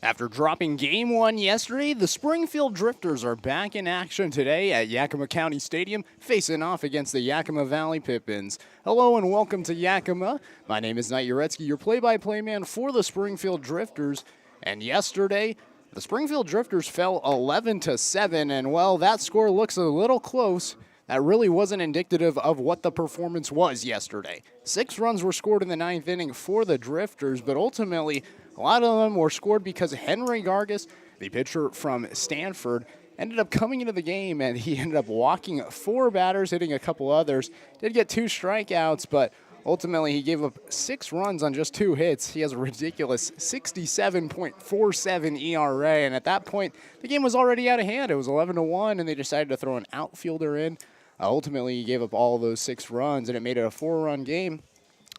After dropping Game 1 yesterday, the Springfield Drifters are back in action today at Yakima County Stadium, facing off against the Yakima Valley Pippins. Hello and welcome to Yakima. My name is Knight Uretsky, your play-by-play man for the Springfield Drifters. And yesterday, the Springfield Drifters fell 11-7, and well, that score looks a little close. That really wasn't indicative of what the performance was yesterday. 6 runs were scored in the 9th inning for the Drifters, but ultimately, a lot of them were scored because Henry Gargis, the pitcher from Stanford, ended up coming into the game, and he ended up walking 4 batters, hitting a couple others. Did get 2 strikeouts, but ultimately he gave up 6 runs on just 2 hits. He has a ridiculous 67.47 ERA, and at that point, the game was already out of hand. It was 11-1, and they decided to throw an outfielder in. Ultimately, he gave up all those 6 runs, and it made it a 4-run game.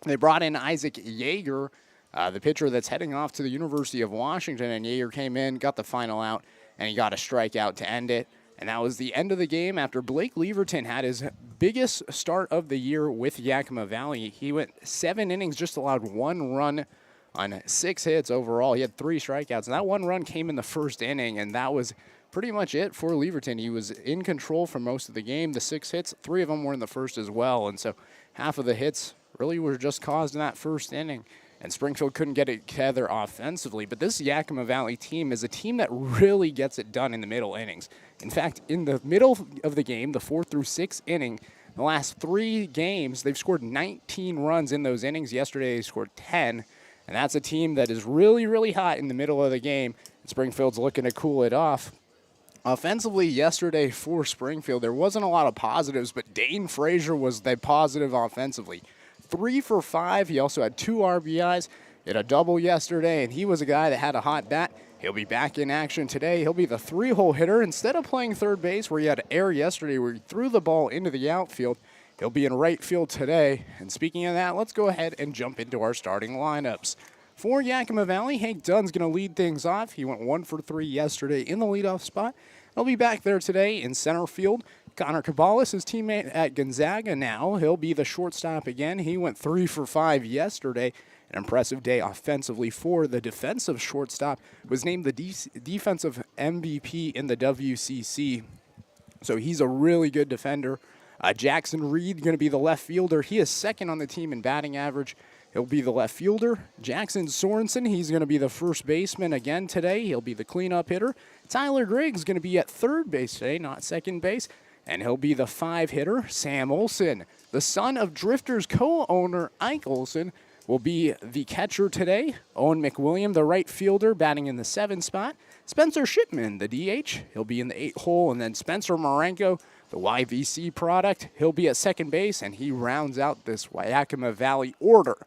They brought in Isaac Yeager, the pitcher that's heading off to the University of Washington, and Yeager came in, got the final out, and he got a strikeout to end it. And that was the end of the game after Blake Leverton had his biggest start of the year with Yakima Valley. He went 7 innings, just allowed 1 run on 6 hits overall. He had 3 strikeouts, and that 1 run came in the first inning, and that was pretty much it for Leverton. He was in control for most of the game. The 6 hits, 3 of them were in the first as well, and so half of the hits really were just caused in that first inning. And Springfield couldn't get it together offensively. But this Yakima Valley team is a team that really gets it done in the middle innings. In fact, in the middle of the game, the 4th through 6th inning, the last 3 games, they've scored 19 runs in those innings. Yesterday, they scored 10. And that's a team that is really, really hot in the middle of the game. And Springfield's looking to cool it off. Offensively, yesterday for Springfield, there wasn't a lot of positives, but Dane Frazier was the positive offensively. 3 for 5. He also had 2 RBIs. He had a double yesterday, and he was a guy that had a hot bat. He'll be back in action today. He'll be the 3-hole hitter. Instead of playing third base where he had error yesterday where he threw the ball into the outfield, he'll be in right field today. And speaking of that, let's go ahead and jump into our starting lineups. For Yakima Valley, Hank Dunn's going to lead things off. He went 1 for 3 yesterday in the leadoff spot. He'll be back there today in center field. Connor Caballas, his teammate at Gonzaga now. He'll be the shortstop again. He went 3 for 5 yesterday. An impressive day offensively for the defensive shortstop. Was named the defensive MVP in the WCC. So he's a really good defender. Jackson Reed going to be the left fielder. He is second on the team in batting average. He'll be the left fielder. Jackson Sorensen, he's going to be the first baseman again today. He'll be the cleanup hitter. Tyler Griggs going to be at third base today, not second base. And he'll be the 5 hitter. Sam Olson, the son of Drifters co-owner Ike Olson, will be the catcher today. Owen McWilliam, the right fielder, batting in the 7 spot. Spencer Shipman, the DH, he'll be in the 8 hole. And then Spencer Marenko, the YVC product, he'll be at second base, and he rounds out this Yakima Valley order.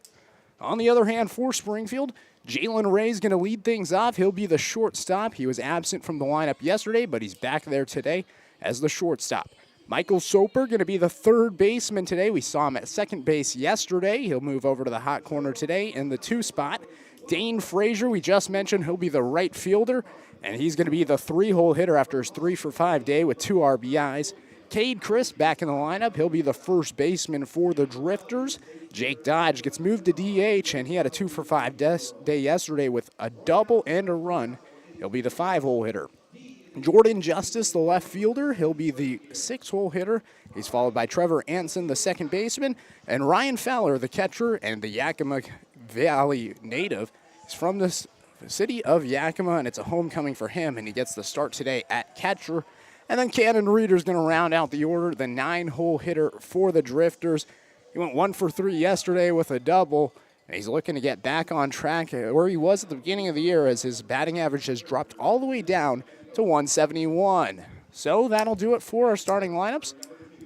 On the other hand, for Springfield, Jalen Ray's going to lead things off. He'll be the shortstop. He was absent from the lineup yesterday, but he's back there today as the shortstop. Michael Soper going to be the third baseman today. We saw him at second base yesterday. He'll move over to the hot corner today in the 2 spot. Dane Frazier, we just mentioned, he'll be the right fielder, and he's going to be the 3-hole hitter after his 3 for 5 day with 2 RBIs. Cade Crisp back in the lineup. He'll be the first baseman for the Drifters. Jake Dodge gets moved to DH, and he had a 2 for 5 day yesterday with a double and a run. He'll be the 5-hole hitter. Jordan Justice, the left fielder, he'll be the 6-hole hitter. He's followed by Trevor Anson, the second baseman, and Ryan Fowler, the catcher, and the Yakima Valley native. He's from the city of Yakima, and it's a homecoming for him, and he gets the start today at catcher. And then Cannon Reeder's going to round out the order, the 9-hole hitter for the Drifters. He went 1 for 3 yesterday with a double, and he's looking to get back on track where he was at the beginning of the year as his batting average has dropped all the way down to 171. So that'll do it for our starting lineups.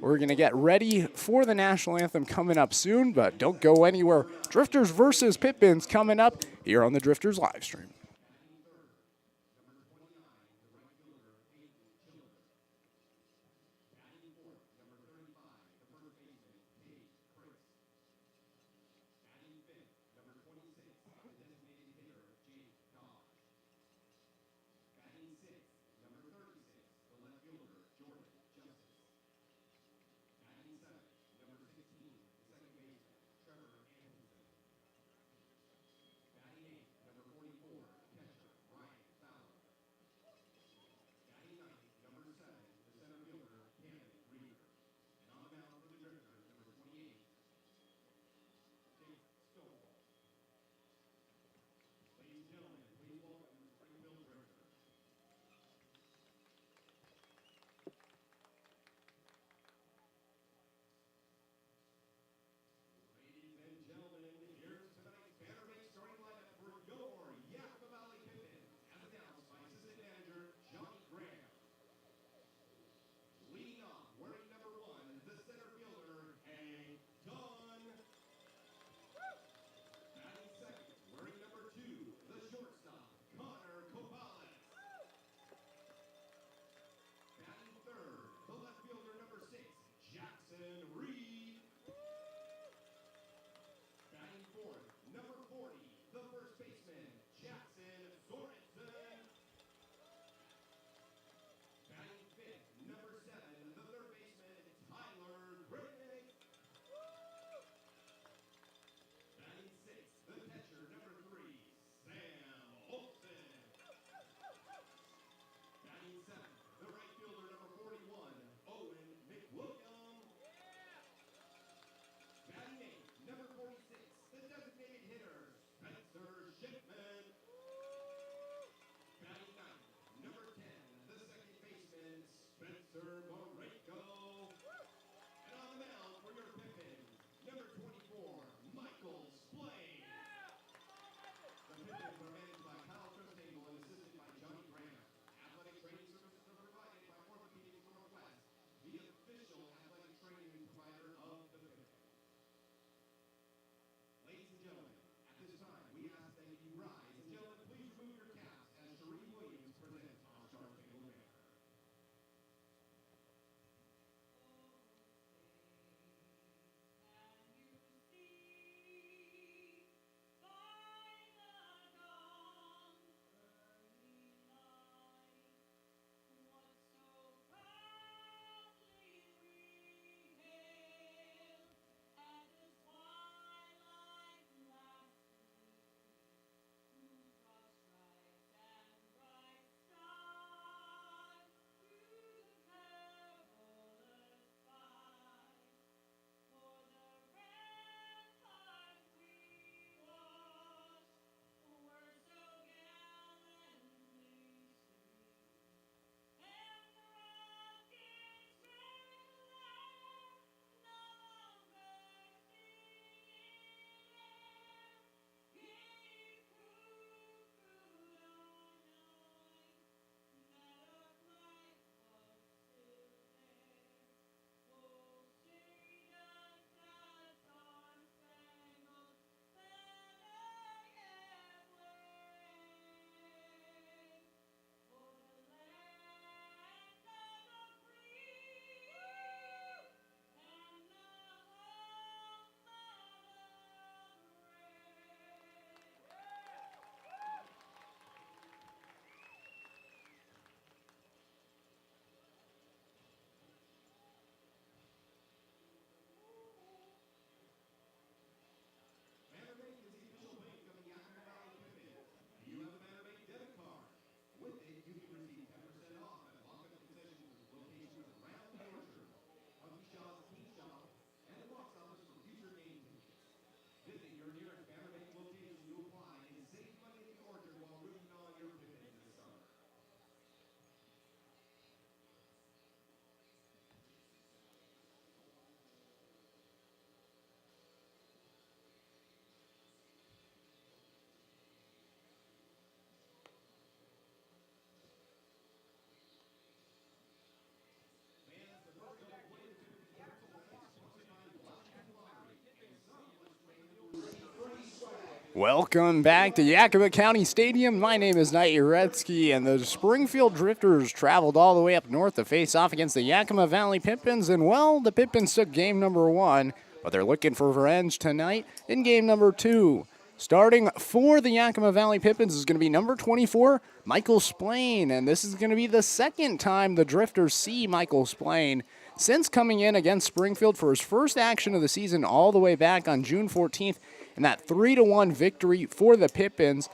We're going to get ready for the national anthem coming up soon, but don't go anywhere. Drifters versus Pippins coming up here on the Drifters live stream. Welcome back to Yakima County Stadium. My name is Knight Uretsky, and the Springfield Drifters traveled all the way up north to face off against the Yakima Valley Pippins. And, well, the Pippins took game number 1, but they're looking for revenge tonight in game number 2. Starting for the Yakima Valley Pippins is going to be number 24, Michael Splain. And this is going to be the second time the Drifters see Michael Splain since coming in against Springfield for his first action of the season all the way back on June 14th. And that 3-1 victory for the Pippins.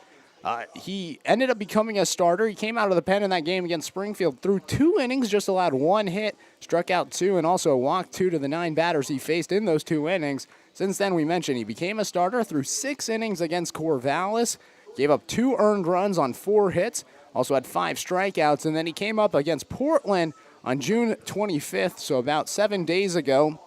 He ended up becoming a starter. He came out of the pen in that game against Springfield, threw 2 innings, just allowed 1 hit, struck out 2, and also walked 2 to the 9 batters he faced in those 2 innings. Since then, we mentioned he became a starter through 6 innings against Corvallis, gave up 2 earned runs on 4 hits, also had 5 strikeouts, and then he came up against Portland on June 25th, so about 7 days ago,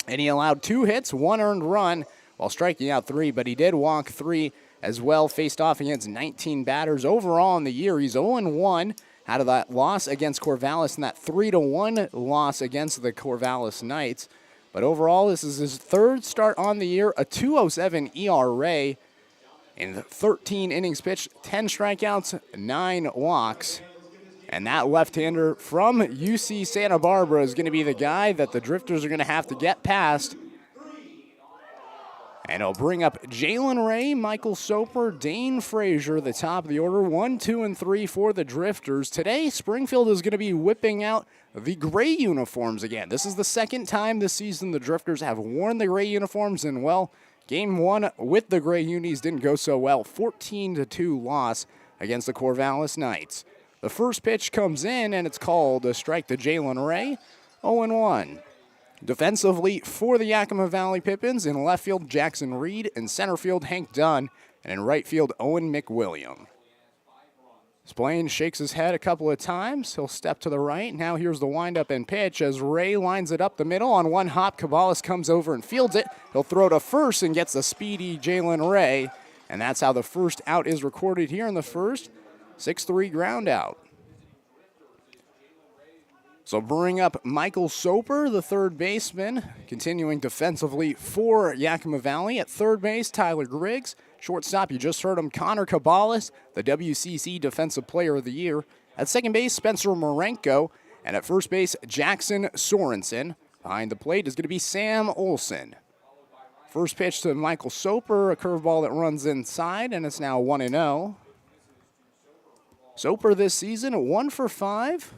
and he allowed 2 hits, 1 earned run, while striking out 3, but he did walk 3 as well, faced off against 19 batters. Overall in the year, he's 0-1 out of that loss against Corvallis and that 3-1 loss against the Corvallis Knights. But overall, this is his 3rd start on the year, a 2.07 ERA in 13 innings pitched, 10 strikeouts, 9 walks. And that left-hander from UC Santa Barbara is going to be the guy that the Drifters are going to have to get past. And he'll bring up Jalen Ray, Michael Soper, Dane Frazier, the top of the order. 1, 2, and 3 for the Drifters. Today, Springfield is going to be whipping out the gray uniforms again. This is the second time this season the Drifters have worn the gray uniforms, and, well, game one with the gray unis didn't go so well. 14-2 loss against the Corvallis Knights. The first pitch comes in, and it's called a strike to Jalen Ray, 0-1. Defensively for the Yakima Valley Pippins, in left field, Jackson Reed. In center field, Hank Dunn. And in right field, Owen McWilliam. Splain shakes his head a couple of times. He'll step to the right. Now here's the windup and pitch as Ray lines it up the middle. On one hop, Cabales comes over and fields it. He'll throw to first and gets the speedy Jalen Ray. And that's how the first out is recorded here in the first. 6-3 ground out. So bring up Michael Soper, the third baseman, continuing defensively for Yakima Valley. At third base, Tyler Griggs. Shortstop, you just heard him, Connor Cabales, the WCC Defensive Player of the Year. At second base, Spencer Marenko. And at first base, Jackson Sorensen. Behind the plate is going to be Sam Olson. First pitch to Michael Soper, a curveball that runs inside, and it's now 1-0. Soper this season, 1 for 5.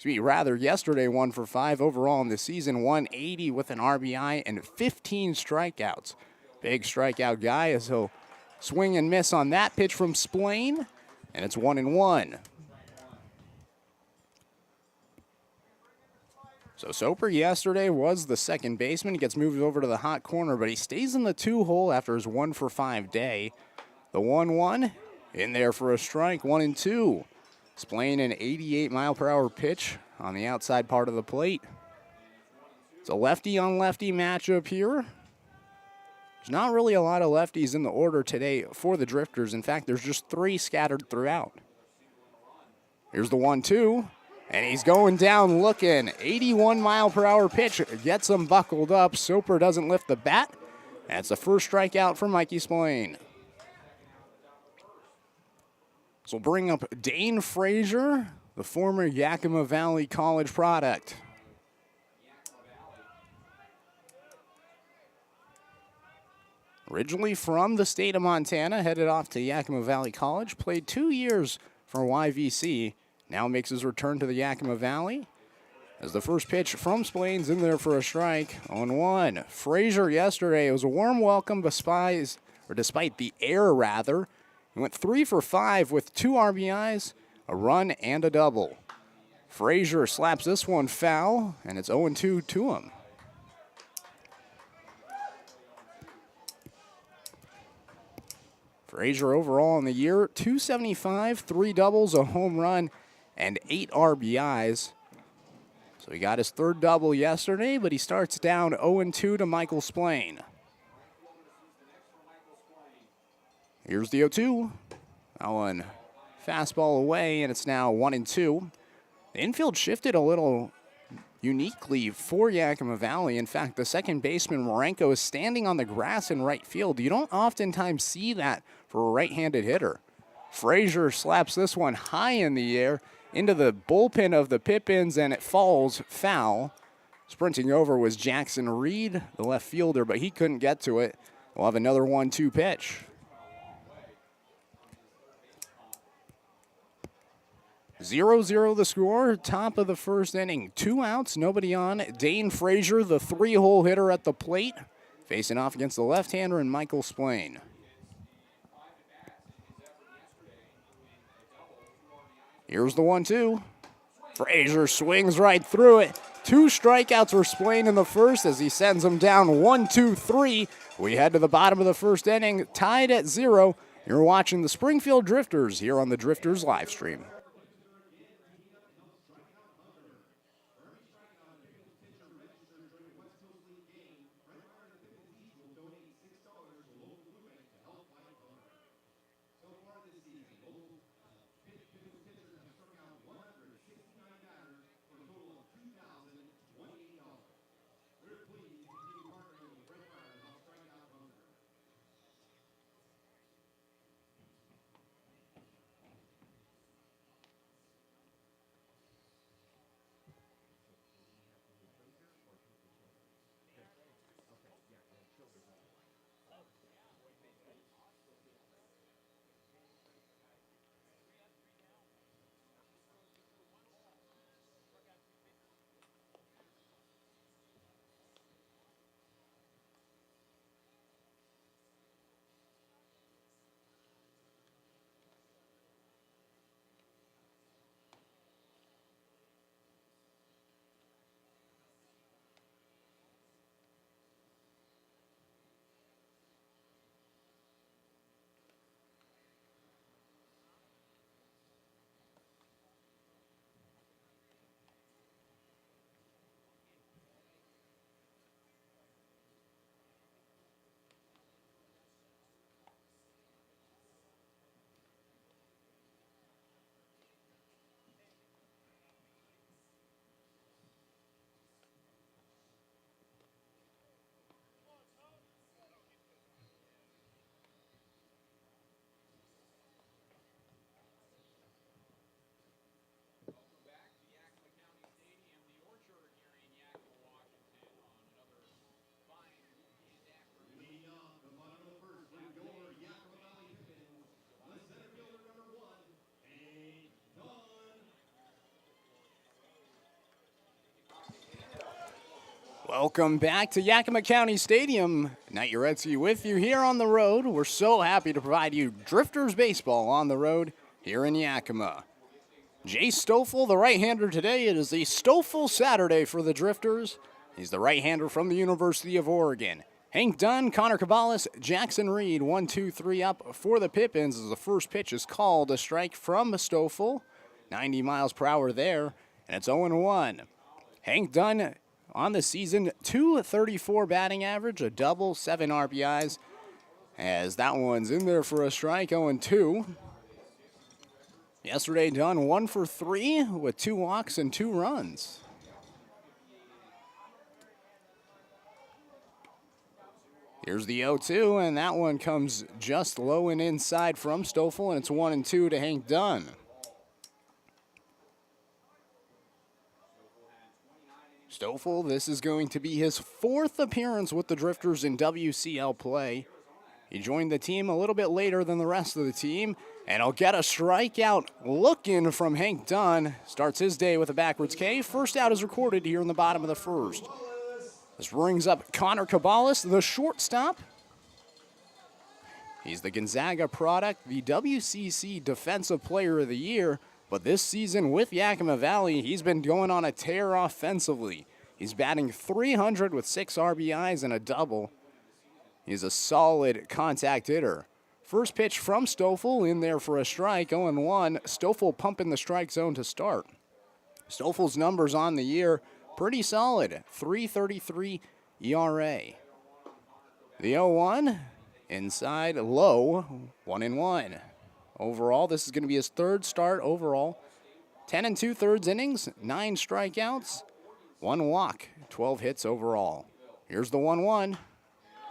Yesterday 1 for 5 overall in the season, 180 with an RBI and 15 strikeouts. Big strikeout guy as he'll swing and miss on that pitch from Splain, and it's 1-1. So Soper yesterday was the second baseman. He gets moved over to the hot corner, but he stays in the 2-hole after his 1 for 5 day. The 1-1 in there for a strike, 1-2. He's playing an 88-mile-per-hour pitch on the outside part of the plate. It's a lefty-on-lefty matchup here. There's not really a lot of lefties in the order today for the Drifters. In fact, there's just 3 scattered throughout. Here's the 1-2, and he's going down looking. 81-mile-per-hour pitch gets him buckled up. Soper doesn't lift the bat. That's the first strikeout for Mikey Splain. So we'll bring up Dane Frazier, the former Yakima Valley College product. Originally from the state of Montana, headed off to Yakima Valley College, played 2 years for YVC, now makes his return to the Yakima Valley. As the first pitch from Splain's in there for a strike, 0-1. Frazier yesterday, it was a warm welcome despite the air rather. He went 3 for 5 with 2 RBIs, a run, and a double. Frazier slaps this one foul, and it's 0-2 to him. Frazier overall in the year, 275, 3 doubles, a home run, and 8 RBIs. So he got his third double yesterday, but he starts down 0-2 to Michael Splain. Here's the 0-2. That one fastball away, and it's now 1-2. The infield shifted a little uniquely for Yakima Valley. In fact, the second baseman, Marenko, is standing on the grass in right field. You don't oftentimes see that for a right-handed hitter. Frazier slaps this one high in the air into the bullpen of the Pippins, and it falls foul. Sprinting over was Jackson Reed, the left fielder, but he couldn't get to it. We'll have another 1-2 pitch. 0-0 the score, top of the first inning. 2 outs, nobody on. Dane Frazier, the 3-hole hitter at the plate, facing off against the left-hander and Michael Splain. Here's the 1-2. Frazier swings right through it. 2 strikeouts for Splain in the first as he sends him down 1-2-3. We head to the bottom of the first inning, tied at 0. You're watching the Springfield Drifters here on the Drifters live stream. Welcome back to Yakima County Stadium. Knight Uretzi with you here on the road. We're so happy to provide you Drifters baseball on the road here in Yakima. Jay Stoffel, the right-hander today. It is the Stoffel Saturday for the Drifters. He's the right-hander from the University of Oregon. Hank Dunn, Connor Cabales, Jackson Reed, 1-2-3 up for the Pippins as the first pitch is called. A strike from Stoffel, 90 miles per hour there, and it's 0-1. Hank Dunn on the season, .234 batting average, a double, 7 RBIs, as that one's in there for a strike, 0-2. Yesterday, Dunn 1 for 3 with 2 walks and 2 runs. Here's the 0-2, and that one comes just low and inside from Stoffel, and it's 1-2 to Hank Dunn. Stoffel, this is going to be his 4th appearance with the Drifters in WCL play. He joined the team a little bit later than the rest of the team, and he'll get a strikeout looking from Hank Dunn. Starts his day with a backwards K. First out is recorded here in the bottom of the first. This brings up Connor Cabales, the shortstop. He's the Gonzaga product, the WCC Defensive Player of the Year. But this season with Yakima Valley, he's been going on a tear offensively. He's batting .300 with 6 RBIs and a double. He's a solid contact hitter. First pitch from Stoffel in there for a strike, 0-1. Stoffel pumping the strike zone to start. Stoffel's numbers on the year, pretty solid, .333 ERA. The 0-1, inside, low, 1-1. Overall, this is going to be his 3rd start overall. 10 2/3 innings, 9 strikeouts, 1 walk, 12 hits overall. Here's the 1-1.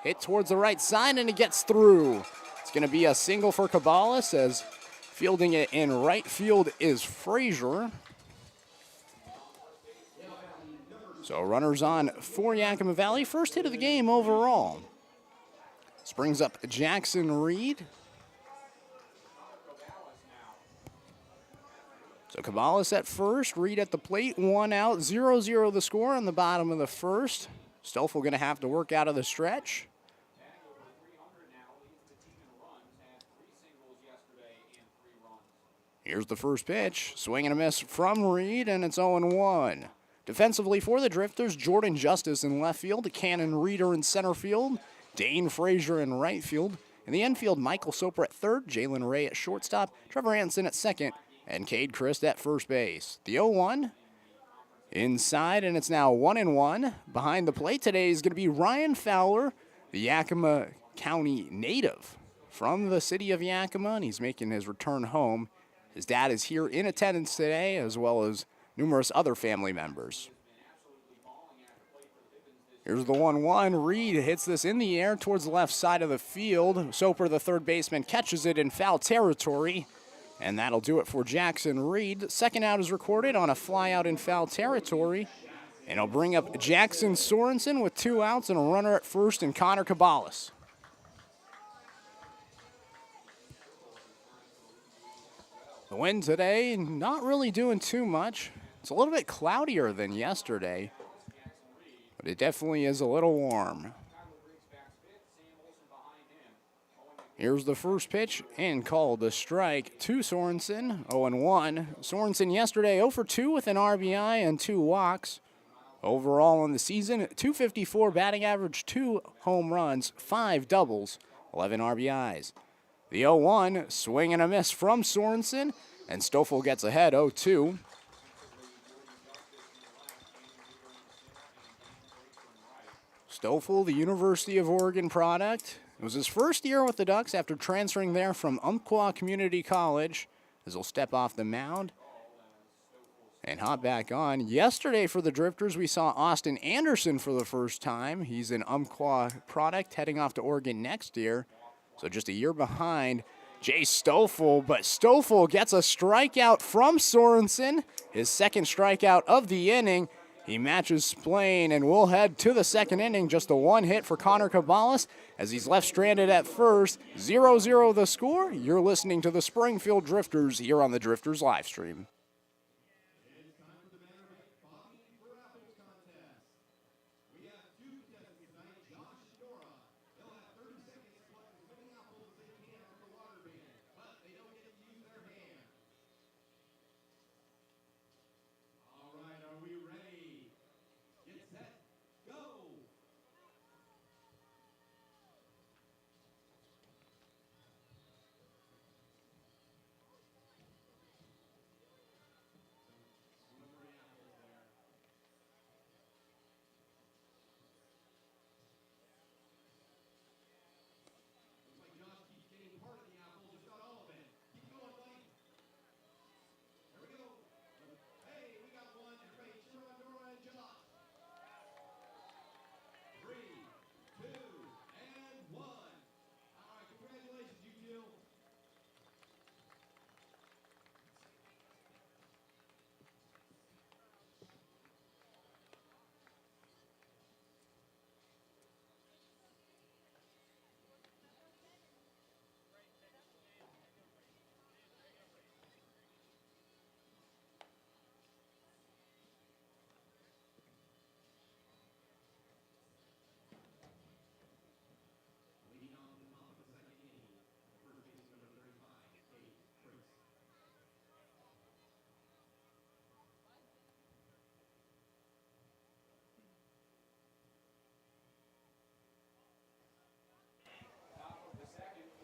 Hit towards the right side, and it gets through. It's going to be a single for Cabales, as fielding it in right field is Frazier. So runners on for Yakima Valley. First hit of the game overall. This brings up Jackson Reed. So Cabales at first, Reed at the plate, 1 out, 0-0 the score on the bottom of the first. Stoffel going to have to work out of the stretch. Here's the first pitch, swing and a miss from Reed, and it's 0-1. Defensively for the Drifters, Jordan Justice in left field, Cannon Reeder in center field, Dane Frazier in right field. In the infield, Michael Soper at third, Jalen Ray at shortstop, Trevor Hansen at second, and Cade Christ at first base. The 0-1 inside, and it's now 1-1. Behind the plate today is going to be Ryan Fowler, the Yakima County native from the city of Yakima, and he's making his return home. His dad is here in attendance today, as well as numerous other family members. Here's the 1-1. Reed hits this in the air towards the left side of the field. Soper, the third baseman, catches it in foul territory. And that'll do it for Jackson Reed. Second out is recorded on a fly out in foul territory. And it'll bring up Jackson Sorensen with 2 outs and a runner at first and Connor Cabales. The wind today, not really doing too much. It's a little bit cloudier than yesterday, but it definitely is a little warm. Here's the first pitch, and called a strike to Sorensen, 0-1. Sorensen yesterday 0 for 2 with an RBI and 2 walks. Overall in the season, .254 batting average, 2 home runs, 5 doubles, 11 RBIs. The 0-1, swing and a miss from Sorensen, and Stoffel gets ahead 0-2. Stoffel, the University of Oregon product. It was his first year with the Ducks after transferring there from Umpqua Community College, as he'll step off the mound and hop back on. Yesterday for the Drifters, we saw Austin Anderson for the first time. He's an Umpqua product heading off to Oregon next year, so just a year behind Jay Stoffel. But Stoffel gets a strikeout from Sorensen, his 2nd strikeout of the inning. He matches Splain, and we'll head to the 2nd inning. Just the 1 hit for Connor Cabales as he's left stranded at first. 0-0 the score. You're listening to the Springfield Drifters here on the Drifters live stream. It is time for the banner bobbing for apples contest. We have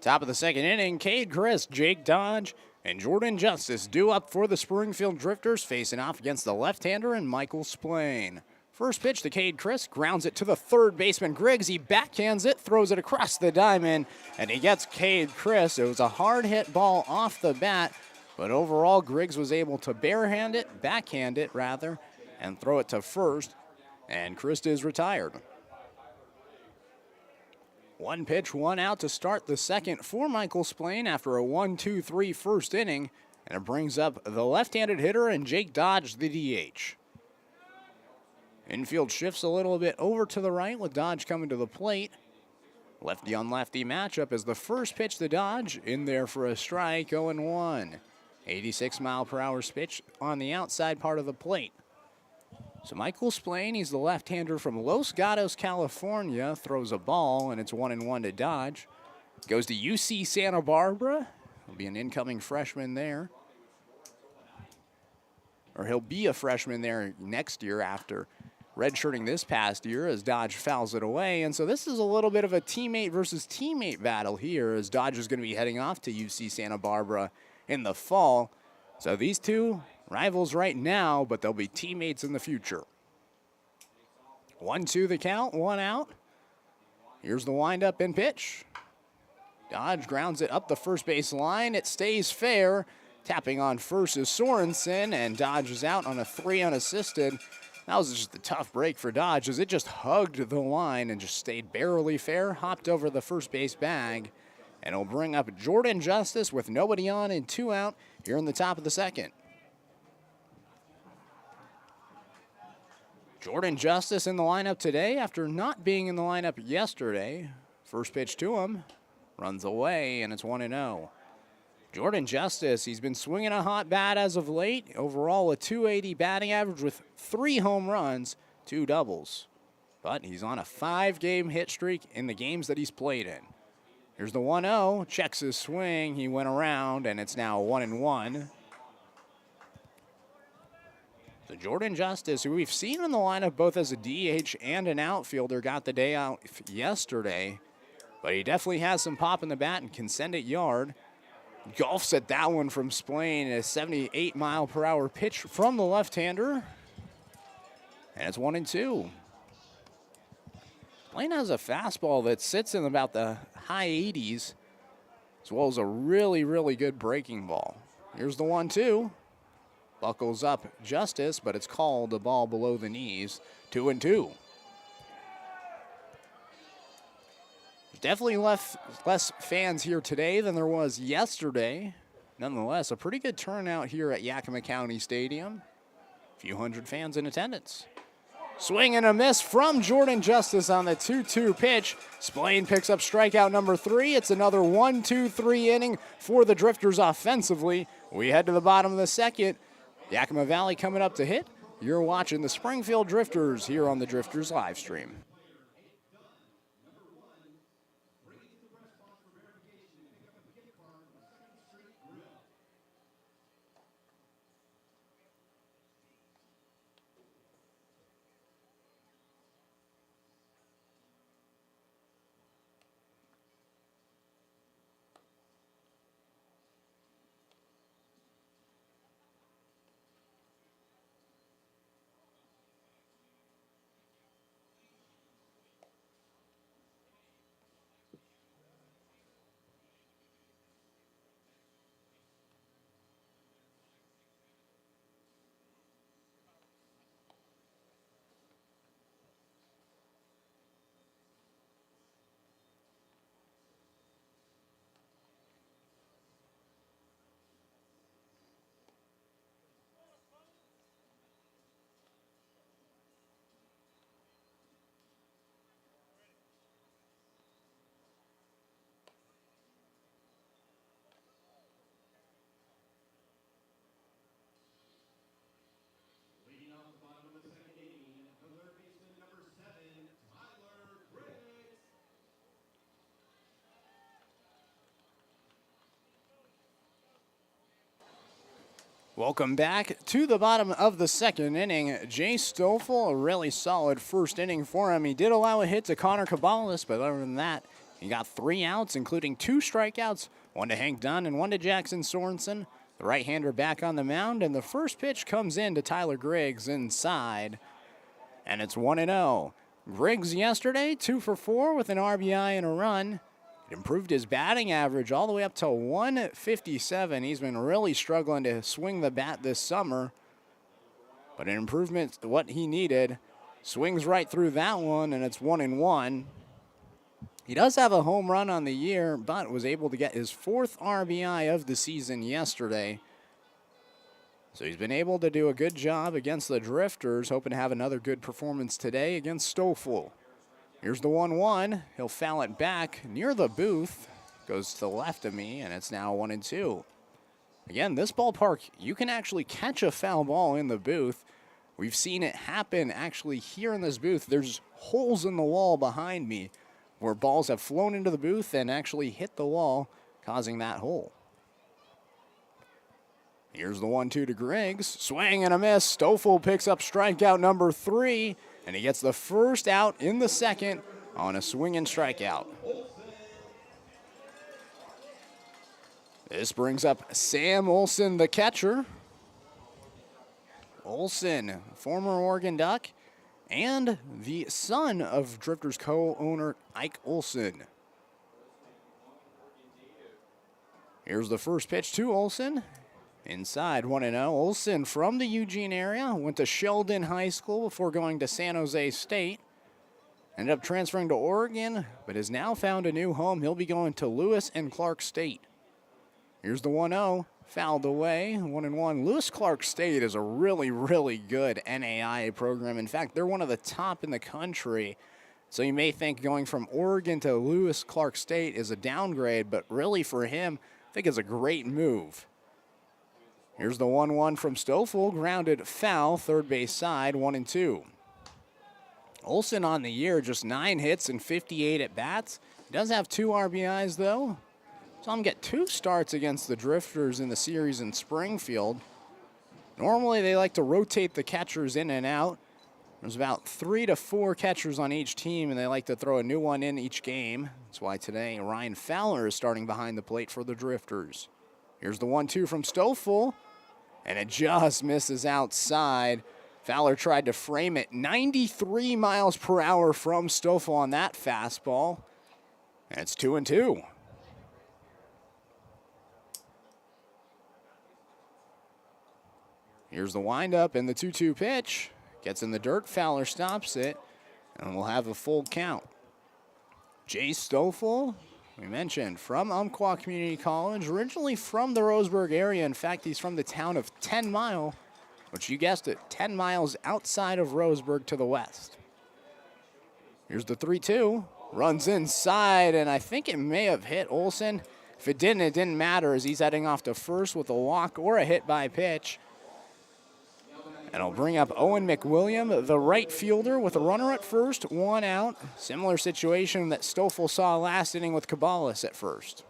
Top of the second inning, Cade Chris, Jake Dodge, and Jordan Justice due up for the Springfield Drifters, facing off against the left-hander and Michael Splain. First pitch to Cade Chris, grounds it to the third baseman Griggs. He backhands it, throws it across the diamond, and he gets Cade Chris. It was a hard hit ball off the bat, but overall Griggs was able to backhand it rather, and throw it to first, and Chris is retired. One pitch, one out to start the second for Michael Splain after a 1-2-3 first inning, and it brings up the left-handed hitter and Jake Dodge, the DH. Infield shifts a little bit over to the right with Dodge coming to the plate. Lefty on lefty matchup as the first pitch to Dodge, in there for a strike, 0-1. 86-mile-per-hour pitch on the outside part of the plate. So Michael Splain, he's the left-hander from Los Gatos, California, throws a ball, and it's 1-1 to Dodge. Goes to UC Santa Barbara. He'll be an incoming freshman there. Or he'll be a freshman there next year after redshirting this past year as Dodge fouls it away. And so this is a little bit of a teammate versus teammate battle here as Dodge is going to be heading off to UC Santa Barbara in the fall. So these two rivals right now, but they'll be teammates in the future. 1-2 the count, one out. Here's the windup and pitch. Dodge grounds it up the first base line. It stays fair. Tapping on first is Sorensen, and Dodge is out on a 3 unassisted. That was just a tough break for Dodge as it just hugged the line and just stayed barely fair, hopped over the first base bag, and it'll bring up Jordan Justice with nobody on and 2 out here in the top of the second. Jordan Justice in the lineup today after not being in the lineup yesterday. First pitch to him, runs away, and it's 1-0. Jordan Justice, he's been swinging a hot bat as of late. Overall, a .280 batting average with 3 home runs, 2 doubles. But he's on a 5-game hit streak in the games that he's played in. Here's the 1-0, checks his swing, he went around, and it's now 1-1. So Jordan Justice, who we've seen in the lineup both as a DH and an outfielder, got the day out yesterday. But he definitely has some pop in the bat and can send it yard. Golfs at that one from Splain, a 78-mile-per-hour pitch from the left-hander. And it's 1-2. Splain has a fastball that sits in about the high 80s, as well as a really, really good breaking ball. Here's the 1-2. Buckles up Justice, but it's called a ball below the knees. 2-2. Definitely less fans here today than there was yesterday. Nonetheless, a pretty good turnout here at Yakima County Stadium. A few hundred fans in attendance. Swing and a miss from Jordan Justice on the 2-2 pitch. Splain picks up strikeout number 3. It's another 1-2-3 inning for the Drifters offensively. We head to the bottom of the second. Yakima Valley coming up to hit. You're watching the Springfield Drifters here on the Drifters live stream. Welcome back to the bottom of the second inning. Jay Stoffel, a really solid first inning for him. He did allow a hit to Connor Cabales, but other than that, He got 3 outs, including 2 strikeouts, 1 to Hank Dunn and 1 to Jackson Sorensen. The right-hander back on the mound, and the first pitch comes in to Tyler Griggs inside, and it's 1-0. Griggs yesterday, 2 for 4 with an RBI and a run. It improved his batting average all the way up to 157. He's been really struggling to swing the bat this summer, but an improvement to what he needed. Swings right through that one, and it's 1-1. He does have a home run on the year, but was able to get his 4th RBI of the season yesterday. So he's been able to do a good job against the Drifters, hoping to have another good performance today against Stoffel. Here's the 1-1. He'll foul it back near the booth. Goes to the left of me, and it's now 1-2. Again, this ballpark, you can actually catch a foul ball in the booth. We've seen it happen actually here in this booth. There's holes in the wall behind me where balls have flown into the booth and actually hit the wall, causing that hole. Here's the 1-2 to Griggs. Swing and a miss. Stoffel picks up strikeout number 3, and he gets the first out in the second on a swing and strikeout. This brings up Sam Olson, the catcher. Olson, former Oregon Duck, and the son of Drifters co-owner Ike Olson. Here's the first pitch to Olson. Inside, 1-0. Olson from the Eugene area, went to Sheldon High School before going to San Jose State. Ended up transferring to Oregon, but has now found a new home. He'll be going to Lewis and Clark State. Here's the 1-0. Fouled away, 1-1. Lewis Clark State is a really, really good NAIA program. In fact, they're one of the top in the country. So you may think going from Oregon to Lewis Clark State is a downgrade, but really for him, I think it's a great move. Here's the 1-1 from Stoffel, grounded foul, third base side, 1-2. Olson on the year, just 9 hits and 58 at-bats. He does have 2 RBIs, though. Saw him get 2 starts against the Drifters in the series in Springfield. Normally, they like to rotate the catchers in and out. There's about 3 to 4 catchers on each team, and they like to throw a new one in each game. That's why today Ryan Fowler is starting behind the plate for the Drifters. Here's the 1-2 from Stoffel, and it just misses outside. Fowler tried to frame it. 93 miles per hour from Stoffel on that fastball, and it's 2-2. Here's the windup and the 2-2 pitch. Gets in the dirt, Fowler stops it, and we'll have a full count. Jay Stoffel, we mentioned, from Umpqua Community College, originally from the Roseburg area. In fact, he's from the town of 10 Mile, which you guessed it, 10 miles outside of Roseburg to the west. Here's the 3-2, runs inside, and I think it may have hit Olson. If it didn't matter, as he's heading off to first with a walk or a hit by pitch. And I'll bring up Owen McWilliam, the right fielder, with a runner at first, 1 out. Similar situation that Stoffel saw last inning with Cabalas at first.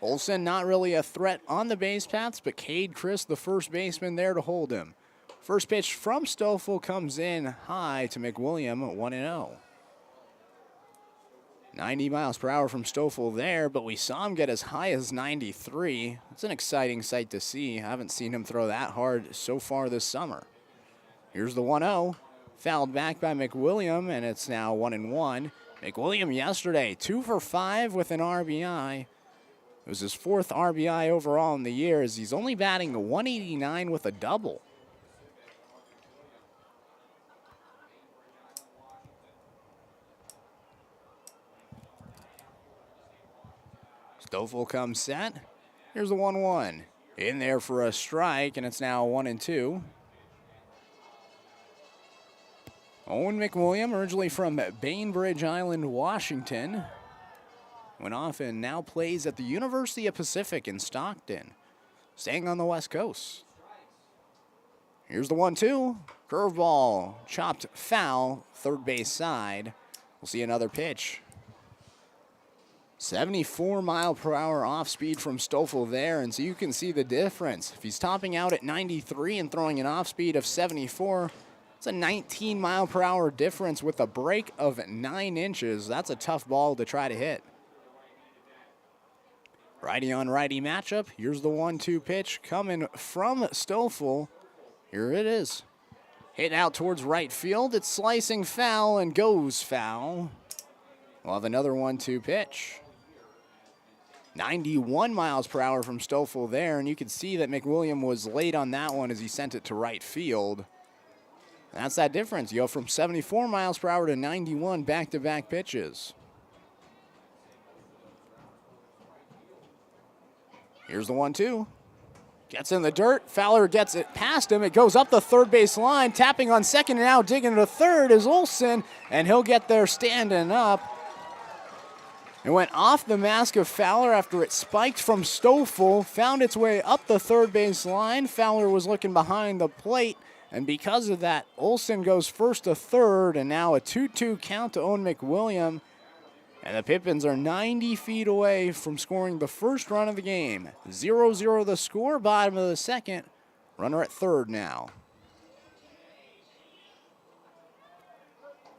Olson not really a threat on the base paths, but Cade Chris, the first baseman, there to hold him. First pitch from Stoffel comes in high to McWilliam, 1-0. 90 miles per hour from Stoffel there, but we saw him get as high as 93. It's an exciting sight to see. I haven't seen him throw that hard so far this summer. Here's the 1-0. Fouled back by McWilliam, and it's now 1-1. McWilliam yesterday, 2 for 5 with an RBI. It was his 4th RBI overall in the year, as he's only batting 189 with a double. Stoffel comes set. Here's the 1-1. In there for a strike, and it's now 1-2. Owen McWilliam, originally from Bainbridge Island, Washington, went off and now plays at the University of Pacific in Stockton, staying on the West Coast. Here's the 1-2. Curveball, chopped foul, third base side. We'll see another pitch. 74 mile per hour off speed from Stoffel there, and so you can see the difference. If he's topping out at 93 and throwing an off speed of 74, It's a 19-mile-per-hour difference with a break of 9 inches. That's a tough ball to try to hit. Righty-on-righty matchup. Here's the 1-2 pitch coming from Stoffel. Here it is. Hit out towards right field. It's slicing foul and goes foul. We'll have another 1-2 pitch. 91 miles per hour from Stoffel there, and you can see that McWilliam was late on that one as he sent it to right field. That's that difference. You go from 74 miles per hour to 91 back-to-back pitches. Here's the 1-2. Gets in the dirt. Fowler gets it past him. It goes up the third base line. Tapping on second and now digging to third is Olson, and he'll get there standing up. It went off the mask of Fowler after it spiked from Stoffel, found its way up the third base line. Fowler was looking behind the plate, and because of that, Olson goes first to third, and now a 2-2 count to Owen McWilliam. And the Pippins are 90 feet away from scoring the first run of the game. 0-0 the score, bottom of the second. Runner at third now.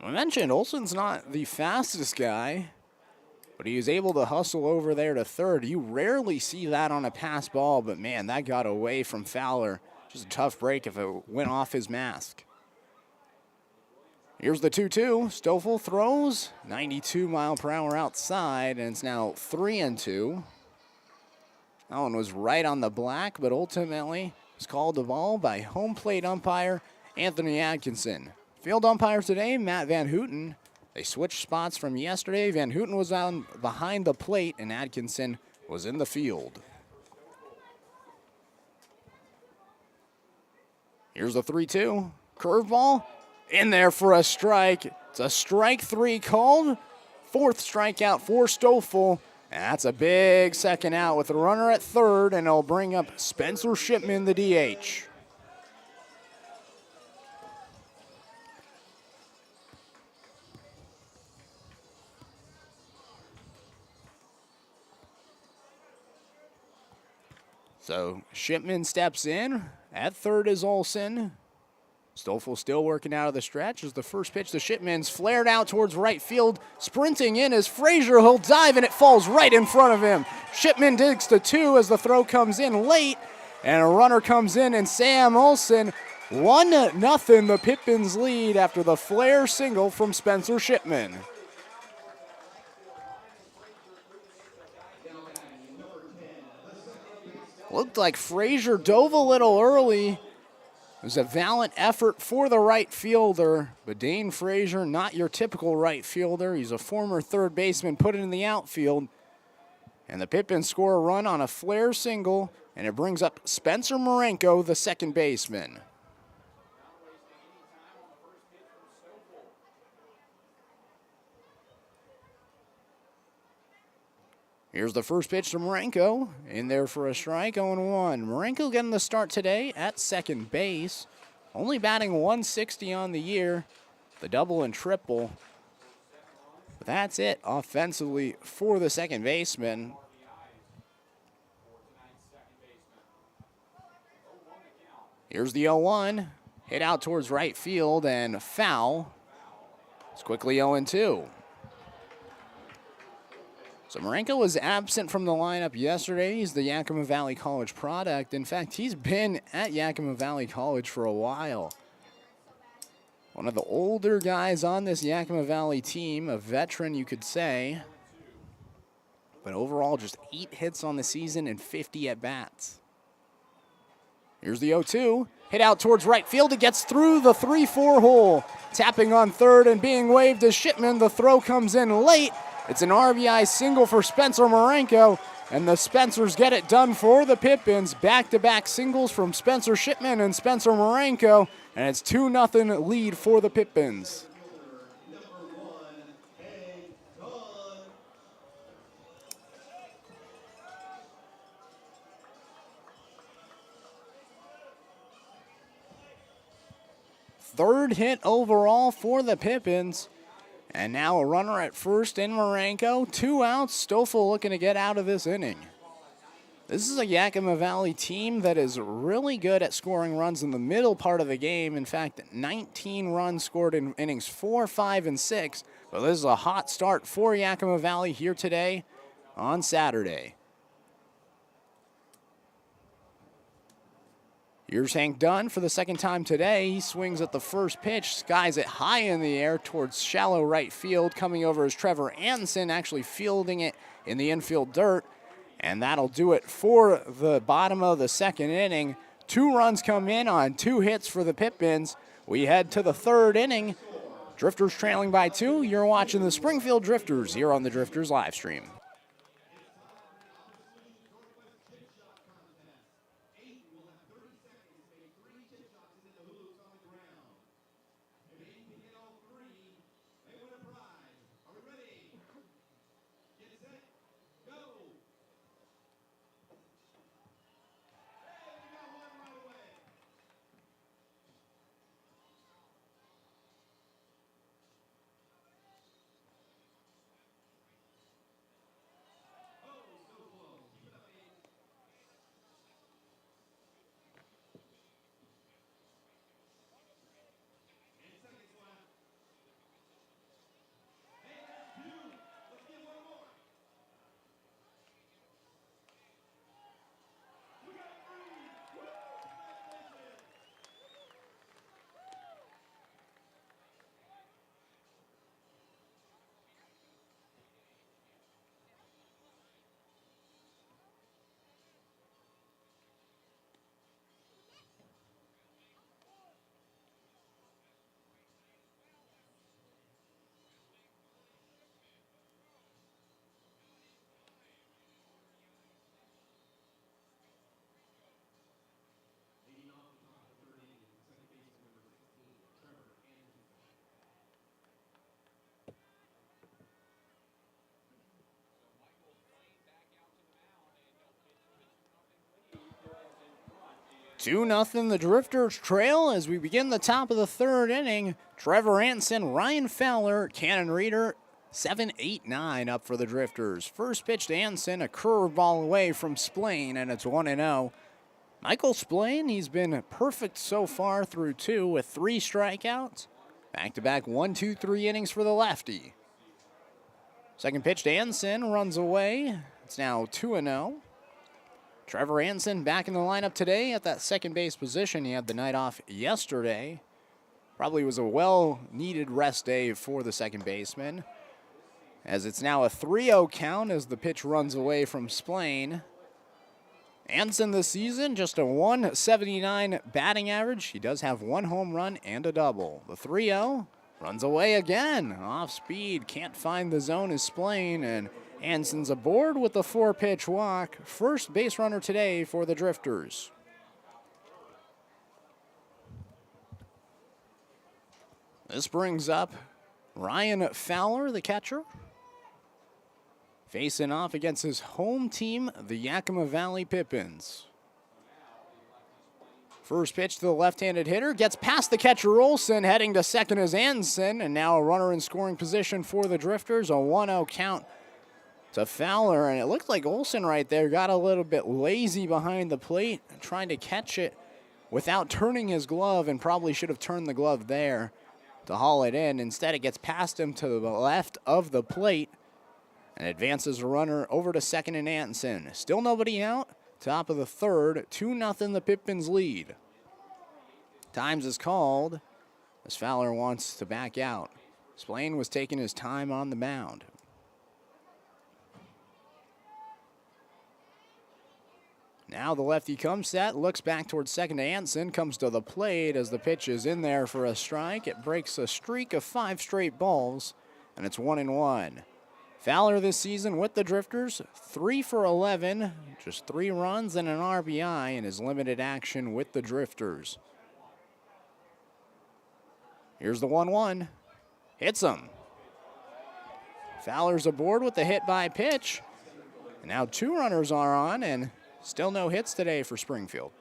I mentioned Olson's not the fastest guy, but he was able to hustle over there to third. You rarely see that on a pass ball, but man, that got away from Fowler. Just a tough break if it went off his mask. Here's the 2-2. Stoffel throws 92 mile per hour outside, and it's now 3-2. That one was right on the black, but ultimately was called the ball by home plate umpire Anthony Atkinson. Field umpires today, Matt Van Houten. They switched spots from yesterday. Van Houten was on behind the plate, and Atkinson was in the field. Here's the 3-2. Curveball. In there for a strike. It's a strike 3 called. 4th strikeout for Stoffel. And that's a big second out with a runner at third, and it'll bring up Spencer Shipman, the DH. So Shipman steps in. At third is Olson. Stoffel still working out of the stretch as the first pitch to Shipman's flared out towards right field. Sprinting in is Frazier. He'll dive, and it falls right in front of him. Shipman digs to 2 as the throw comes in late, and a runner comes in, and Sam Olson, 1-0 the Pippins lead after the flare single from Spencer Shipman. Looked like Frazier dove a little early. It was a valiant effort for the right fielder, but Dane Frazier, not your typical right fielder. He's a former third baseman, put it in the outfield. And the Pippins score a run on a flare single, and it brings up Spencer Marenko, the second baseman. Here's the first pitch to Marenko. In there for a strike, 0-1. Marenko getting the start today at second base. Only batting 160 on the year. The double and triple. But that's it offensively for the second baseman. Here's the 0-1. Hit out towards right field and foul. It's quickly 0-2. So Marenko was absent from the lineup yesterday. He's the Yakima Valley College product. In fact, he's been at Yakima Valley College for a while. One of the older guys on this Yakima Valley team, a veteran you could say. But overall, just 8 hits on the season and 50 at-bats. Here's the 0-2. Hit out towards right field. It gets through the 3-4 hole. Tapping on third and being waved to Shipman. The throw comes in late. It's an RBI single for Spencer Marenko, and the Spencers get it done for the Pippins. Back-to-back singles from Spencer Shipman and Spencer Marenko, and it's 2-0 lead for the Pippins. Third hit overall for the Pippins. And now a runner at first in Marenko. 2 outs. Stoffel looking to get out of this inning. This is a Yakima Valley team that is really good at scoring runs in the middle part of the game. In fact, 19 runs scored in innings 4, 5, and 6. But this is a hot start for Yakima Valley here today on Saturday. Here's Hank Dunn for the second time today. He swings at the first pitch, skies it high in the air towards shallow right field. Coming over is Trevor Anderson, actually fielding it in the infield dirt. And that'll do it for the bottom of the second inning. 2 runs come in on 2 hits for the Pippins. We head to the third inning. Drifters trailing by 2. You're watching the Springfield Drifters here on the Drifters live stream. Two nothing, the Drifters trail as we begin the top of the third inning. Trevor Anson, Ryan Fowler, Cannon Reeder, 7, 8, 9 up for the Drifters. First pitch to Anson, a curveball away from Splain, and it's 1-0. Michael Splain, he's been perfect so far through 2 with 3 strikeouts. Back-to-back 1, 2, 3 innings for the lefty. Second pitch to Anson, runs away. It's now 2-0. Trevor Anson back in the lineup today at that second base position. He had the night off yesterday. Probably was a well-needed rest day for the second baseman. As it's now a 3-0 count as the pitch runs away from Splain. Anson this season, just a 179 batting average. He does have 1 home run and a double. The 3-0 runs away again. Off speed, can't find the zone is Splain, and Anson's aboard with the 4-pitch walk. First base runner today for the Drifters. This brings up Ryan Fowler, the catcher, facing off against his home team, the Yakima Valley Pippins. First pitch to the left-handed hitter, gets past the catcher Olson, heading to second is Anson, and now a runner in scoring position for the Drifters, a 1-0 count to Fowler, and it looked like Olson right there got a little bit lazy behind the plate, trying to catch it without turning his glove, and probably should have turned the glove there to haul it in. Instead, it gets past him to the left of the plate and advances a runner over to second and Anson. Still nobody out. Top of the third, 2-0 the Pippins lead. Times is called as Fowler wants to back out. Splain was taking his time on the mound. Now the lefty comes set, looks back towards second to Anson, comes to the plate as the pitch is in there for a strike. It breaks a streak of 5 straight balls, and it's 1-1. Fowler this season with the Drifters, 3 for 11, just 3 runs and an RBI in his limited action with the Drifters. Here's the 1-1, hits him. Fowler's aboard with the hit by pitch, and now 2 runners are on, and still no hits today for Springfield.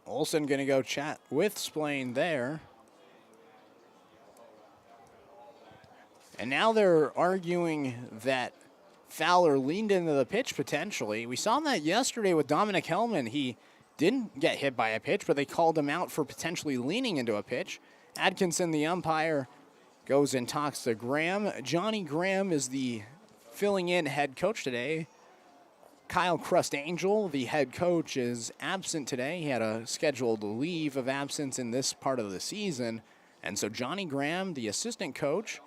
Olson going to go chat with Splain there. And now they're arguing that Fowler leaned into the pitch potentially. We saw that yesterday with Dominic Hellman. He didn't get hit by a pitch, but they called him out for potentially leaning into a pitch. Atkinson, the umpire, goes and talks to Graham. Johnny Graham is the filling-in head coach today. Kyle Crustangel, the head coach, is absent today. He had a scheduled leave of absence in this part of the season. And so Johnny Graham, the assistant coach,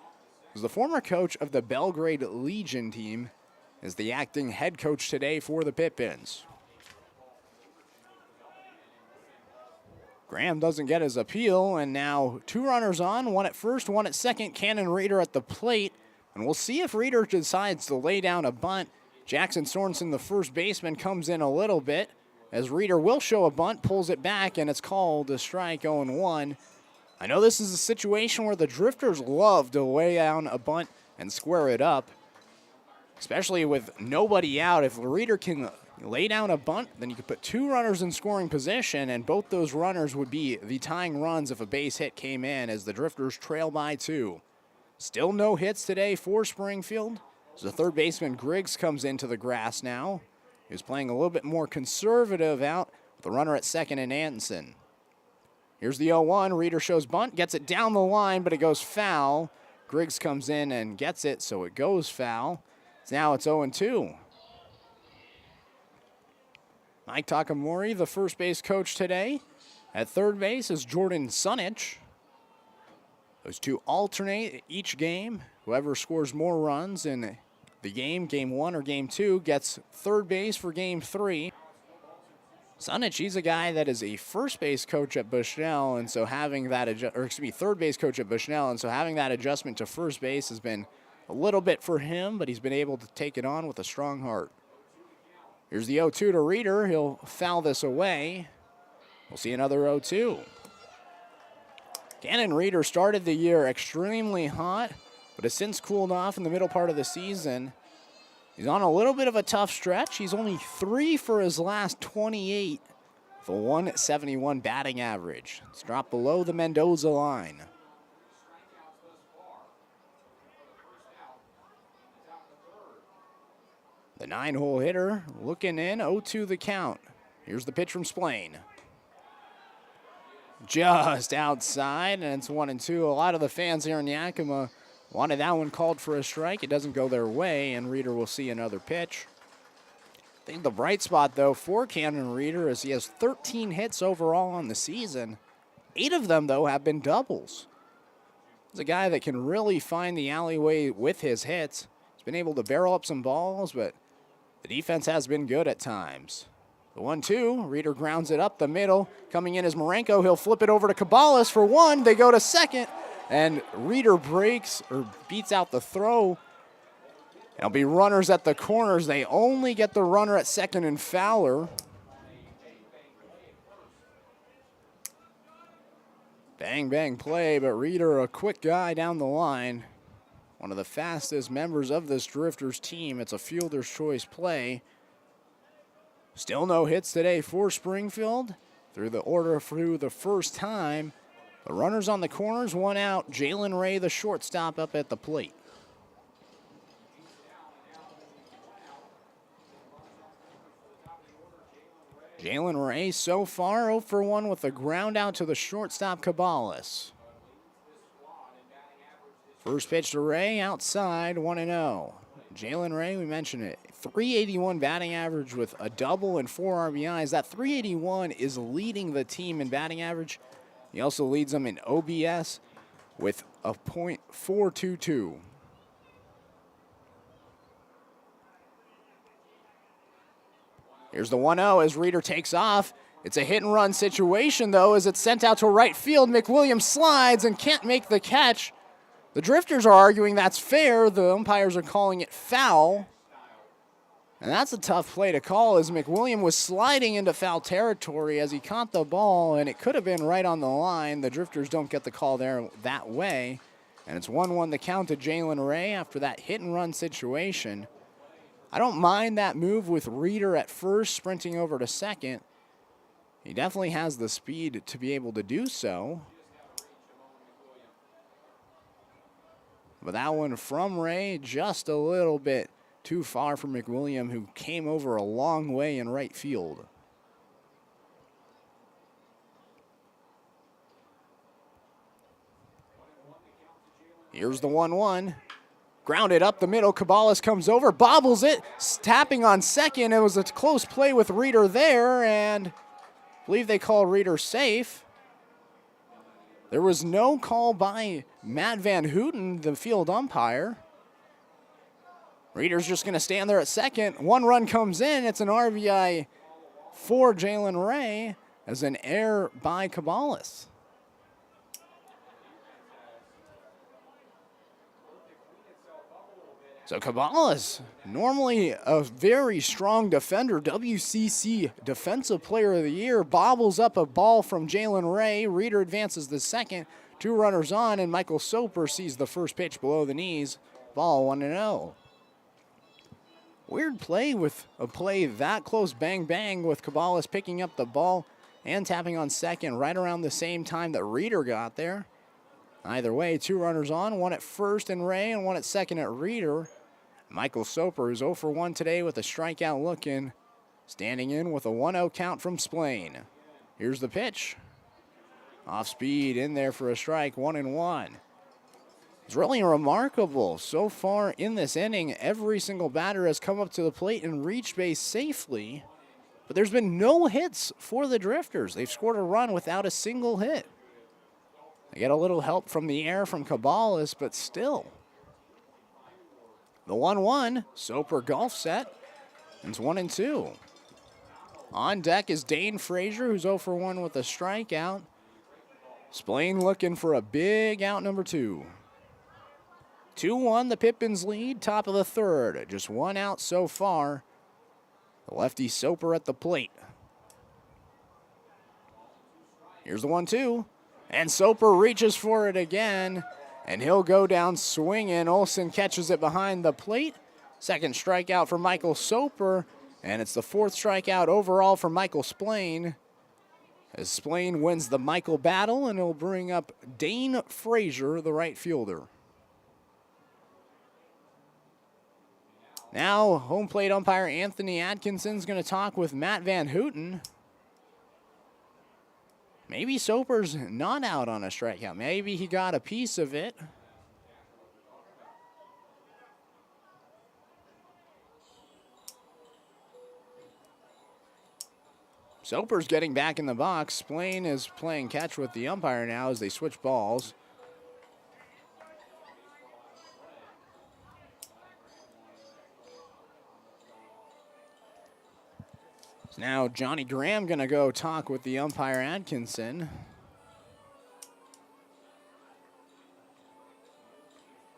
who's the former coach of the Belgrade Legion team, is the acting head coach today for the Pippins. Graham doesn't get his appeal, and now 2 runners on, 1 at first, 1 at second. Cannon Reeder at the plate, and we'll see if Reeder decides to lay down a bunt. Jackson Sorensen, the first baseman, comes in a little bit, as Reeder will show a bunt, pulls it back, and it's called a strike, 0-1. I know this is a situation where the Drifters love to lay down a bunt and square it up, especially with nobody out. If Reeder can lay down a bunt, then you could put 2 runners in scoring position, and both those runners would be the tying runs if a base hit came in, as the Drifters trail by 2. Still no hits today for Springfield. So the third baseman, Griggs, comes into the grass now. He's playing a little bit more conservative out with the runner at second and Anderson. Here's the 0-1. Reeder shows bunt, gets it down the line, but it goes foul. Griggs comes in and gets it, so it goes foul. Now it's 0-2. Mike Takamori, the first base coach today. At third base is Jordan Sunich. Those 2 alternate each game. Whoever scores more runs in the game 1 or game 2, gets third base for game 3. Sunich, he's a guy that is a first base coach at Bushnell, and so having that, third base coach at Bushnell, and so having that adjustment to first base has been a little bit for him, but he's been able to take it on with a strong heart. Here's the 0-2 to Reeder. He'll foul this away. We'll see another 0-2. Cannon Reeder started the year extremely hot, but has since cooled off in the middle part of the season. He's on a little bit of a tough stretch. He's only 3 for his last 28 with a 171 batting average. It's dropped below the Mendoza line. The 9-hole hitter looking in, 0-2 the count. Here's the pitch from Splain. Just outside, and it's 1-2. A lot of the fans here in Yakima wanted that one called for a strike. It doesn't go their way, and Reeder will see another pitch. I think the bright spot, though, for Cannon Reeder is he has 13 hits overall on the season. 8 of them, though, have been doubles. He's a guy that can really find the alleyway with his hits. He's been able to barrel up some balls, but the defense has been good at times. The 1-2, Reeder grounds it up the middle. Coming in is Marenko. He'll flip it over to Cabales for 1. They go to second, and Reeder beats out the throw. There'll be runners at the corners. They only get the runner at second and Fowler. Bang, bang play, but Reeder, a quick guy down the line. One of the fastest members of this Drifters team. It's a fielder's choice play. Still no hits today for Springfield. Through the order through the first time. The runners on the corners, 1 out. Jalen Ray, the shortstop, up at the plate. Jalen Ray so far 0 for 1 with a ground out to the shortstop, Cabales. First pitch to Ray, outside, 1-0. Jalen Ray, we mentioned it, 381 batting average with a double and 4 RBIs. That 381 is leading the team in batting average. He also leads them in OBS with a .422. Here's the 1-0 as Reeder takes off. It's a hit and run situation, though, as it's sent out to right field. McWilliams slides and can't make the catch. The Drifters are arguing that's fair. The umpires are calling it foul. And that's a tough play to call, as McWilliams was sliding into foul territory as he caught the ball, and it could have been right on the line. The Drifters don't get the call there that way. And it's 1-1 the count to Jalen Ray after that hit and run situation. I don't mind that move with Reeder at first, sprinting over to second. He definitely has the speed to be able to do so. But that one from Ray, just a little bit too far for McWilliam, who came over a long way in right field. Here's the 1-1. Grounded up the middle. Cabales comes over, bobbles it, tapping on second. It was a close play with Reeder there, and I believe they call Reeder safe. There was no call by Matt Van Houten, the field umpire. Reeder's just going to stand there at second. One run comes in. It's an RBI for Jalen Ray as an error by Cabales. So Cabales, normally a very strong defender, WCC Defensive Player of the Year, bobbles up a ball from Jalen Ray. Reeder advances the second, 2 runners on, and Michael Soper sees the first pitch below the knees. Ball 1-0. Weird play with a play that close, bang, bang, with Cabales picking up the ball and tapping on second right around the same time that Reeder got there. Either way, 2 runners on, 1 at first in Ray and 1 at second at Reeder. Michael Soper is 0 for 1 today with a strikeout looking, standing in with a 1-0 count from Splain. Here's the pitch. Off speed, in there for a strike, 1-1. It's really remarkable. So far in this inning, every single batter has come up to the plate and reached base safely, but there's been no hits for the Drifters. They've scored a run without a single hit. They get a little help from the air from Cabales, but still. The 1-1, Soper golf set, and it's 1-2. On deck is Dane Frazier, who's 0 for 1 with a strikeout. Splain looking for a big out number 2. 2-1, the Pippins lead, top of the third. Just 1 out so far. The lefty Soper at the plate. Here's the 1-2, and Soper reaches for it again. And he'll go down swinging. Olsen catches it behind the plate. Second strikeout for Michael Soper. And it's the 4th strikeout overall for Michael Splain. As Splain wins the Michael battle, and he'll bring up Dane Frazier, the right fielder. Now, home plate umpire Anthony Atkinson's going to talk with Matt Van Houten. Maybe Soper's not out on a strikeout. Maybe he got a piece of it. Soper's getting back in the box. Splain is playing catch with the umpire now as they switch balls. Now Johnny Graham going to go talk with the umpire Atkinson.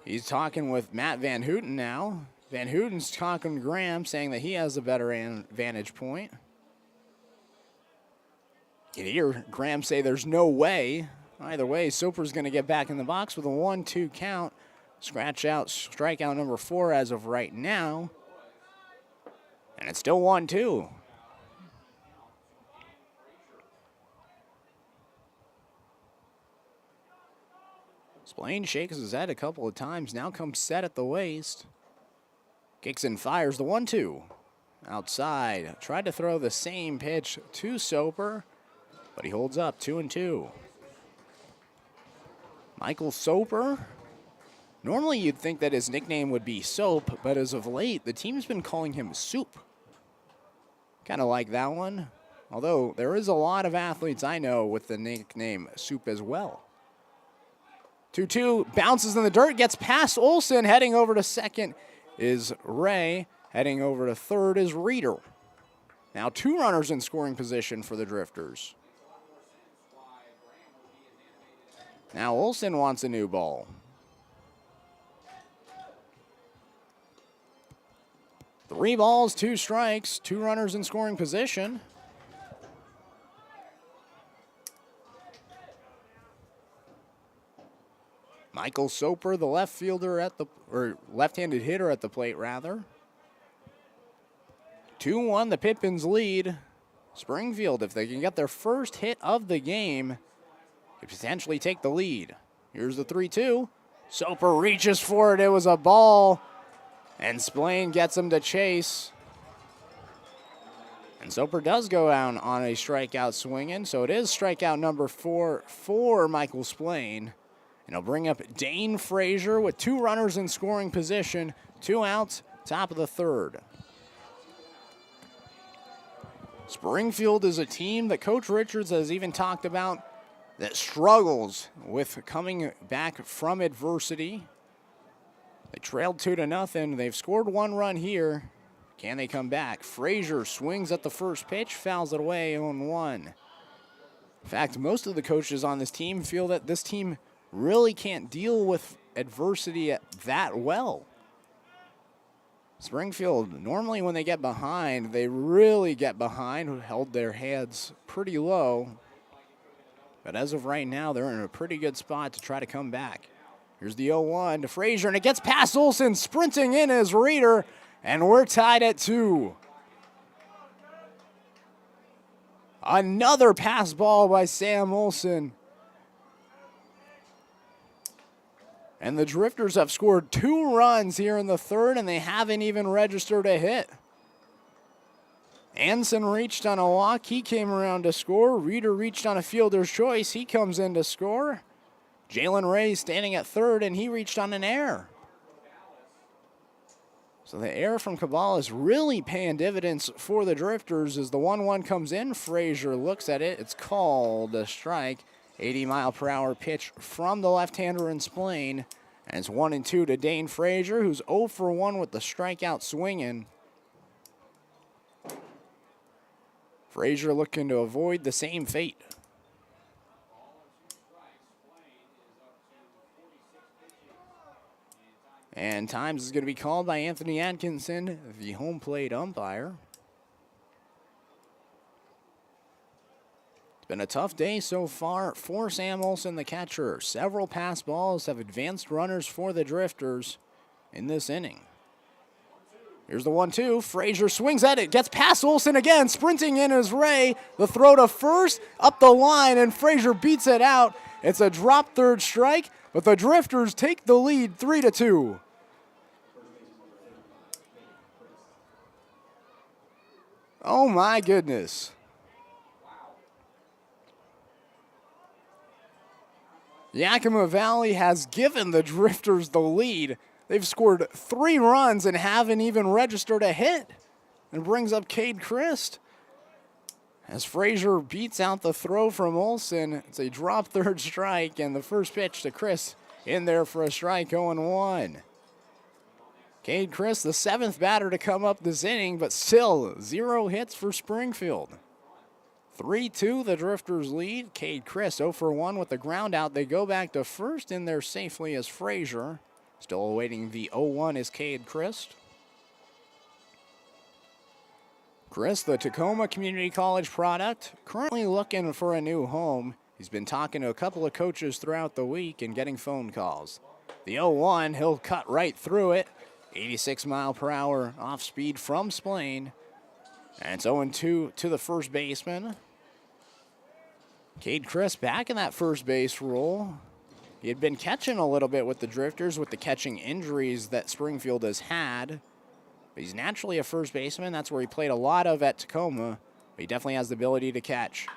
He's talking with Matt Van Houten now. Van Houten's talking to Graham, saying that he has a better vantage point. You can hear Graham say there's no way. Either way, Soper's going to get back in the box with a 1-2 count. Scratch out strikeout number 4 as of right now. And it's still 1-2. Splain shakes his head a couple of times, now comes set at the waist. Kicks and fires the 1-2. Outside, tried to throw the same pitch to Soper, but he holds up, 2-2. Michael Soper, normally you'd think that his nickname would be Soap, but as of late, the team's been calling him Soup. Kind of like that one, although there is a lot of athletes I know with the nickname Soup as well. 2-2, bounces in the dirt, gets past Olsen. Heading over to second is Ray. Heading over to third is Reeder. Now 2 runners in scoring position for the Drifters. Now Olsen wants a new ball. Three balls, 2 strikes, 2 runners in scoring position. Michael Soper, the left fielder or left-handed hitter at the plate, rather. 2-1, the Pippins lead. Springfield, if they can get their first hit of the game, could potentially take the lead. Here's the 3-2. Soper reaches for it. It was a ball. And Splain gets him to chase. And Soper does go down on a strikeout swinging. So it is strikeout number 4 for Michael Splain. And he'll bring up Dane Frazier with 2 runners in scoring position. 2 outs, top of the third. Springfield is a team that Coach Richards has even talked about that struggles with coming back from adversity. They trailed 2-0. They've scored 1 run here. Can they come back? Frazier swings at the first pitch, fouls it away, 0-1. In fact, most of the coaches on this team feel that this team really can't deal with adversity that well. Springfield, normally when they get behind, they really get behind, held their heads pretty low. But as of right now, they're in a pretty good spot to try to come back. Here's the 0-1 to Frazier, and it gets past Olsen, sprinting in as Reeder, and we're tied at 2. Another pass ball by Sam Olsen. And the Drifters have scored 2 runs here in the third, and they haven't even registered a hit. Anson reached on a walk. He came around to score. Reeder reached on a fielder's choice. He comes in to score. Jalen Ray standing at third, and he reached on an error. So the error from Cabal is really paying dividends for the Drifters as the 1-1 comes in. Frazier looks at it. It's called a strike. 80-mile-per-hour pitch from the left-hander in Splain. And it's 1-2 to Dane Frazier, who's 0 for 1 with the strikeout swinging. Frazier looking to avoid the same fate. And times is going to be called by Anthony Atkinson, the home plate umpire. It's been a tough day so far for Sam Olsen, the catcher. Several pass balls have advanced runners for the Drifters in this inning. Here's the 1-2. Frazier swings at it, gets past Olsen again. Sprinting in is Ray. The throw to first, up the line, and Frazier beats it out. It's a drop third strike, but the Drifters take the lead 3-2. Oh my goodness. Yakima Valley has given the Drifters the lead. They've scored 3 runs and haven't even registered a hit. And brings up Cade Christ. As Frazier beats out the throw from Olsen, it's a drop third strike, and the first pitch to Chris in there for a strike, 0-1. Cade Chris, the 7th batter to come up this inning, but still 0 hits for Springfield. 3-2, the Drifters lead. Cade Chris 0 for 1 with the ground out. They go back to first in there safely as Frazier. Still awaiting the 0-1 is Cade Chris. Chris, the Tacoma Community College product, currently looking for a new home. He's been talking to a couple of coaches throughout the week and getting phone calls. The 0-1, he'll cut right through it. 86-mile-per-hour off speed from Splain. And it's 0-2 to the first baseman. Cade Chris back in that first base role. He had been catching a little bit with the Drifters with the catching injuries that Springfield has had. But he's naturally a first baseman. That's where he played a lot of at Tacoma. But he definitely has the ability to catch.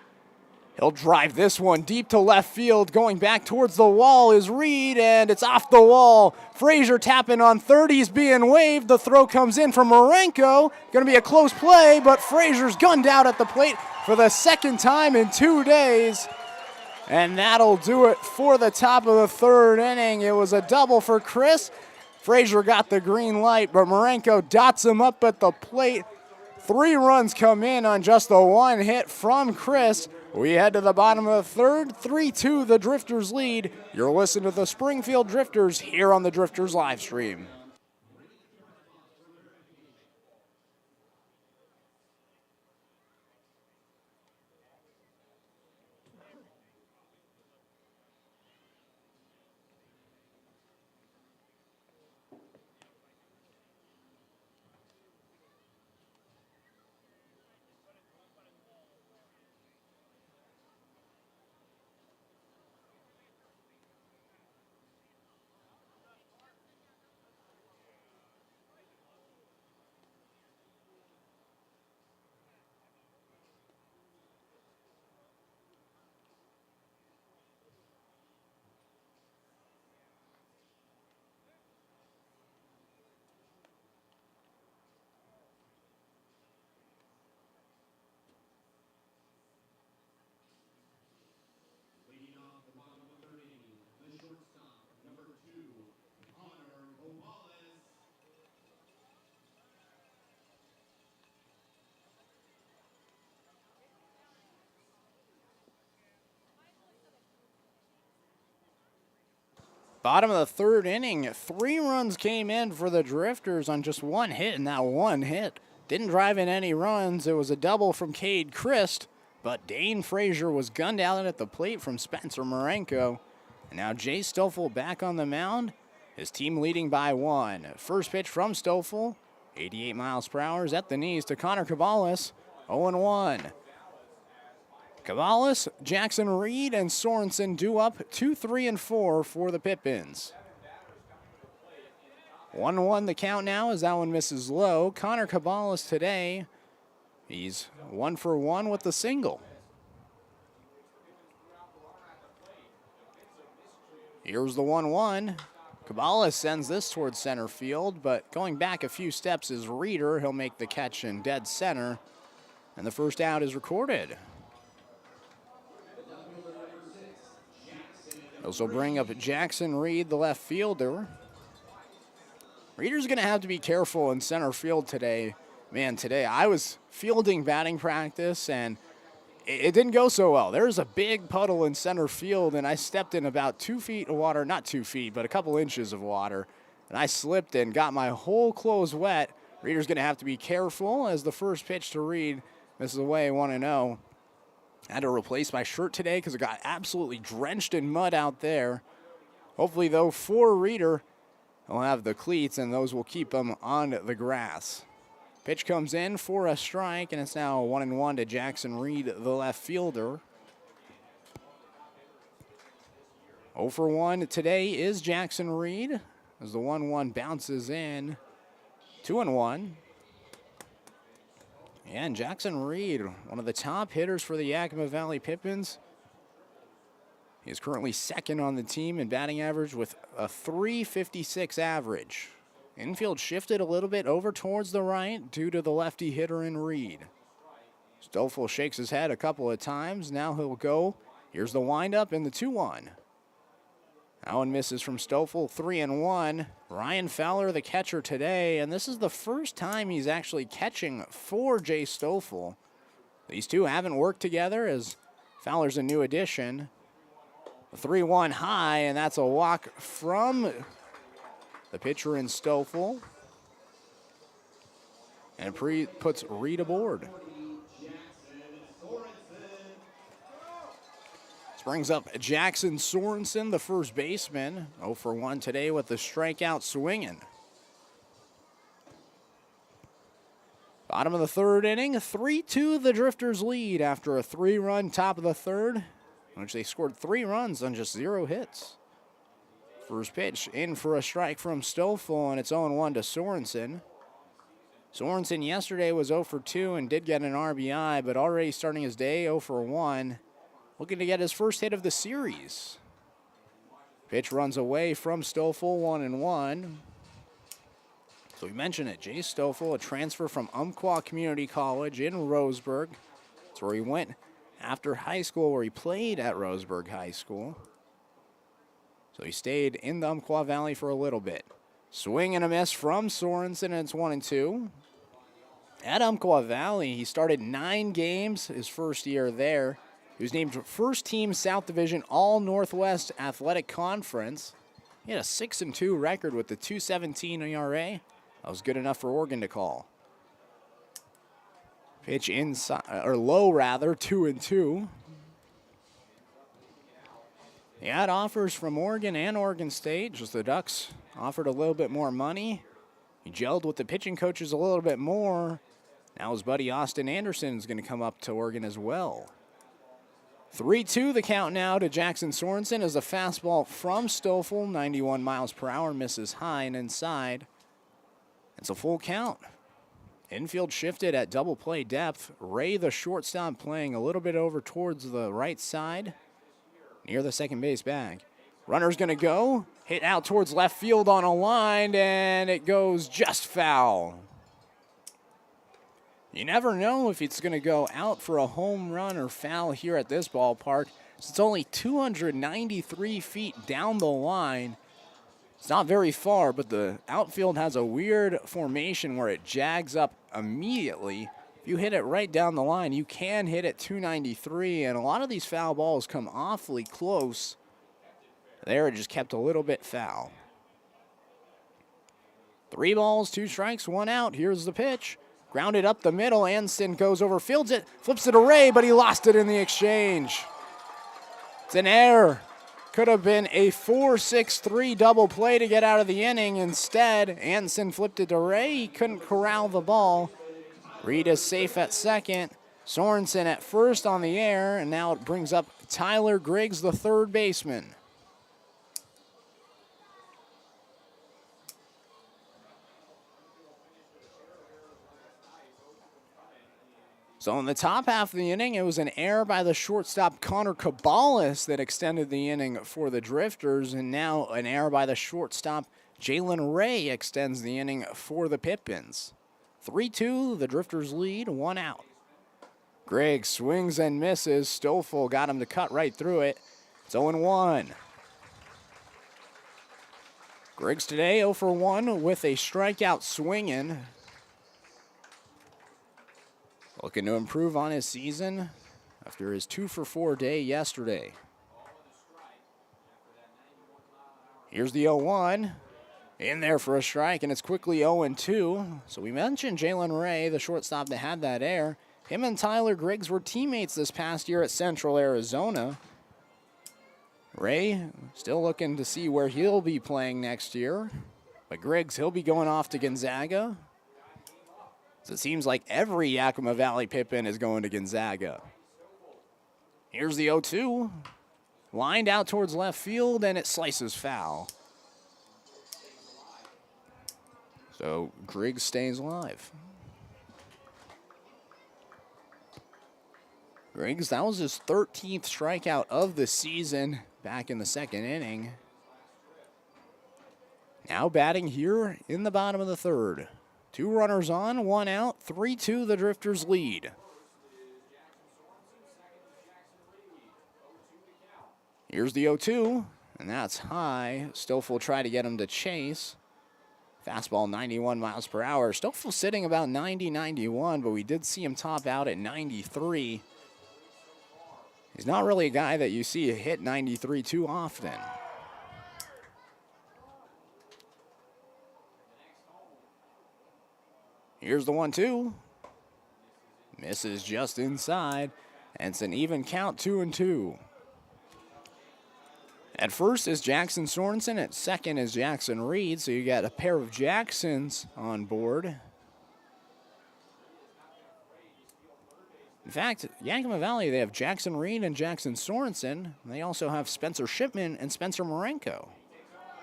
He'll drive this one deep to left field. Going back towards the wall is Reed, and it's off the wall. Frazier tapping on third. He's being waved. The throw comes in from Marenko. Going to be a close play, but Frazier's gunned out at the plate for the 2nd time in 2 days. And that'll do it for the top of the 3rd inning. It was a double for Chris. Frazier got the green light, but Marenko dots him up at the plate. 3 runs come in on just the 1 hit from Chris. We head to the bottom of the 3rd. 3-2, the Drifters lead. You're listening to the Springfield Drifters here on the Drifters live stream. Bottom of the third inning, 3 runs came in for the Drifters on just 1 hit, and that 1 hit didn't drive in any runs. It was a double from Cade Christ, but Dane Frazier was gunned out at the plate from Spencer Marenko. And now Jay Stoffel back on the mound, his team leading by 1. First pitch from Stoffel, 88 miles per hour, is at the knees to Connor Caballas, 0-1. Caballas, Jackson Reed, and Sorensen due up 2, 3, and 4 for the Pippins. 1-1 the count now as that one misses low. Connor Caballas today, he's 1 for 1 with the single. Here's the 1-1. Caballas sends this towards center field, but going back a few steps is Reeder. He'll make the catch in dead center, and the first out is recorded. This will bring up Jackson Reed, the left fielder. Reeder's going to have to be careful in center field today. Man, today I was fielding batting practice, and it didn't go so well. There's a big puddle in center field, and I stepped in about 2 feet of water, not 2 feet, but a couple inches of water, and I slipped and got my whole clothes wet. Reeder's going to have to be careful as the first pitch to Reed misses away 1-0. I had to replace my shirt today because it got absolutely drenched in mud out there. Hopefully, though, for Reeder, he'll have the cleats, and those will keep him on the grass. Pitch comes in for a strike, and it's now 1-1 to Jackson Reed, the left fielder. 0 for 1 today is Jackson Reed as the 1-1 bounces in. 2-1. And Jackson Reed, one of the top hitters for the Yakima Valley Pippins. He is currently second on the team in batting average with a .356 average. Infield shifted a little bit over towards the right due to the lefty hitter in Reed. Stoffel shakes his head a couple of times. Now he'll go. Here's the windup in the 2-1. That one misses from Stoffel, 3-1. Ryan Fowler, the catcher today, and this is the first time he's actually catching for Jay Stoffel. These two haven't worked together as Fowler's a new addition. The 3-1 high, and that's a walk from the pitcher in Stoffel. And puts Reed aboard. Brings up Jackson Sorensen, the first baseman. 0 for 1 today with the strikeout swinging. Bottom of the third inning, 3-2 the Drifters lead after a 3-run top of the third, in which they scored 3 runs on just 0 hits. First pitch in for a strike from Stoffel, and it's 0-1 to Sorensen. Sorensen yesterday was 0 for 2 and did get an RBI, but already starting his day 0 for 1. Looking to get his first hit of the series. Pitch runs away from Stoffel, 1-1. So we mentioned it, Jay Stoffel, a transfer from Umpqua Community College in Roseburg. That's where he went after high school, where he played at Roseburg High School. So he stayed in the Umpqua Valley for a little bit. Swing and a miss from Sorensen, and it's 1-2. At Umpqua Valley, he started 9 games his first year there. He was named first team South Division All-Northwest Athletic Conference. He had a 6-2 record with the .217 ERA. That was good enough for Oregon to call. Pitch inside, or low rather, 2-2. He had offers from Oregon and Oregon State, just the Ducks offered a little bit more money. He gelled with the pitching coaches a little bit more. Now his buddy Austin Anderson is going to come up to Oregon as well. 3-2 the count now to Jackson Sorensen as a fastball from Stoffel, 91 miles per hour, misses high and inside. It's a full count. Infield shifted at double play depth. Ray, the shortstop, playing a little bit over towards the right side, near the second base bag. Runner's going to go, hit out towards left field on a line, and it goes just foul. You never know if it's going to go out for a home run or foul here at this ballpark. It's only 293 feet down the line. It's not very far, but the outfield has a weird formation where it jags up immediately. If you hit it right down the line, you can hit it 293, and a lot of these foul balls come awfully close. There, it just kept a little bit foul. 3 balls, 2 strikes, 1 out. Here's the pitch. Grounded up the middle. Anson goes over, fields it, flips it to Ray, but he lost it in the exchange. It's an error. Could have been a 4-6-3 double play to get out of the inning. Instead, Anson flipped it to Ray. He couldn't corral the ball. Reed is safe at second. Sorensen at first on the air, and now it brings up Tyler Griggs, the third baseman. So in the top half of the inning, it was an error by the shortstop Connor Cabales that extended the inning for the Drifters, and now an error by the shortstop Jalen Ray extends the inning for the Pippins. 3-2, the Drifters lead, 1 out. Griggs swings and misses. Stoffel got him to cut right through it. It's 0-1. Griggs today 0 for 1 with a strikeout swinging. Looking to improve on his season after his 2 for 4 day yesterday. Here's the 0-1. In there for a strike, and it's quickly 0-2. So we mentioned Jalen Ray, the shortstop that had that error. Him and Tyler Griggs were teammates this past year at Central Arizona. Ray still looking to see where he'll be playing next year. But Griggs, he'll be going off to Gonzaga. So it seems like every Yakima Valley Pippin is going to Gonzaga. Here's the 0-2. Lined out towards left field, and it slices foul. So Griggs stays alive. Griggs, that was his 13th strikeout of the season back in the second inning. Now batting here in the bottom of the third. 2 runners on, 1 out, 3-2, the Drifters lead. Here's the 0-2, and that's high. Stoffel try to get him to chase. Fastball 91 miles per hour. Stoffel sitting about 90, 91, but we did see him top out at 93. He's not really a guy that you see hit 93 too often. Here's the 1-2. Misses just inside, and it's an even count, 2-2. At first is Jackson Sorensen. At second is Jackson Reed, so you got a pair of Jacksons on board. In fact, Yakima Valley, they have Jackson Reed and Jackson Sorensen. They also have Spencer Shipman and Spencer Marenko.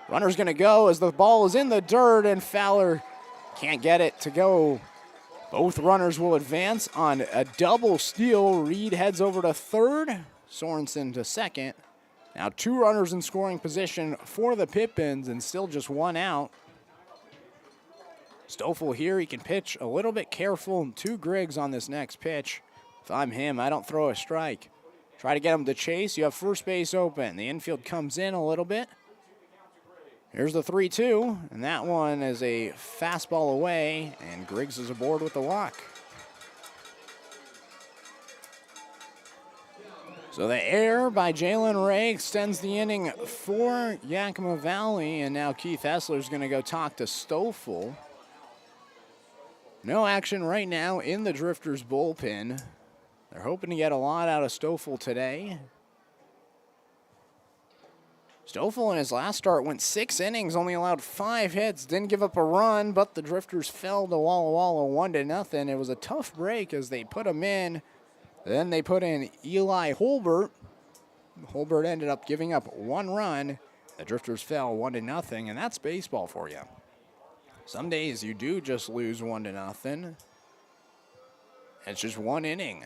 Runner's going to go as the ball is in the dirt, and Fowler can't get it to go. Both runners will advance on a double steal. Reed heads over to third, Sorensen to second. Now 2 runners in scoring position for the Pippins, and still just 1 out. Stoffel here, he can pitch a little bit careful to Griggs on this next pitch. If I'm him, I don't throw a strike. Try to get him to chase. You have first base open. The infield comes in a little bit. Here's the 3-2, and that one is a fastball away, and Griggs is aboard with the walk. So the error by Jalen Ray extends the inning for Yakima Valley, and now Keith Hessler's going to go talk to Stoffel. No action right now in the Drifters bullpen. They're hoping to get a lot out of Stoffel today. Stoffel in his last start went 6 innings, only allowed 5 hits, didn't give up a run, but the Drifters fell to Walla Walla 1-0. It was a tough break as they put him in. Then they put in Eli Holbert. Holbert ended up giving up 1 run. The Drifters fell 1-0, and that's baseball for you. Some days you do just lose 1-0. It's just 1 inning.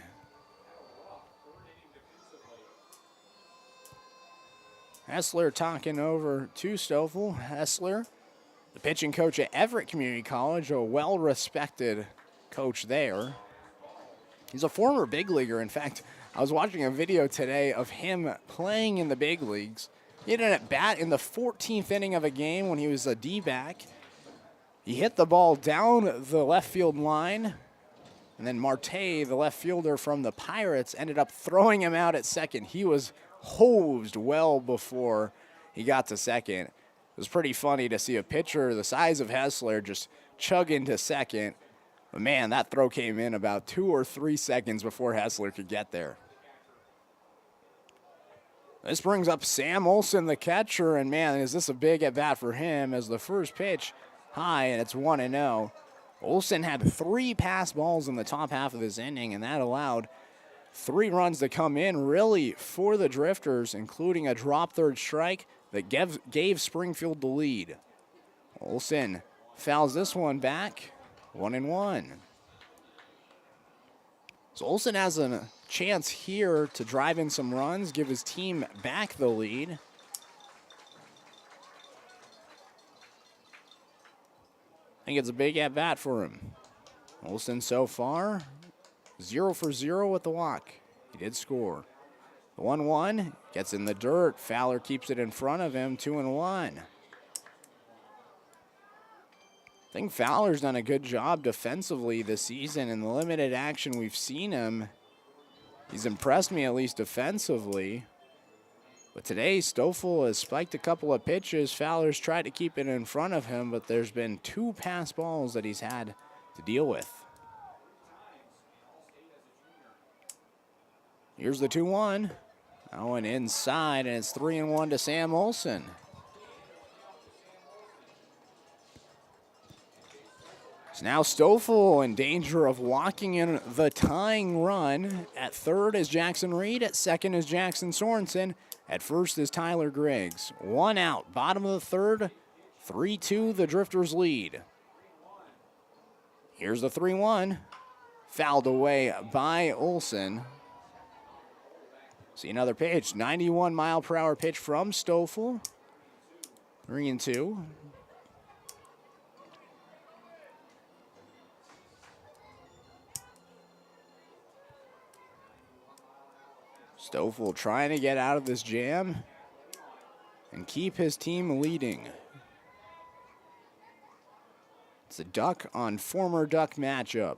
Hessler talking over to Stoffel. Hessler, the pitching coach at Everett Community College, a well-respected coach there. He's a former big leaguer. In fact, I was watching a video today of him playing in the big leagues. He had an at-bat in the 14th inning of a game when he was a D-back. He hit the ball down the left field line, and then Marte, the left fielder from the Pirates, ended up throwing him out at second. He was hosed well before he got to second. It was pretty funny to see a pitcher the size of Hessler just chug into second. But man, that throw came in about 2 or 3 seconds before Hessler could get there. This brings up Sam Olson, the catcher, and man, is this a big at-bat for him as the first pitch high, and it's 1-0. Olson had 3 pass balls in the top half of this inning, and that allowed 3 runs to come in, really, for the Drifters, including a drop third strike that gave Springfield the lead. Olson fouls this one back, 1-1. So Olson has a chance here to drive in some runs, give his team back the lead. I think it's a big at-bat for him. Olson so far, 0 for 0 with the walk. He did score. The 1-1 gets in the dirt. Fowler keeps it in front of him, 2-1. I think Fowler's done a good job defensively this season. In the limited action we've seen him, he's impressed me at least defensively. But today, Stoffel has spiked a couple of pitches. Fowler's tried to keep it in front of him, but there's been 2 pass balls that he's had to deal with. Here's the 2-1. That one inside, and it's 3-1 to Sam Olson. So now Stoffel in danger of walking in the tying run. At third is Jackson Reed. At second is Jackson Sorensen. At first is Tyler Griggs. 1 out, bottom of the third. 3-2, the Drifters lead. Here's the 3-1. Fouled away by Olson. See another pitch, 91-mile-per-hour pitch from Stoffel. 3-2. Stoffel trying to get out of this jam and keep his team leading. It's a Duck on former Duck matchup.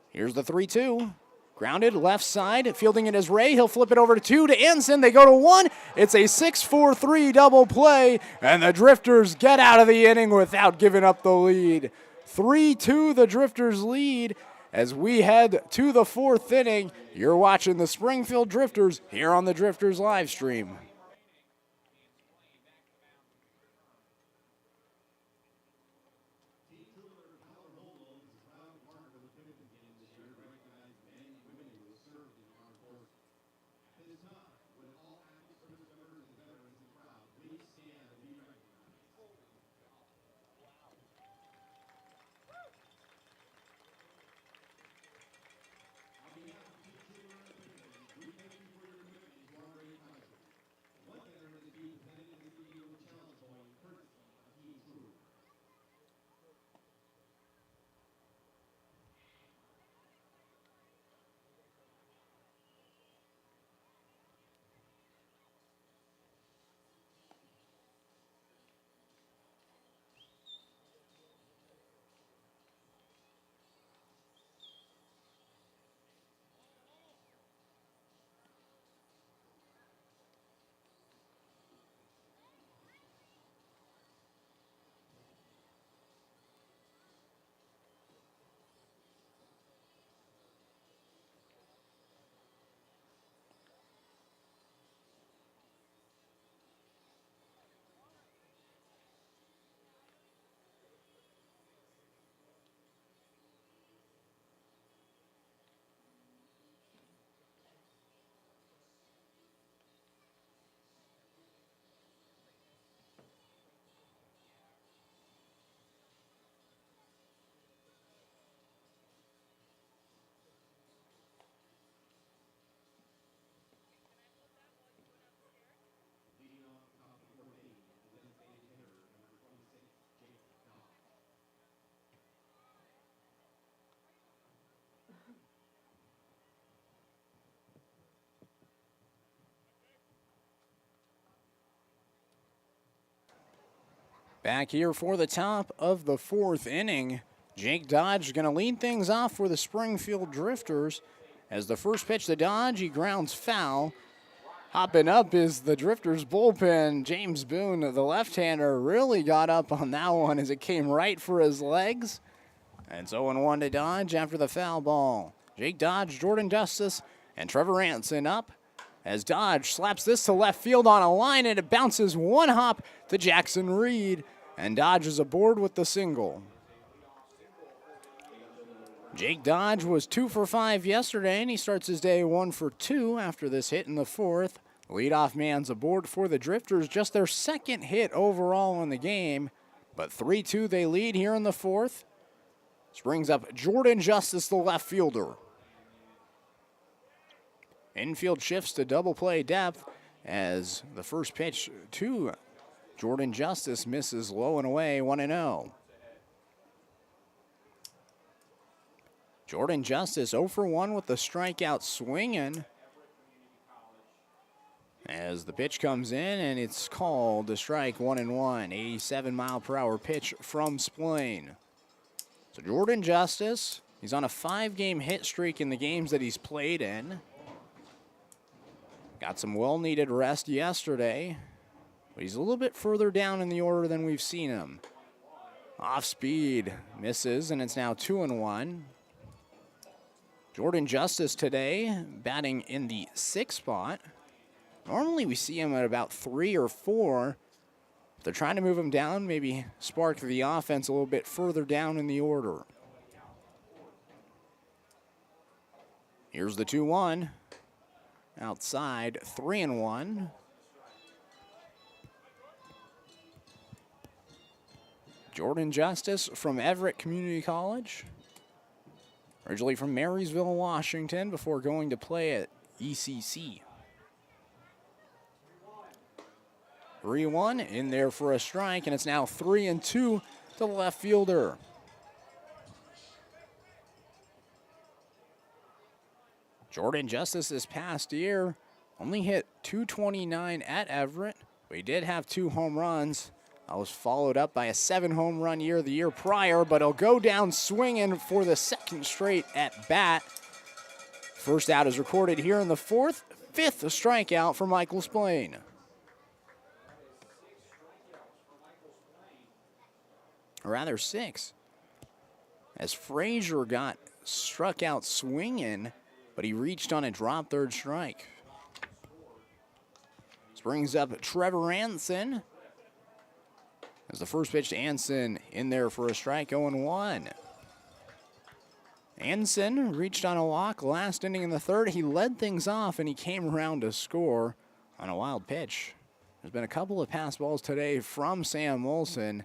Here's the 3-2. Grounded left side, fielding it is Ray. He'll flip it over to 2 to Anson. They go to 1. It's a 6-4-3 double play, and the Drifters get out of the inning without giving up the lead. 3-2, the Drifters lead. As we head to the 4th inning, you're watching the Springfield Drifters here on the Drifters live stream. Back here for the top of the 4th inning. Jake Dodge is going to lead things off for the Springfield Drifters. As the first pitch to Dodge, he grounds foul. Hopping up is the Drifters bullpen. James Boone, the left-hander, really got up on that one as it came right for his legs. And it's 0-1 to Dodge after the foul ball. Jake Dodge, Jordan Justice, and Trevor Anson up as Dodge slaps this to left field on a line, and it bounces one hop to Jackson Reed, and Dodge is aboard with the single. Jake Dodge was 2 for 5 yesterday, and he starts his day 1 for 2 after this hit in the fourth. Leadoff man's aboard for the Drifters, just their second hit overall in the game, but 3-2 they lead here in the fourth. This brings up Jordan Justice, the left fielder. Infield shifts to double play depth as the first pitch to Jordan Justice misses low and away, 1-0. Jordan Justice 0 for 1 with the strikeout swinging as the pitch comes in, and it's called a strike, 1-1. 87-mile-per-hour pitch from Splain. So Jordan Justice, he's on a 5-game hit streak in the games that he's played in. Got some well-needed rest yesterday, but he's a little bit further down in the order than we've seen him. Off speed misses, and it's now 2-1. Jordan Justice today batting in the 6th spot. Normally we see him at about 3 or 4. They're trying to move him down, maybe spark the offense a little bit further down in the order. Here's the 2-1. Outside, 3-1. Jordan Justice from Everett Community College. Originally from Marysville, Washington, before going to play at ECC. 3-1 in there for a strike, and it's now 3-2 to the left fielder. Jordan Justice this past year only hit .229 at Everett, but he did have 2 home runs. That was followed up by a 7-home run year the year prior, but he'll go down swinging for the second straight at bat. First out is recorded here in the fourth. 5th strikeout for Michael Splain. Or rather 6. As Frazier got struck out swinging, but he reached on a drop third strike. This brings up Trevor Anson. As the first pitch to Anson in there for a strike, 0-1. Anson reached on a walk last inning in the third. He led things off, and he came around to score on a wild pitch. There's been a couple of pass balls today from Sam Olson.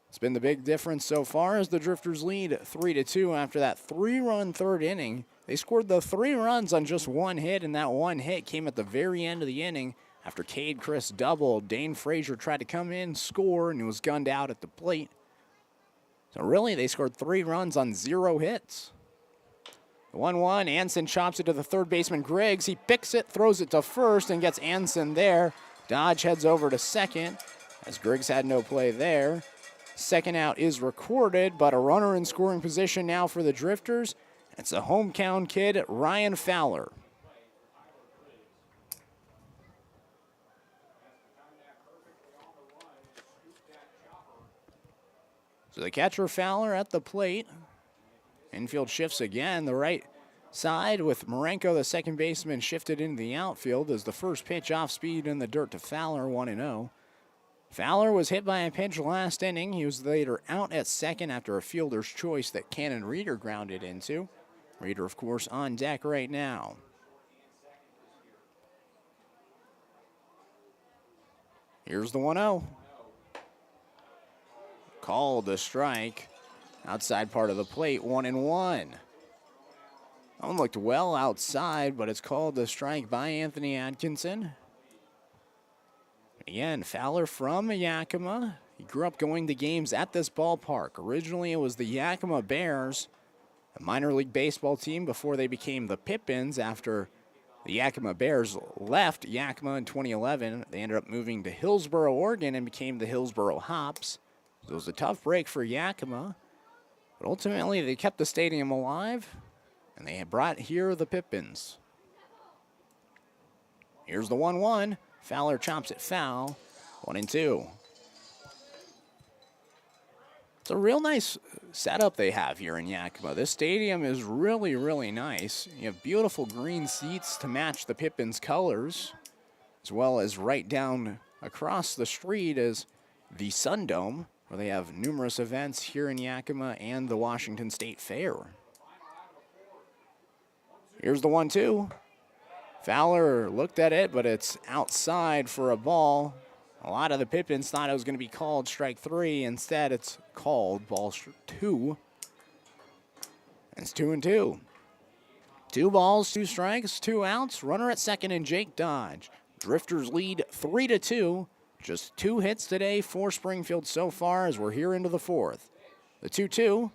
It's been the big difference so far as the Drifters lead 3-2 after that 3-run third inning. They scored the 3 runs on just 1 hit, and that 1 hit came at the very end of the inning. After Cade Chris doubled, Dane Frazier tried to come in, score, and he was gunned out at the plate. So really, they scored 3 runs on 0 hits. 1-1, Anson chops it to the third baseman, Griggs. He picks it, throws it to first, and gets Anson there. Dodge heads over to second, as Griggs had no play there. Second out is recorded, but a runner in scoring position now for the Drifters. It's a hometown kid, Ryan Fowler. So the catcher Fowler at the plate. Infield shifts again. The right side with Marenko, the second baseman, shifted into the outfield as the first pitch off speed in the dirt to Fowler, 1-0. Fowler was hit by a pitch last inning. He was later out at second after a fielder's choice that Cannon Reeder grounded into. Reeder, of course, on deck right now. Here's the 1-0. Called a strike. Outside part of the plate, 1-1. That one looked well outside, but it's called a strike by Anthony Atkinson. Again, Fowler from Yakima. He grew up going to games at this ballpark. Originally, it was the Yakima Bears, a minor league baseball team before they became the Pippins after the Yakima Bears left Yakima in 2011. They ended up moving to Hillsboro, Oregon, and became the Hillsboro Hops. So it was a tough break for Yakima, but ultimately they kept the stadium alive, and they brought here the Pippins. Here's the 1-1. Fowler chops it foul. 1-2. It's a real nice setup they have here in Yakima. This stadium is really, really nice. You have beautiful green seats to match the Pippins colors, as well as right down across the street is the Sun Dome, where they have numerous events here in Yakima and the Washington State Fair. Here's the 1-2. Fowler looked at it, but it's outside for a ball. A lot of the Pippins thought it was going to be called strike 3. Instead, it's called ball 2. It's 2-2. 2 balls, 2 strikes, 2 outs. Runner at second and Jake Dodge. Drifters lead 3-2. Just 2 hits today for Springfield so far as we're here into the 4th. The 2-2.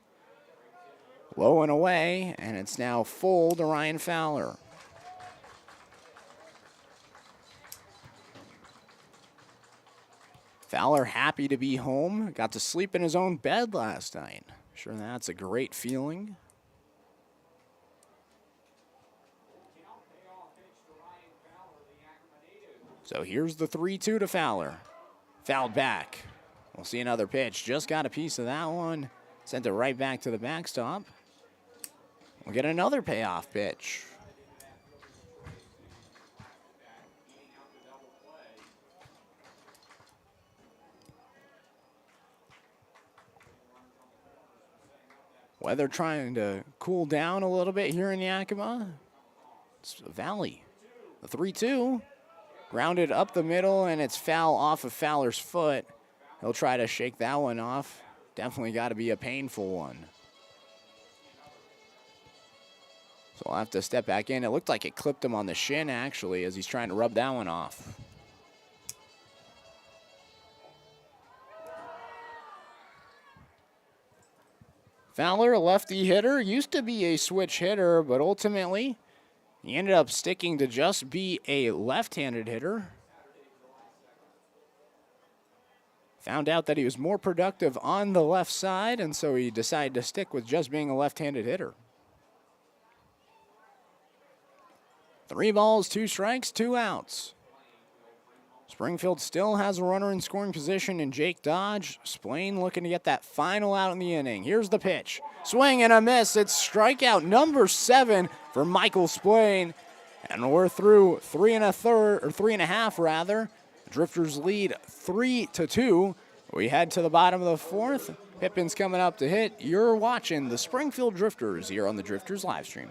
Low and away, and it's now full to Ryan Fowler. Fowler happy to be home. Got to sleep in his own bed last night. Sure, that's a great feeling. So here's the 3-2 to Fowler. Fouled back. We'll see another pitch. Just got a piece of that one. Sent it right back to the backstop. We'll get another payoff pitch. Weather trying to cool down a little bit here in Yakima. It's a valley. The 3-2. Grounded up the middle, and it's foul off of Fowler's foot. He'll try to shake that one off. Definitely got to be a painful one. So I'll have to step back in. It looked like it clipped him on the shin, actually, as he's trying to rub that one off. Fowler, a lefty hitter, used to be a switch hitter, but ultimately he ended up sticking to just be a left-handed hitter. Found out that he was more productive on the left side, and so he decided to stick with just being a left-handed hitter. 3 balls, 2 strikes, 2 outs. Springfield still has a runner in scoring position in Jake Dodge. Splain looking to get that final out in the inning. Here's the pitch. Swing and a miss. It's strikeout number 7 for Michael Splain. And we're through 3 1/2 rather. Drifters lead 3-2. We head to the bottom of the 4th. Pippins coming up to hit. You're watching the Springfield Drifters here on the Drifters live stream.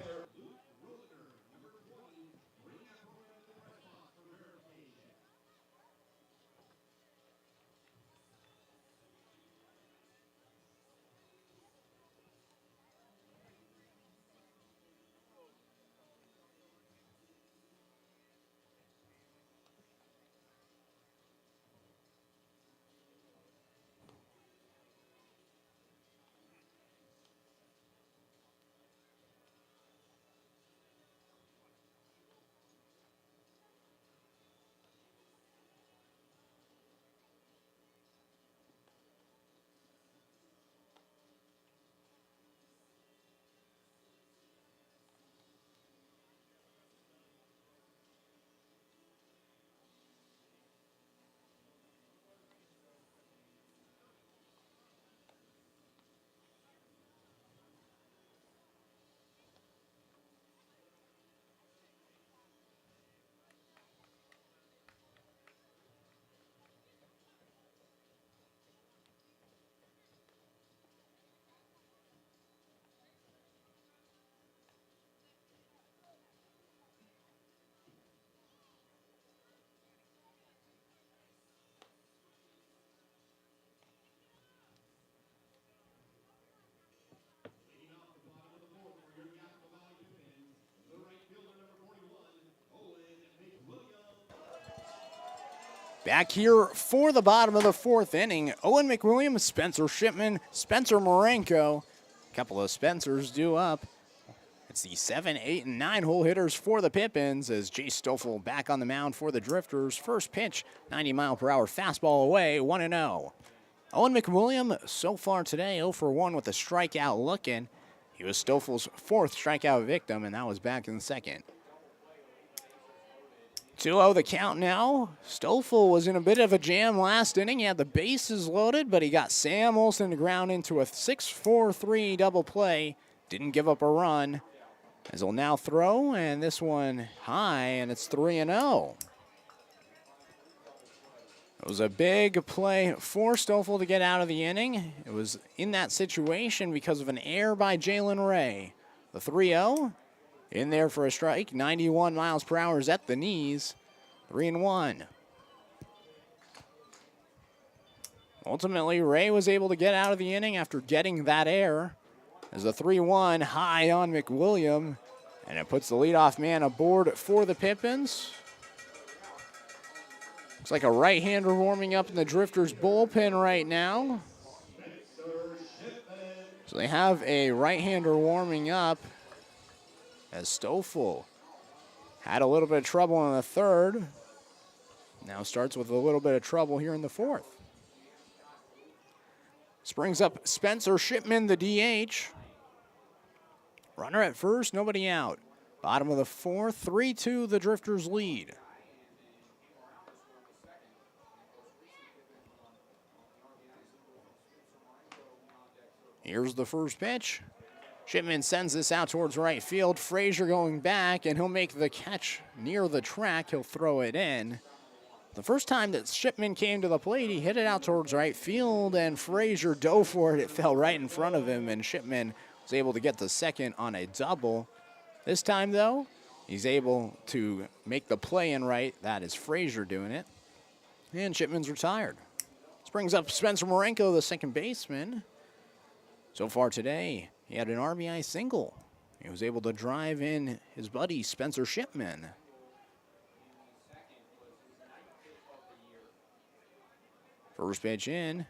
Back here for the bottom of the 4th inning, Owen McWilliams, Spencer Shipman, Spencer Marenko. A couple of Spencers due up. It's the 7, 8, and 9 hole hitters for the Pippins as Jay Stoffel back on the mound for the Drifters. First pitch, 90-mile-per-hour fastball away, 1-0. Owen McWilliams so far today 0 for 1 with a strikeout looking. He was Stoffel's 4th strikeout victim, and that was back in the 2nd. 2-0 the count now. Stoffel was in a bit of a jam last inning. He had the bases loaded, but he got Sam Olson to ground into a 6-4-3 double play. Didn't give up a run. As he'll now throw, and this one high, and it's 3-0. It was a big play for Stoffel to get out of the inning. It was in that situation because of an error by Jalen Ray. The 3-0, in there for a strike. 91 miles per hour is at the knees. 3-1. Ultimately, Ray was able to get out of the inning after getting that error. As a 3-1 high on McWilliam, and it puts the leadoff man aboard for the Pippins. Looks like a right-hander warming up in the Drifters bullpen right now. So they have a right-hander warming up as Stoffel had a little bit of trouble in the third. Now starts with a little bit of trouble here in the fourth. Springs up Spencer Shipman, the DH. Runner at first, nobody out. Bottom of the fourth, 3-2, the Drifters lead. Here's the first pitch. Shipman sends this out towards right field. Frazier going back, and he'll make the catch near the track. He'll throw it in. The first time that Shipman came to the plate, he hit it out towards right field, and Frazier dove for it. It fell right in front of him, and Shipman was able to get the second on a double. This time, though, he's able to make the play in right. That is Frazier doing it. And Shipman's retired. This brings up Spencer Marenko, the second baseman. So far today, he had an RBI single. He was able to drive in his buddy, Spencer Shipman. First pitch in.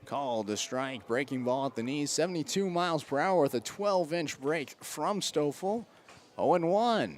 Called a strike, breaking ball at the knees, 72 miles per hour with a 12-inch break from Stoffel. 0-1.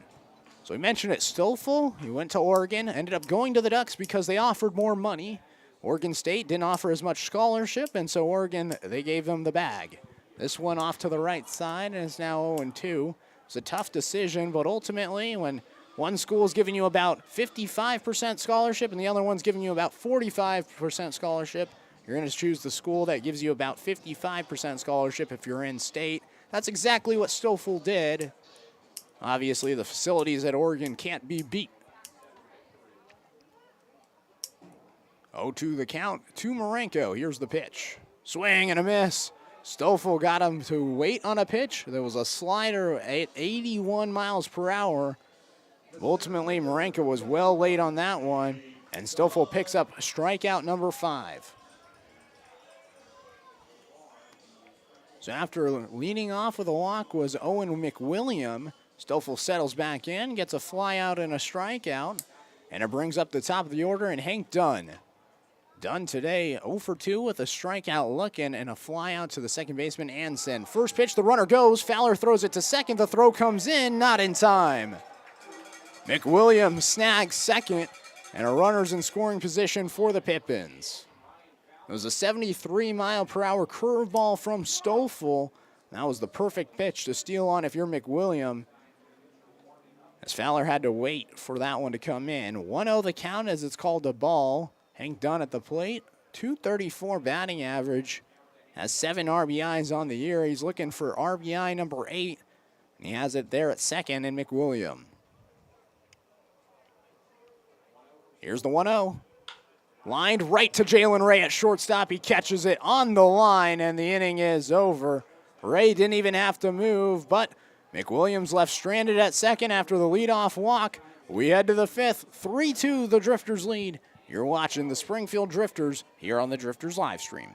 So we mentioned it, Stoffel, he went to Oregon, ended up going to the Ducks because they offered more money. Oregon State didn't offer as much scholarship, and so Oregon, they gave them the bag. This one off to the right side, and it's now 0-2. It's a tough decision, but ultimately, when one school is giving you about 55% scholarship and the other one's giving you about 45% scholarship, you're going to choose the school that gives you about 55% scholarship if you're in state. That's exactly what Stoffel did. Obviously, the facilities at Oregon can't be beat. 0-2 the count to Marenko. Here's the pitch. Swing and a miss. Stoffel got him to wait on a pitch. There was a slider at 81 miles per hour. Ultimately, Marenko was well late on that one, and Stoffel picks up strikeout number 5. So after leading off with a walk was Owen McWilliam. Stoffel settles back in, gets a fly out and a strikeout, and it brings up the top of the order, and Hank Dunn. Dunn today 0 for 2 with a strikeout looking and a fly out to the second baseman, Anson. First pitch, the runner goes. Fowler throws it to second. The throw comes in, not in time. McWilliam snags second, and a runner's in scoring position for the Pippins. It was a 73-mile-per-hour curveball from Stoffel. That was the perfect pitch to steal on if you're McWilliam, as Fowler had to wait for that one to come in. 1-0 the count as it's called a ball. Hank Dunn at the plate, .234 batting average, has 7 RBIs on the year. He's looking for RBI number 8, and he has it there at second in McWilliam. Here's the 1-0. Lined right to Jalen Ray at shortstop. He catches it on the line, and the inning is over. Ray didn't even have to move, but McWilliams left stranded at second after the leadoff walk. We head to the fifth. 3-2 the Drifters lead. You're watching the Springfield Drifters here on the Drifters live stream.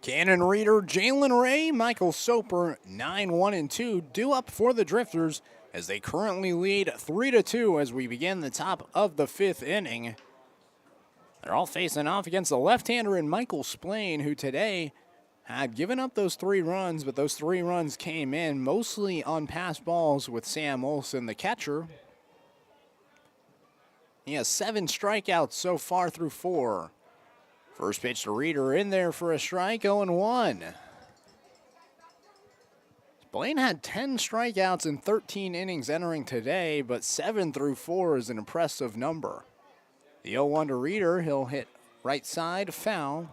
Cannon Reader, Jalen Ray, Michael Soper, 9-1-2, due up for the Drifters as they currently lead 3-2 as we begin the top of the 5th inning. They're all facing off against the left-hander in Michael Splain, who today had given up those 3 runs, but those 3 runs came in mostly on pass balls with Sam Olson, the catcher. He has 7 strikeouts so far through 4. First pitch to Reader in there for a strike, 0-1. Blaine had 10 strikeouts in 13 innings entering today, but 7 through 4 is an impressive number. The 0-1 to Reader, he'll hit right side, foul.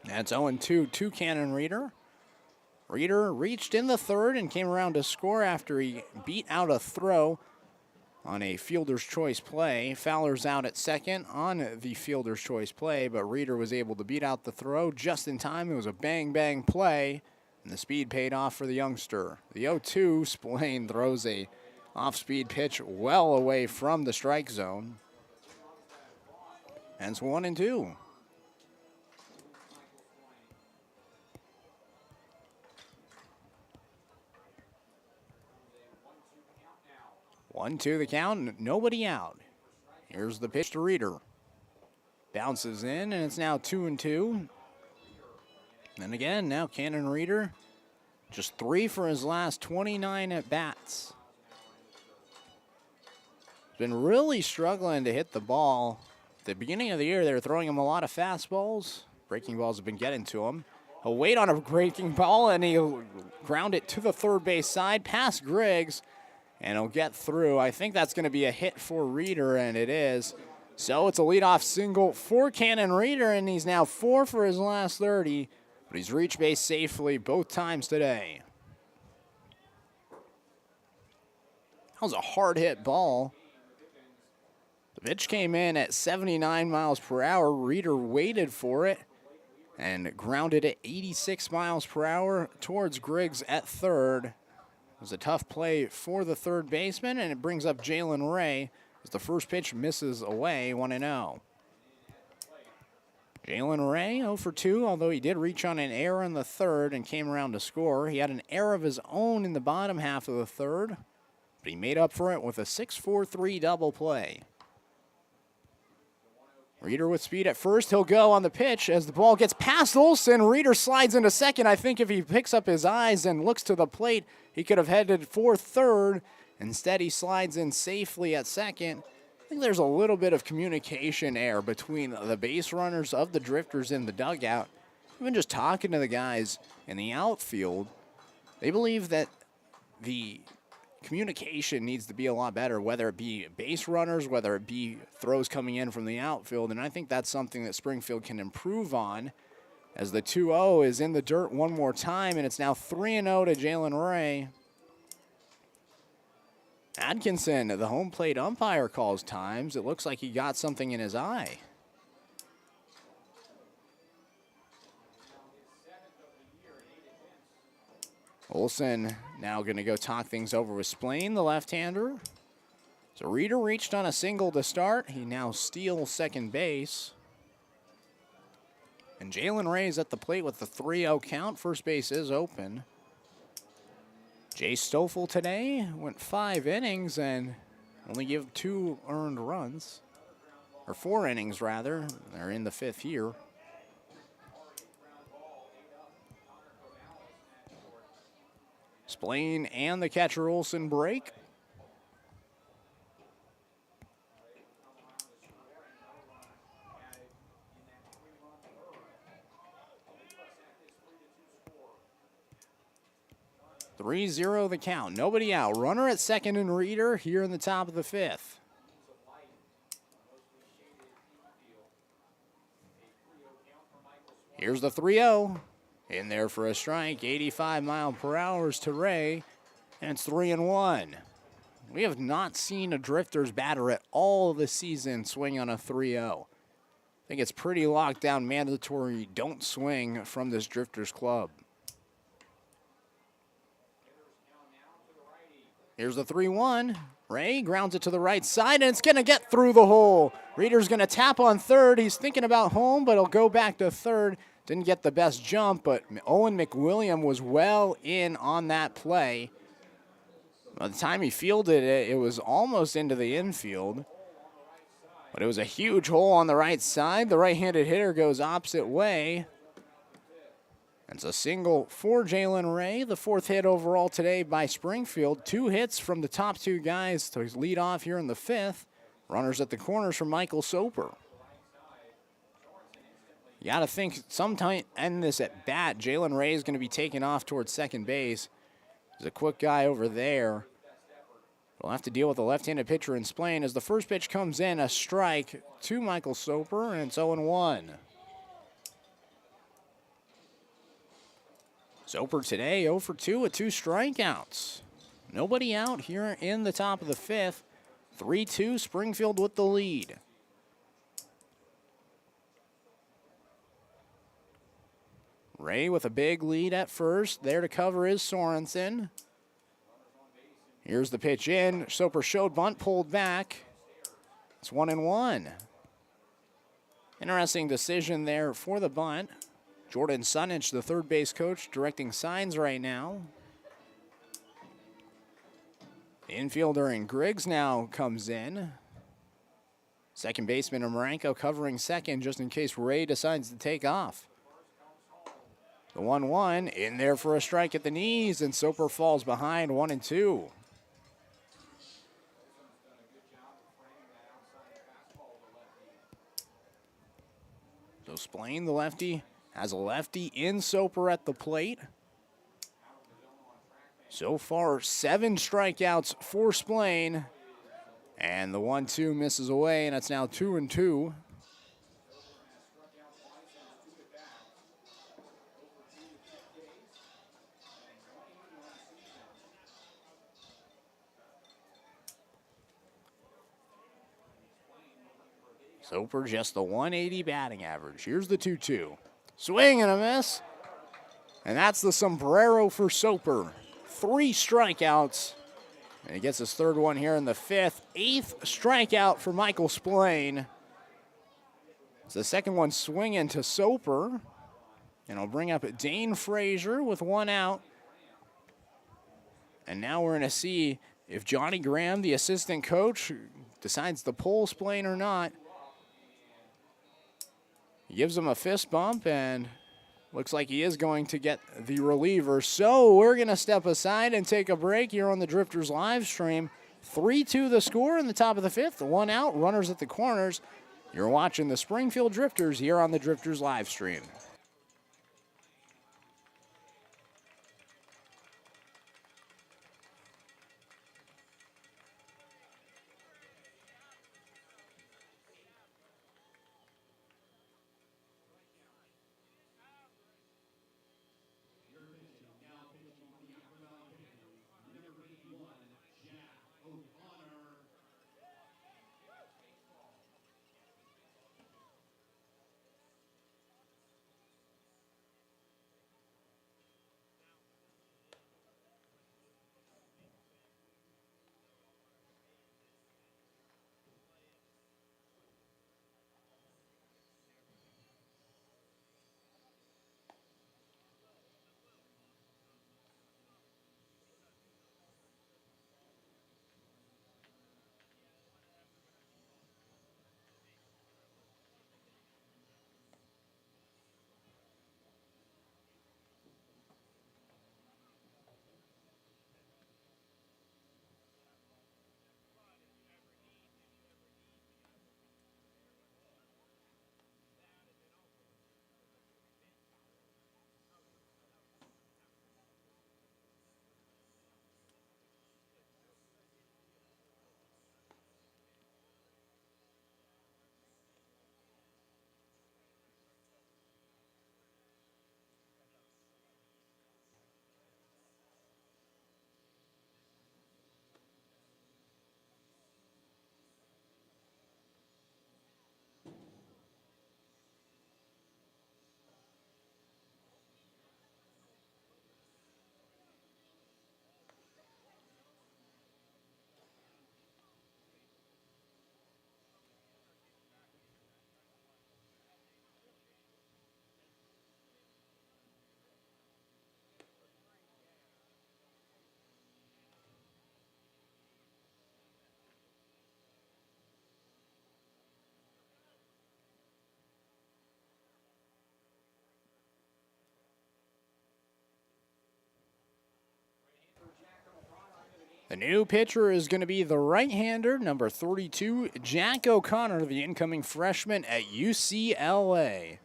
That's 0-2 to Cannon Reader. Reader reached in the 3rd and came around to score after he beat out a throw on a fielder's choice play. Fowler's out at 2nd on the fielder's choice play, but Reader was able to beat out the throw just in time. It was a bang-bang play, and the speed paid off for the youngster. The 0-2, Splain throws a off-speed pitch well away from the strike zone. And it's 1-2. One, two, the count, nobody out. Here's the pitch to Reader. Bounces in, and it's now 2-2. And again, now Cannon Reader, just 3 for his last 29 at-bats. He's been really struggling to hit the ball. At the beginning of the year, they were throwing him a lot of fastballs. Breaking balls have been getting to him. He'll wait on a breaking ball, and he'll ground it to the third base side, past Griggs. And he'll get through. I think that's going to be a hit for Reader, and it is. So it's a leadoff single for Cannon Reader, and he's now 4 for his last 30. But he's reached base safely both times today. That was a hard-hit ball. The pitch came in at 79 miles per hour. Reader waited for it and grounded at 86 miles per hour towards Griggs at 3rd. It was a tough play for the third baseman, and it brings up Jalen Ray as the first pitch misses away, 1-0. Jalen Ray, 0 for 2, although he did reach on an error in the 3rd and came around to score. He had an error of his own in the bottom half of the 3rd, but he made up for it with a 6-4-3 double play. Reader with speed at first. He'll go on the pitch as the ball gets past Olson. Reader slides into second. I think if he picks up his eyes and looks to the plate, he could have headed for 3rd. Instead, he slides in safely at 2nd. I think there's a little bit of communication error between the base runners of the Drifters in the dugout. Even just talking to the guys in the outfield, they believe that the communication needs to be a lot better, whether it be base runners, whether it be throws coming in from the outfield, and I think that's something that Springfield can improve on as the 2-0 is in the dirt one more time, and it's now 3-0 to Jalen Ray. Atkinson, the home plate umpire, calls times. It looks like he got something in his eye. Olson now going to go talk things over with Splain, the left-hander. So Reader reached on a single to start. He now steals second base. And Jalen Ray's at the plate with the 3-0 count. First base is open. Jay Stoffel today went 5 innings and only gave 2 earned runs. Or 4 innings, rather. They're in the 5th here. Splain and the catcher Olson break. (3-0) the count. Nobody out. Runner at 2nd and Reader here in the top of the 5th. Here's the 3-0. In there for a strike, 85 miles per hour to Ray, and it's 3-1. We have not seen a Drifters batter at all this season swing on a 3-0. I think it's pretty locked down, mandatory, don't swing from this Drifters club. Here's the 3-1. Ray grounds it to the right side, and it's going to get through the hole. Reader's going to tap on 3rd. He's thinking about home, but he'll go back to 3rd Didn't get the best jump, but Owen McWilliam was well in on that play. By the time he fielded it, it was almost into the infield. But it was a huge hole on the right side. The right-handed hitter goes opposite way. It's a single for Jalen Ray, the 4th hit overall today by Springfield. 2 hits from the top 2 guys to lead off here in the 5th. Runners at the corners from Michael Soper. You got to think sometime end this at bat. Jalen Ray is going to be taken off towards second base. There's a quick guy over there. We'll have to deal with the left-handed pitcher in Splain as the first pitch comes in, a strike to Michael Soper, and it's 0-1. Soper today 0 for 2 with 2 strikeouts. Nobody out here in the top of the 5th. 3-2, Springfield with the lead. Ray with a big lead at first. There to cover is Sorensen. Here's the pitch in. Soper showed bunt, pulled back. It's 1-1. Interesting decision there for the bunt. Jordan Sunich, the third base coach, directing signs right now. The infielder in Griggs now comes in. Second baseman Marenko covering second just in case Ray decides to take off. The 1-1 in there for a strike at the knees, and Soper falls behind 1-2. So Splain, the lefty, has a lefty in Soper at the plate. So far, 7 strikeouts for Splain. And the 1-2 misses away, and it's now 2-2. Soper just the 180 batting average. Here's the 2-2. Swing and a miss. And that's the sombrero for Soper. 3 strikeouts. And he gets his 3rd one here in the 5th. 8th strikeout for Michael Splain. It's the 2nd one swinging to Soper. And I'll bring up Dane Frazier with 1 out. And now we're going to see if Johnny Graham, the assistant coach, decides to pull Splain or not. He gives him a fist bump, and looks like he is going to get the reliever. So we're going to step aside and take a break here on the Drifters live stream. 3-2 the score in the top of the 5th. 1 out, runners at the corners. You're watching the Springfield Drifters here on the Drifters live stream. The new pitcher is going to be the right-hander, number 32, Jack O'Connor, the incoming freshman at UCLA.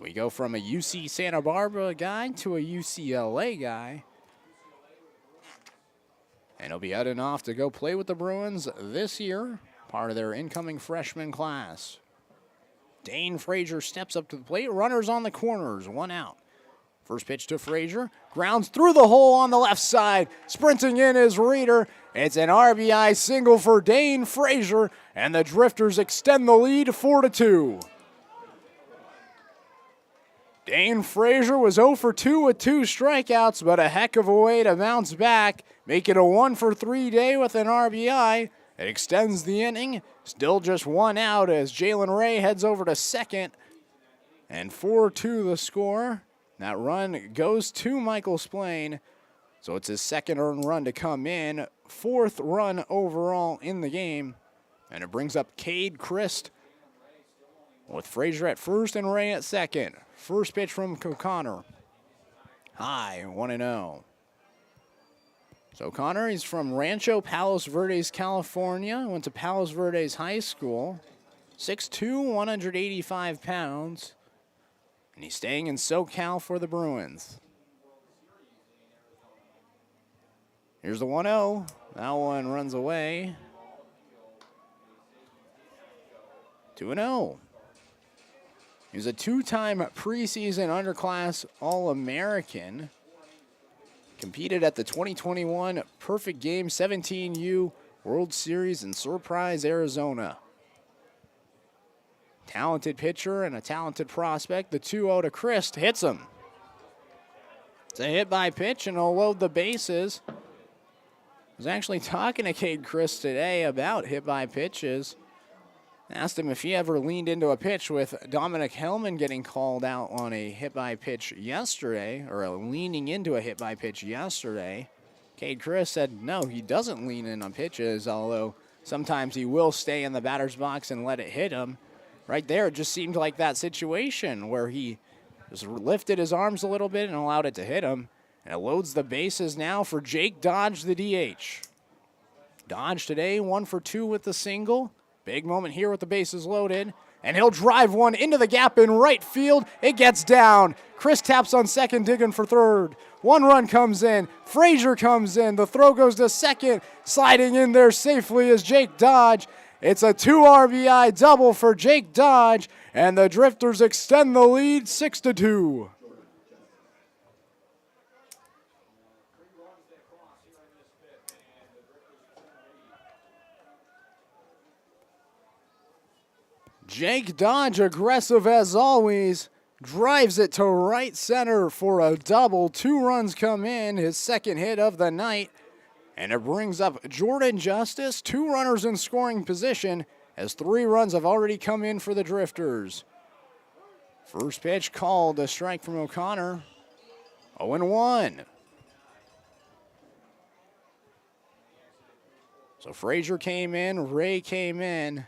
We go from a UC Santa Barbara guy to a UCLA guy. And he'll be heading off to go play with the Bruins this year, part of their incoming freshman class. Dane Frazier steps up to the plate. Runners on the corners, 1 out. First pitch to Frazier. Grounds through the hole on the left side. Sprinting in is Reeder. It's an RBI single for Dane Frazier, and the Drifters extend the lead 4-2. Dane Frazier was 0 for 2 with 2 strikeouts, but a heck of a way to bounce back. Make it a 1 for 3 day with an RBI. It extends the inning. Still just 1 out as Jalen Ray heads over to second. And 4-2 the score. That run goes to Michael Splain. So it's his second earned run to come in. 4th run overall in the game. And it brings up Cade Christ with Frazier at first and Ray at second. First pitch from O'Connor. High, 1-0. So O'Connor, he's from Rancho Palos Verdes, California. Went to Palos Verdes High School. 6'2", 185 pounds. And he's staying in SoCal for the Bruins. Here's the 1-0. That one runs away. 2-0. He was a 2-time preseason underclass All-American. Competed at the 2021 Perfect Game 17U World Series in Surprise, Arizona. Talented pitcher and a talented prospect. The 2-0 to Christ hits him. It's a hit by pitch, and he'll load the bases. I was actually talking to Cade Christ today about hit by pitches. Asked him if he ever leaned into a pitch with Dominic Hellman getting called out on a hit by pitch yesterday, or leaning into a hit by pitch yesterday. Cade Christ said no, he doesn't lean in on pitches, although sometimes he will stay in the batter's box and let it hit him. Right there, it just seemed like that situation where he just lifted his arms a little bit and allowed it to hit him. And it loads the bases now for Jake Dodge, the DH. Dodge today, 1 for 2 with the single. Big moment here with the bases loaded. And he'll drive one into the gap in right field. It gets down. Chris taps on second, digging for third. 1 run comes in. Frazier comes in. The throw goes to second. Sliding in there safely is Jake Dodge. It's a 2 RBI double for Jake Dodge, and the Drifters extend the lead 6-2. Jake Dodge, aggressive as always, drives it to right center for a double. 2 runs come in, his second hit of the night. And it brings up Jordan Justice, 2 runners in scoring position, as 3 runs have already come in for the Drifters. First pitch called, a strike from O'Connor. 0-1. So Frazier came in, Ray came in.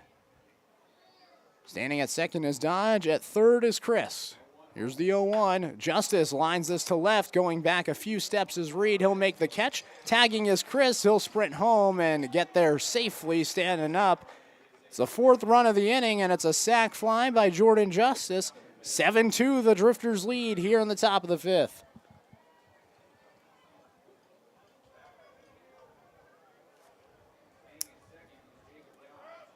Standing at second is Dodge, at third is Chris. Here's the 0-1. Justice lines this to left. Going back a few steps is Reed. He'll make the catch. Tagging is Chris. He'll sprint home and get there safely standing up. It's the 4th run of the inning, and it's a sac fly by Jordan Justice. 7-2, the Drifters lead here in the top of the 5th.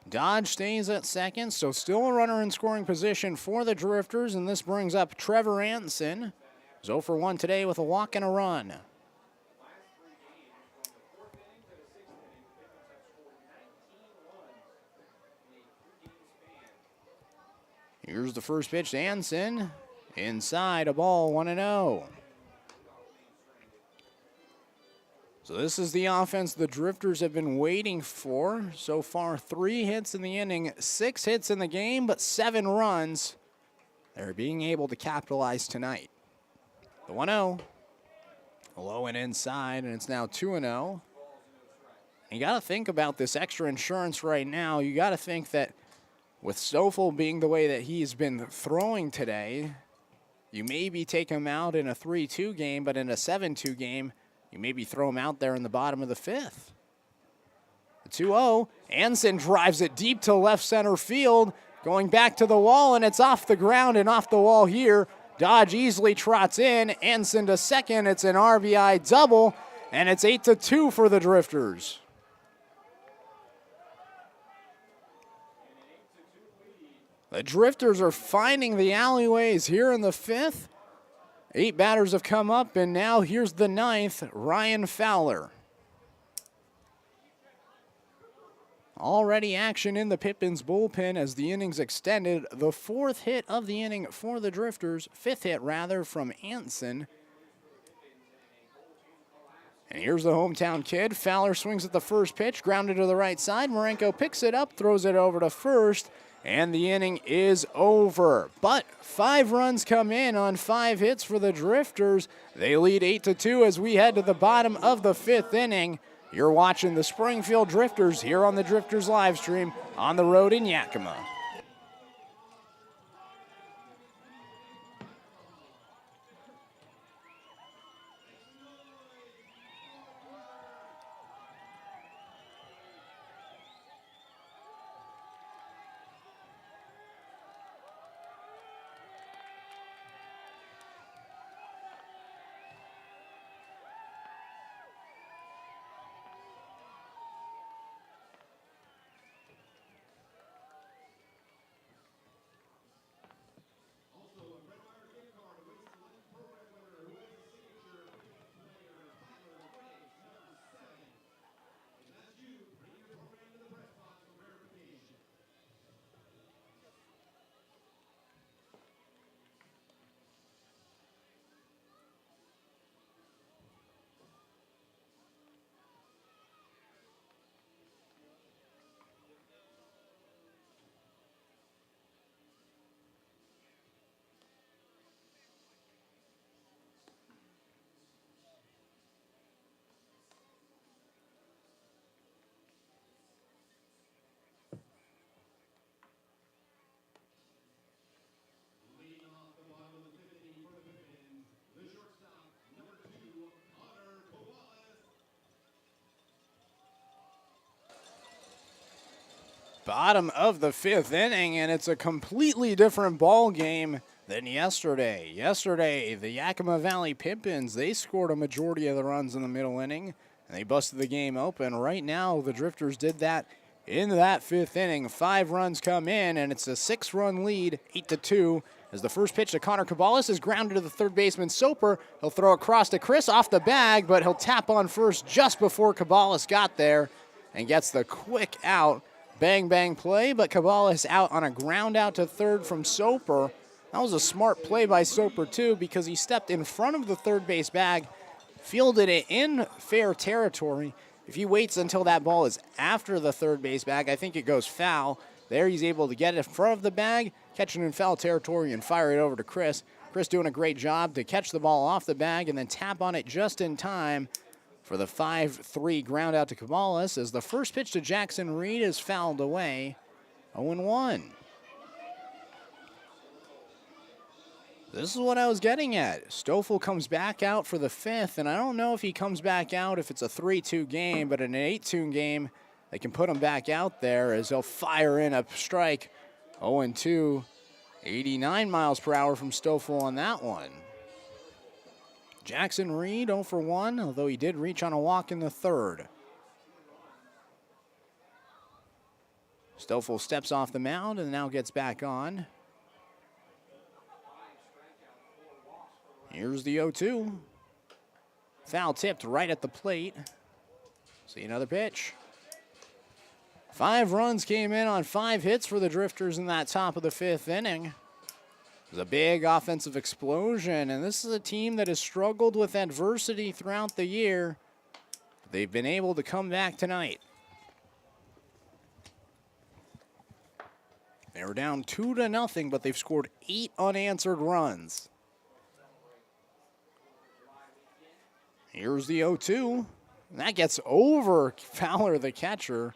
Dodge stays at second, so still a runner in scoring position for the Drifters, and this brings up Trevor Anson. He's 0 for 1 today with a walk and a run. Here's the first pitch to Anson. Inside, a ball, 1-0. So this is the offense the Drifters have been waiting for. So far, 3 hits in the inning, 6 hits in the game, but 7 runs. They're being able to capitalize tonight. The 1-0. Low and inside, and it's now 2-0. You got to think about this extra insurance right now. You got to think that with Stoffel being the way that he's been throwing today, you maybe take him out in a 3-2 game, but in a 7-2 game, you maybe throw him out there in the bottom of the 5th. 2-0. Anson drives it deep to left center field, going back to the wall, and it's off the ground and off the wall here. Dodge easily trots in. Anson to second. It's an RBI double, and it's 8-2 for the Drifters. The Drifters are finding the alleyways here in the fifth. 8 batters have come up, and now here's the ninth, Ryan Fowler. Already action in the Pippins bullpen as the innings extended. The 4th hit of the inning for the Drifters, 5th hit rather from Anson. And here's the hometown kid. Fowler swings at the first pitch, grounded to the right side. Marenko picks it up, throws it over to first, and the inning is over. But 5 runs come in on 5 hits for the Drifters. They lead 8-2 as we head to the bottom of the 5th inning. You're watching the Springfield Drifters here on the Drifters live stream on the road in Yakima. Bottom of the 5th inning, and it's a completely different ball game than yesterday. Yesterday, the Yakima Valley Pippins, they scored a majority of the runs in the middle inning, and they busted the game open. Right now, the Drifters did that in that 5th inning. 5 runs come in, and it's a 6-run lead, 8-2, as the first pitch to Connor Cabales is grounded to the third baseman Soper. He'll throw across to Chris off the bag, but he'll tap on first just before Cabales got there and gets the quick out. Bang, bang play, but Cabales out on a ground out to third from Soper. That was a smart play by Soper, too, because he stepped in front of the third base bag, fielded it in fair territory. If he waits until that ball is after the third base bag, I think it goes foul. There he's able to get it in front of the bag, catch it in foul territory, and fire it over to Chris. Chris doing a great job to catch the ball off the bag and then tap on it just in time for the 5-3 ground out to Cabales as the first pitch to Jackson Reed is fouled away. 0-1. This is what I was getting at. Stoffel comes back out for the 5th, and I don't know if he comes back out if it's a 3-2 game, but in an 8-2 game, they can put him back out there as he'll fire in a strike. 0-2, 89 miles per hour from Stoffel on that one. Jackson Reed 0 for 1, although he did reach on a walk in the 3rd. Stoffel steps off the mound and now gets back on. Here's the 0-2. Foul tipped right at the plate. See another pitch. 5 runs came in on 5 hits for the Drifters in that top of the 5th inning. It was a big offensive explosion, and this is a team that has struggled with adversity throughout the year. They've been able to come back tonight. They were down 2-0, but they've scored 8 unanswered runs. Here's the 0-2. That gets over Fowler, the catcher.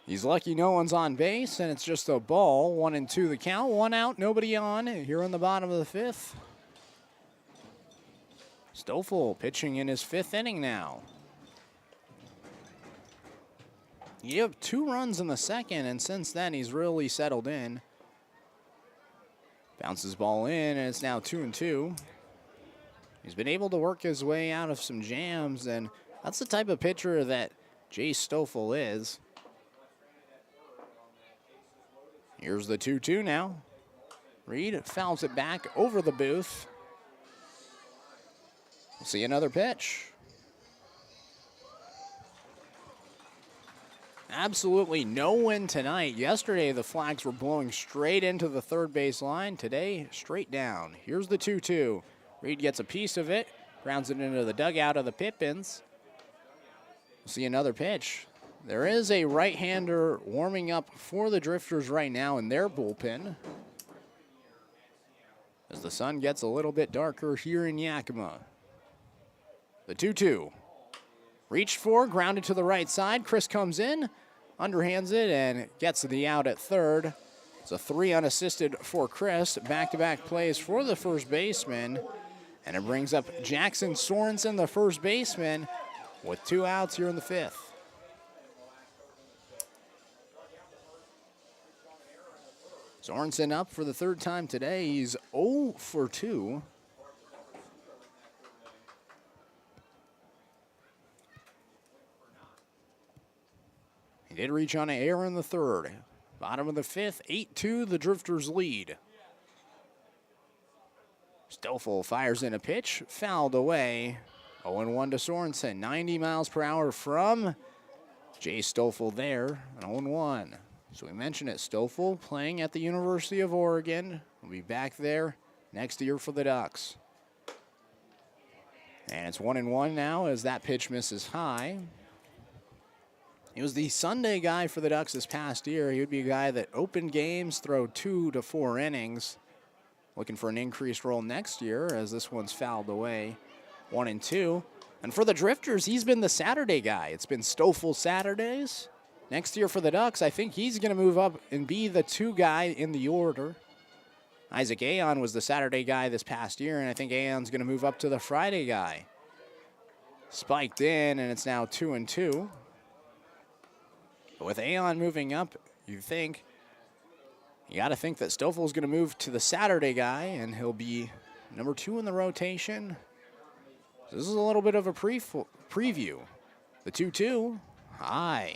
He's lucky no one's on base, and it's just a ball. 1-2 the count. 1 out, nobody on here in the bottom of the 5th. Stoffel pitching in his 5th inning now. You have 2 runs in the second, and since then he's really settled in. Bounces ball in, and it's now 2-2. He's been able to work his way out of some jams, and that's the type of pitcher that Jay Stoffel is. Here's the 2-2 now. Reed fouls it back over the booth. We'll see another pitch. Absolutely no wind tonight. Yesterday, the flags were blowing straight into the third base line. Today, straight down. Here's the 2-2. Reed gets a piece of it, grounds it into the dugout of the Pippins. We'll see another pitch. There is a right-hander warming up for the Drifters right now in their bullpen, as the sun gets a little bit darker here in Yakima. The 2-2. Reached for, grounded to the right side. Chris comes in, underhands it, and gets the out at third. It's a 3 unassisted for Chris. Back-to-back plays for the first baseman. And it brings up Jackson Sorensen, the first baseman, with 2 outs here in the 5th. Sorensen up for the 3rd time today. He's 0 for 2. He did reach on an error in the 3rd. Bottom of the 5th, 8-2, the Drifters lead. Stoffel fires in a pitch, fouled away. 0-1 to Sorensen, 90 miles per hour from Jay Stoffel there, an 0-1. So we mentioned it, Stoffel playing at the University of Oregon. Will be back there next year for the Ducks. And it's 1-1 now as that pitch misses high. He was the Sunday guy for the Ducks this past year. He would be a guy that opened games, throw 2 to 4 innings. Looking for an increased role next year as this one's fouled away. 1-2. And for the Drifters, he's been the Saturday guy. It's been Stoffel Saturdays. Next year for the Ducks, I think he's going to move up and be the 2 guy in the order. Isaac Aon was the Saturday guy this past year, and I think Aon's going to move up to the Friday guy. Spiked in, and it's now 2-2. But with Aon moving up, you got to think that Stoffel's going to move to the Saturday guy, and he'll be number 2 in the rotation. So this is a little bit of a preview. The 2-2, high.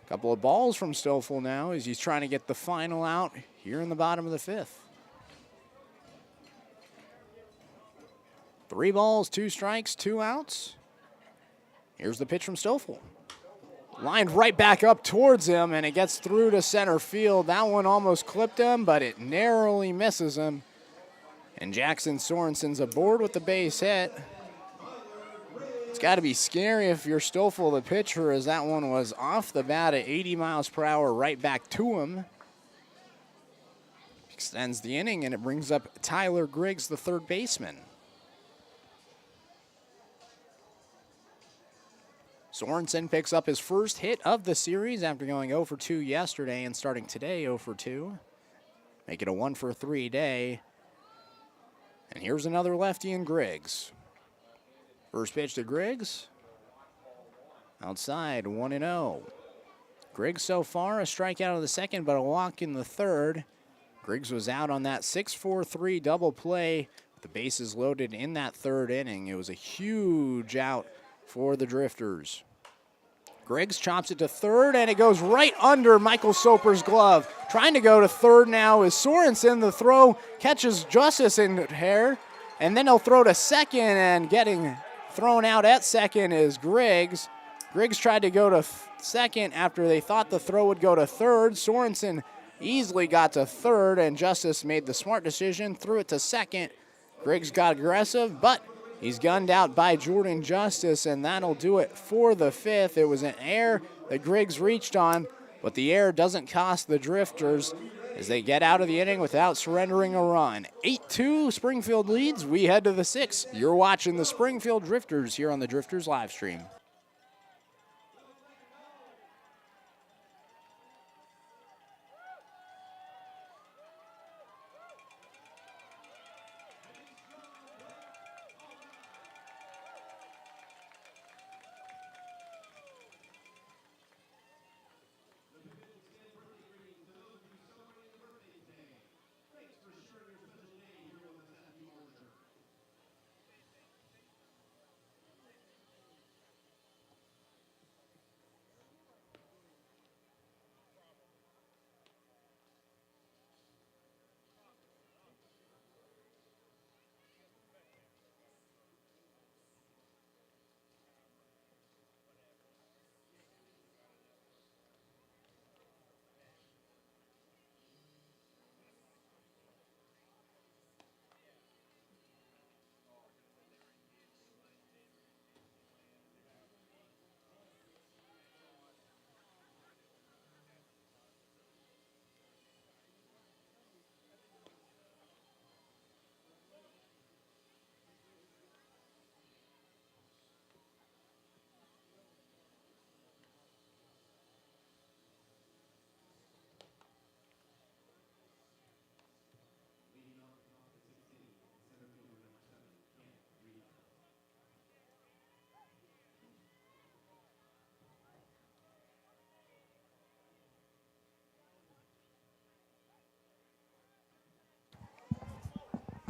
Couple of balls from Stoffel now as he's trying to get the final out here in the bottom of the 5th. 3 balls, 2 strikes, 2 outs. Here's the pitch from Stoffel. Lined right back up towards him, and it gets through to center field. That one almost clipped him, but it narrowly misses him. And Jackson Sorensen's aboard with the base hit. It's got to be scary if you're Stoffel, the pitcher, as that one was off the bat at 80 miles per hour right back to him. Extends the inning, and it brings up Tyler Griggs, the 3rd baseman. Sorensen picks up his first hit of the series after going 0 for 2 yesterday and starting today 0 for 2. Make it a 1 for 3 day. And here's another lefty in Griggs. First pitch to Griggs. Outside, 1-0. Griggs so far, a strikeout of the 2nd, but a walk in the 3rd. Griggs was out on that 6-4-3 double play. The bases loaded in that 3rd inning. It was a huge out for the Drifters. Griggs chops it to 3rd, and it goes right under Michael Soper's glove. Trying to go to 3rd now is Sorensen. The throw catches Justice in hair, and then he'll throw to 2nd, and getting thrown out at 2nd is Griggs. Griggs tried to go to 2nd after they thought the throw would go to 3rd. Sorensen easily got to 3rd, and Justice made the smart decision, threw it to 2nd. Griggs got aggressive, but he's gunned out by Jordan Justice, and that'll do it for the 5th. It was an error that Griggs reached on, but the error doesn't cost the Drifters as they get out of the inning without surrendering a run. 8-2, Springfield leads. We head to the 6th. You're watching the Springfield Drifters here on the Drifters live stream.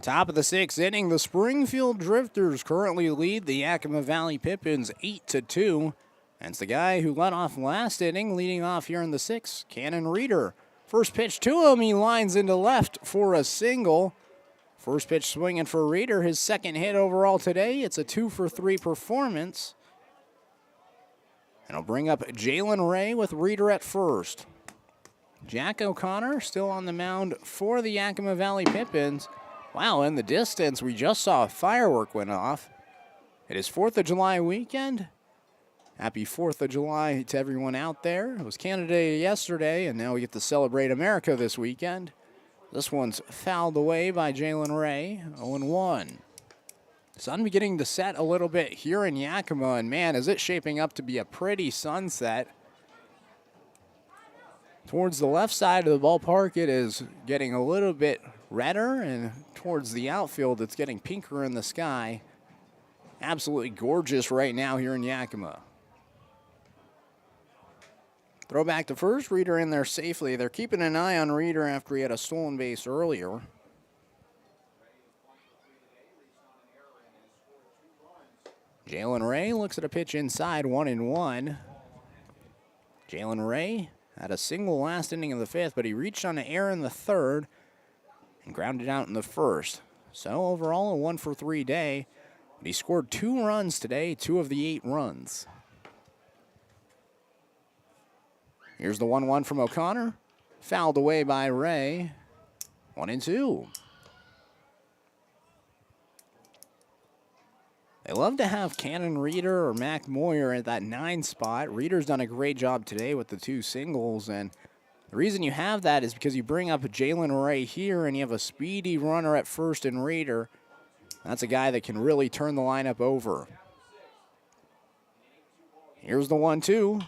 Top of the sixth inning, the Springfield Drifters currently lead the Yakima Valley Pippins 8-2. And it's the guy who led off last inning, leading off here in the sixth, Cannon Reeder. First pitch to him, he lines into left for a single. First pitch swinging for Reeder, his second hit overall today. It's a 2-for-3 performance. And it'll bring up Jalen Ray with Reeder at first. Jack O'Connor still on the mound for the Yakima Valley Pippins. Wow, in the distance, we just saw a firework went off. It is 4th of July weekend. Happy 4th of July to everyone out there. It was Canada Day yesterday, and now we get to celebrate America this weekend. This one's fouled away by Jalen Ray, 0-1. Sun beginning to set a little bit here in Yakima, and man, is it shaping up to be a pretty sunset. Towards the left side of the ballpark, it is getting a little bit redder, and towards the outfield, it's getting pinker in the sky. Absolutely gorgeous right now here in Yakima. Throw back to first, Reeder in there safely. They're keeping an eye on Reeder after he had a stolen base earlier. Jalen Ray looks at a pitch inside, 1-1. Jalen Ray had a single last inning of the fifth, but he reached on an error in the third and grounded out in the first. So overall, a 1-for-3 day. But he scored 2 runs today, 2 of the 8 runs. Here's the 1-1 from O'Connor. Fouled away by Ray. 1-2. They love to have Cannon Reeder or Mac Moyer at that 9 spot. Reeder's done a great job today with the 2 singles, and the reason you have that is because you bring up Jalen Ray here and you have a speedy runner at first in Reeder. That's a guy that can really turn the lineup over. Here's the 1-2.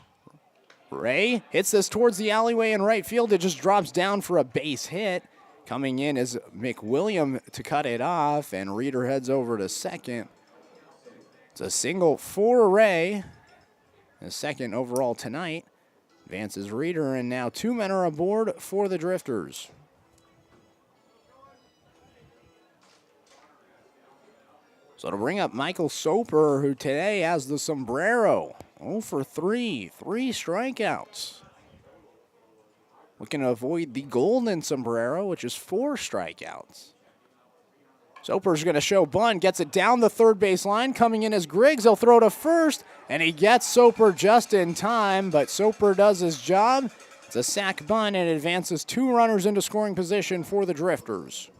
Ray hits this towards the alleyway in right field. It just drops down for a base hit. Coming in is McWilliam to cut it off, and Reeder heads over to second. It's a single for Ray. His second overall tonight. Advances Reeder, and now 2 men are aboard for the Drifters. So to bring up Michael Soper, who today has the sombrero. 0-for-3, 3 strikeouts. Looking to avoid the golden sombrero, which is 4 strikeouts. Soper's going to show bunt, gets it down the third base line. Coming in as Griggs, he'll throw to first, and he gets Soper just in time, but Soper does his job. It's a sac bunt, and it advances 2 runners into scoring position for the Drifters.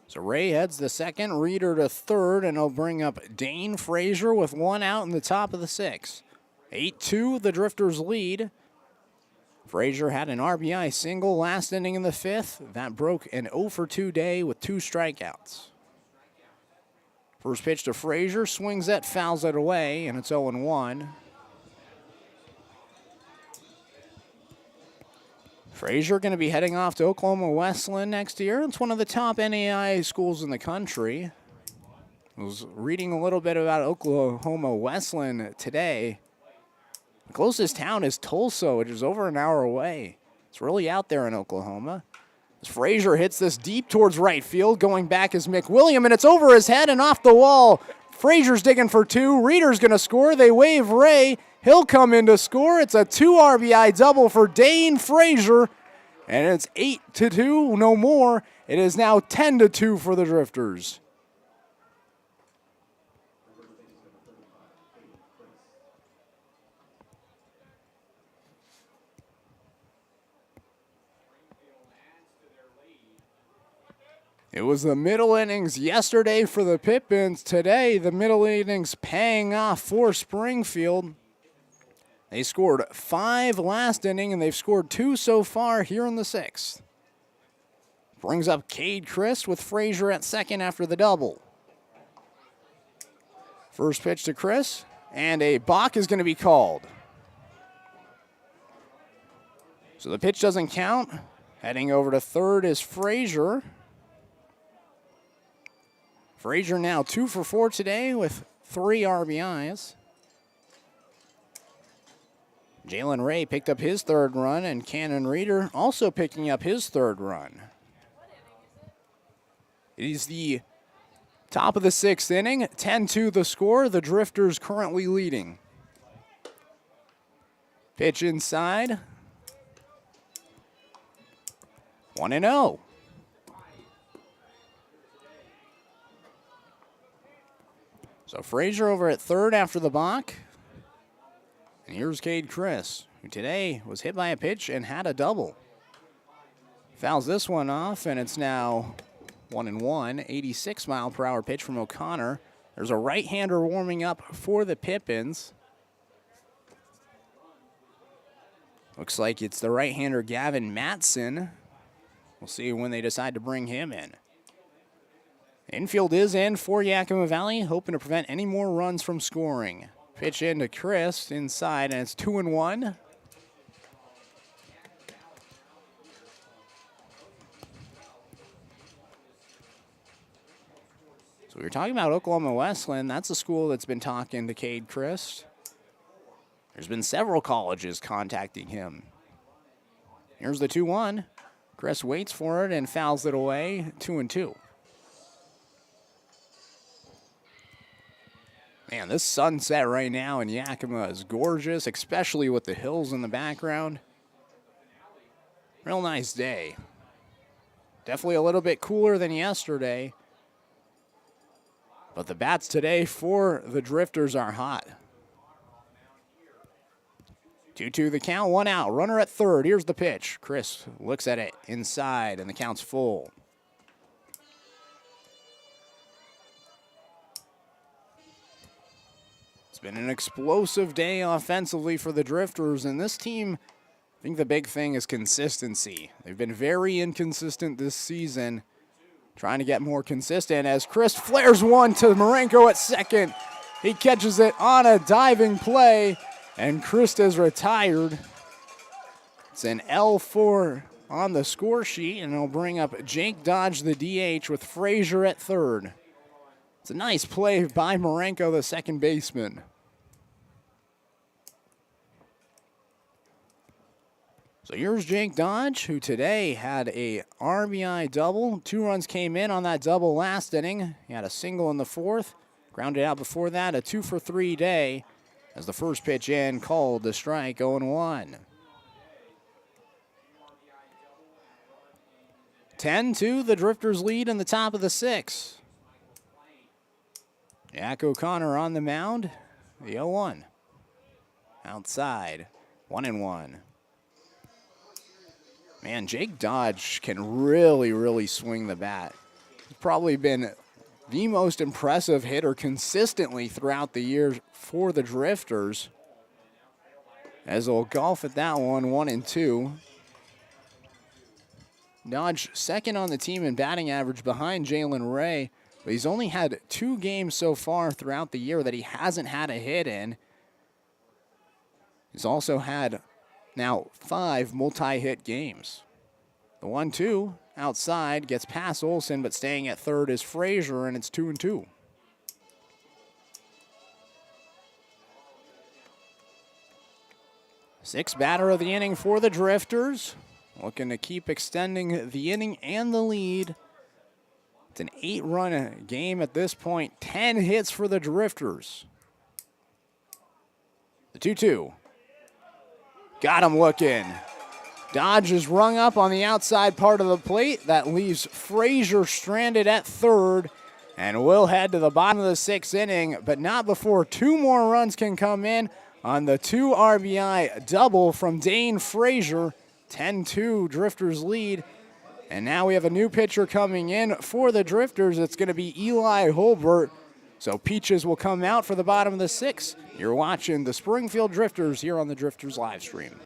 So Ray heads to second, Reeder to third, and he'll bring up Dane Frazier with 1 out in the top of the 6th. 8-2, the Drifters lead. Frazier had an RBI single last inning in the 5th. That broke an 0-for-2 day with 2 strikeouts. First pitch to Frazier, swings it, fouls it away, and it's 0-1. Frazier going to be heading off to Oklahoma Wesleyan next year. It's one of the top NAIA schools in the country. I was reading a little bit about Oklahoma Wesleyan today. The closest town is Tulsa, which is over an hour away. It's really out there in Oklahoma. As Frazier hits this deep towards right field, going back is McWilliam, and it's over his head and off the wall. Frazier's digging for 2. Reeder's going to score. They wave Ray. He'll come in to score. It's a 2 RBI double for Dane Frazier, and it's 8-2, no more. It is now 10-2 for the Drifters. It was the middle innings yesterday for the Pippins. Today, the middle innings paying off for Springfield. They scored 5 last inning, and they've scored 2 so far here in the 6th. Brings up Cade Christ with Frazier at second after the double. First pitch to Chris, and a balk is going to be called. So the pitch doesn't count. Heading over to third is Frazier. Frazier now 2 for 4 today with 3 RBIs. Jalen Ray picked up his third run, and Cannon Reeder also picking up his third run. It is the top of the 6th inning, 10-2 the score. The Drifters currently leading. Pitch inside. 1-0. So Frazier over at third after the balk. And here's Cade Chris, who today was hit by a pitch and had a double. Fouls this one off, and it's now 1-1. 86-mile-per-hour pitch from O'Connor. There's a right-hander warming up for the Pippins. Looks like it's the right-hander Gavin Matson. We'll see when they decide to bring him in. Infield is in for Yakima Valley, hoping to prevent any more runs from scoring. Pitch into Chris inside, and it's 2-1. So we were talking about Oklahoma Westland. That's a school that's been talking to Cade Chris. There's been several colleges contacting him. Here's the 2-1. Chris waits for it and fouls it away. 2-2. Man, this sunset right now in Yakima is gorgeous, especially with the hills in the background. Real nice day. Definitely a little bit cooler than yesterday. But the bats today for the Drifters are hot. 2-2 the count, 1 out. Runner at third. Here's the pitch. Chris looks at it inside, and the count's full. It's been an explosive day offensively for the Drifters, and this team, I think the big thing is consistency. They've been very inconsistent this season, trying to get more consistent as Chris flares one to Marenko at second. He catches it on a diving play, and Chris is retired. It's an L4 on the score sheet, and it'll bring up Jake Dodge, the DH, with Frazier at third. It's a nice play by Marenko, the second baseman. So here's Jake Dodge, who today had a RBI double. 2 runs came in on that double last inning. He had a single in the fourth. Grounded out before that, a 2-for-3 day. As the first pitch in, called the strike, 0-1. 10-2, the Drifters lead in the top of the 6th. Jack O'Connor on the mound, the 0-1. Outside, 1-1. Man, Jake Dodge can really swing the bat. He's probably been the most impressive hitter consistently throughout the year for the Drifters. As they'll golf at that one, 1-2. Dodge second on the team in batting average behind Jalen Ray, but he's only had 2 games so far throughout the year that he hasn't had a hit in. He's also had now 5 multi-hit games. The 1-2 outside gets past Olsen, but staying at third is Frazier, and it's 2-2. Sixth batter of the inning for the Drifters. Looking to keep extending the inning and the lead. It's an 8-run game at this point. 10 hits for the Drifters. The 2-2. Got him looking. Dodge is rung up on the outside part of the plate. That leaves Frazier stranded at third. And we'll head to the bottom of the 6th inning, but not before 2 more runs can come in on the 2 RBI double from Dane Frazier. 10-2, Drifters lead. And now we have a new pitcher coming in for the Drifters. It's going to be Eli Holbert. So Peaches will come out for the bottom of the 6th. You're watching the Springfield Drifters here on the Drifters live stream.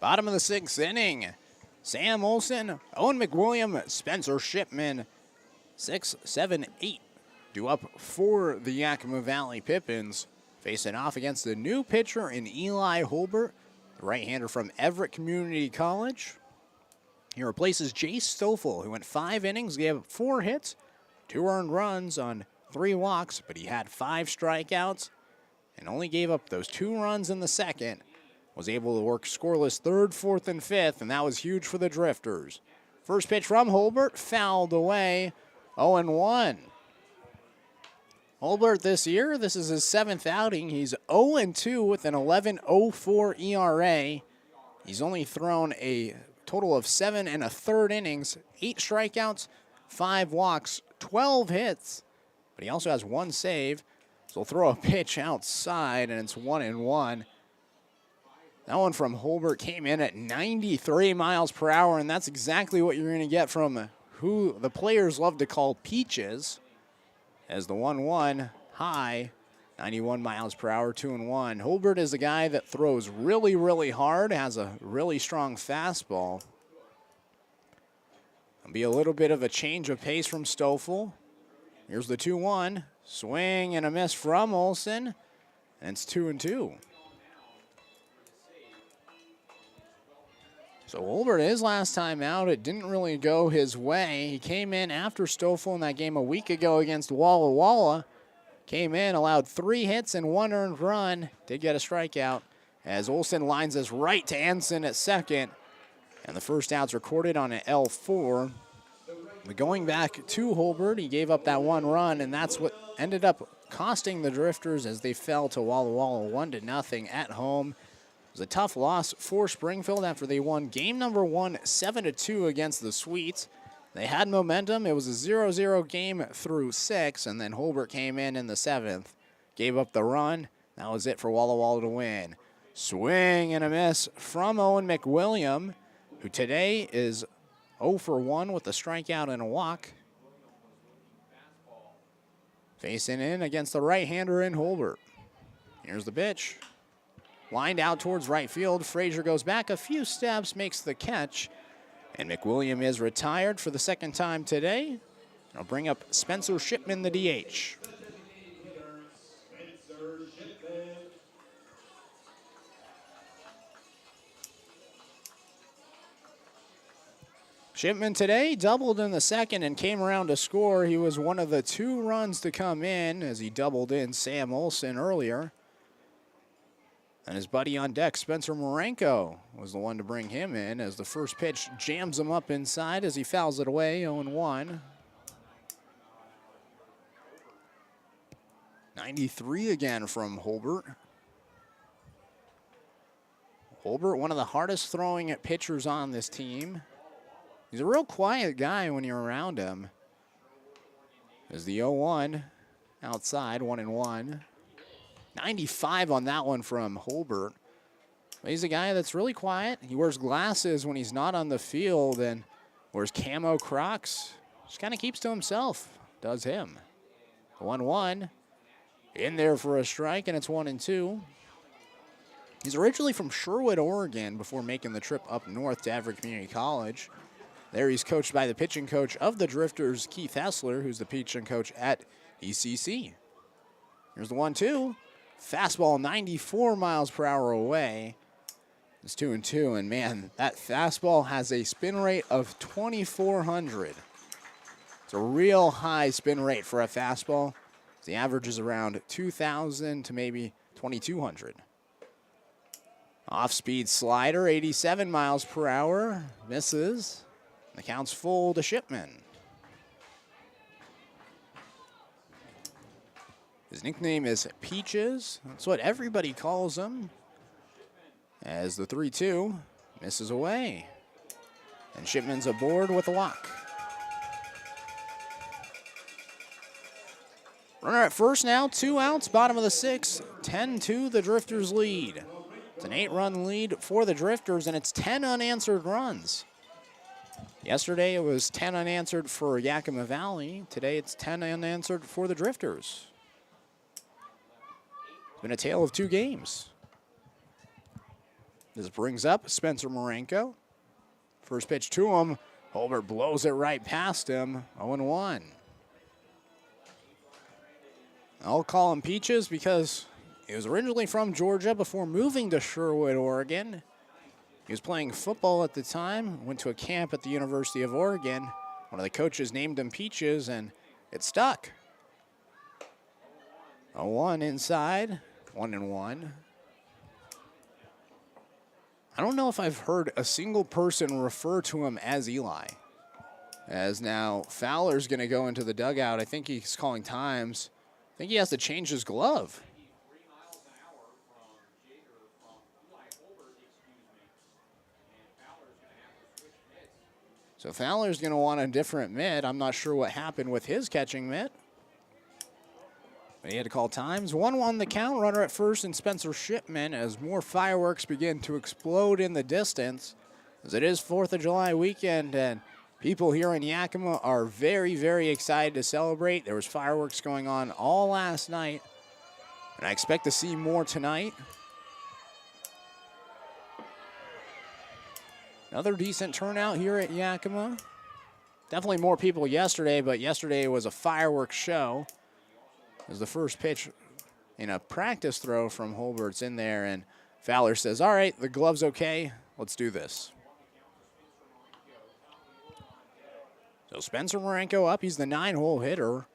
Bottom of the 6th inning. Sam Olson, Owen McWilliam, Spencer Shipman, 6, 7, 8. Due up for the Yakima Valley Pippins. Facing off against the new pitcher in Eli Holbert, the right-hander from Everett Community College. He replaces Jay Stoffel, who went 5 innings, gave up 4 hits, 2 earned runs on 3 walks, but he had 5 strikeouts and only gave up those 2 runs in the second. Was able to work scoreless 3rd, 4th, and 5th, and that was huge for the Drifters. First pitch from Holbert, fouled away, 0-1. Holbert this year, this is his 7th outing. He's 0-2 with an 11.04 ERA. He's only thrown a total of 7 1/3 innings, 8 strikeouts, 5 walks, 12 hits, but he also has 1 save. So he'll throw a pitch outside, and it's 1-1. That one from Holbert came in at 93 miles per hour, and that's exactly what you're going to get from who the players love to call peaches, as the 1-1 high, 91 miles per hour, 2-1. Holbert is a guy that throws really, really hard, has a really strong fastball. It'll be a little bit of a change of pace from Stoffel. Here's the 2-1. Swing and a miss from Olson, and it's 2-2. So Holbert, his last time out, it didn't really go his way. He came in after Stoffel in that game a week ago against Walla Walla. Came in, allowed 3 hits and 1 earned run. Did get a strikeout as Olson lines us right to Anson at second. And the first out's recorded on an L4. But going back to Holbert, he gave up that 1 run, and that's what ended up costing the Drifters as they fell to Walla Walla 1-0 at home. It was a tough loss for Springfield after they won game number 1, 7-2 against the Sweets. They had momentum. It was a 0-0 game through 6, and then Holbert came in the 7th, gave up the run. That was it for Walla Walla to win. Swing and a miss from Owen McWilliam, who today is 0 for 1 with a strikeout and a walk. Facing in against the right-hander in Holbert. Here's the pitch. Lined out towards right field. Frazier goes back a few steps, makes the catch. And McWilliam is retired for the 2nd time today. I'll bring up Spencer Shipman, the DH. Shipman today doubled in the 2nd and came around to score. He was one of the 2 runs to come in as he doubled in Sam Olson earlier. And his buddy on deck, Spencer Marenko, was the one to bring him in as the first pitch jams him up inside as he fouls it away, 0-1. 93 again from Holbert. Holbert, one of the hardest throwing pitchers on this team. He's a real quiet guy when you're around him. As the 0-1 outside, 1-1. 95 on that one from Holbert. He's a guy that's really quiet. He wears glasses when he's not on the field and wears camo Crocs. Just kind of keeps to himself. Does him. 1-1. In there for a strike, and it's 1-2. He's originally from Sherwood, Oregon, before making the trip up north to Everett Community College. There he's coached by the pitching coach of the Drifters, Keith Hessler, who's the pitching coach at ECC. Here's the 1-2. Fastball 94 miles per hour away. It's 2-2, and man, that fastball has a spin rate of 2,400. It's a real high spin rate for a fastball. The average is around 2,000 to maybe 2,200. Off-speed slider, 87 miles per hour. Misses. The count's full to Shipman. His nickname is Peaches. That's what everybody calls him. As the 3-2 misses away. And Shipman's aboard with a walk. Runner at first now, 2 outs, bottom of the 6th. 10-2, the Drifters lead. It's an 8-run lead for the Drifters, and it's 10 unanswered runs. Yesterday it was 10 unanswered for Yakima Valley. Today it's 10 unanswered for the Drifters. It's been a tale of 2 games. This brings up Spencer Marenko. First pitch to him. Holbert blows it right past him. 0-1. I'll call him Peaches because he was originally from Georgia before moving to Sherwood, Oregon. He was playing football at the time, went to a camp at the University of Oregon. One of the coaches named him Peaches, and it stuck. 0-1 inside, 1-1. I don't know if I've heard a single person refer to him as Eli. As now Fowler's going to go into the dugout. I think he's calling times. I think he has to change his glove. So Fowler's going to want a different mitt. I'm not sure what happened with his catching mitt. But he had to call times. 1-1 the count. Runner at first and Spencer Shipman as more fireworks begin to explode in the distance. As it is 4th of July weekend and people here in Yakima are very, very excited to celebrate. There was fireworks going on all last night. And I expect to see more tonight. Another decent turnout here at Yakima. Definitely more people yesterday, but yesterday was a fireworks show. As the first pitch in a practice throw from Holbert's in there, and Fowler says, all right, the glove's okay, let's do this. So Spencer Marenko up, he's the 9-hole hitter.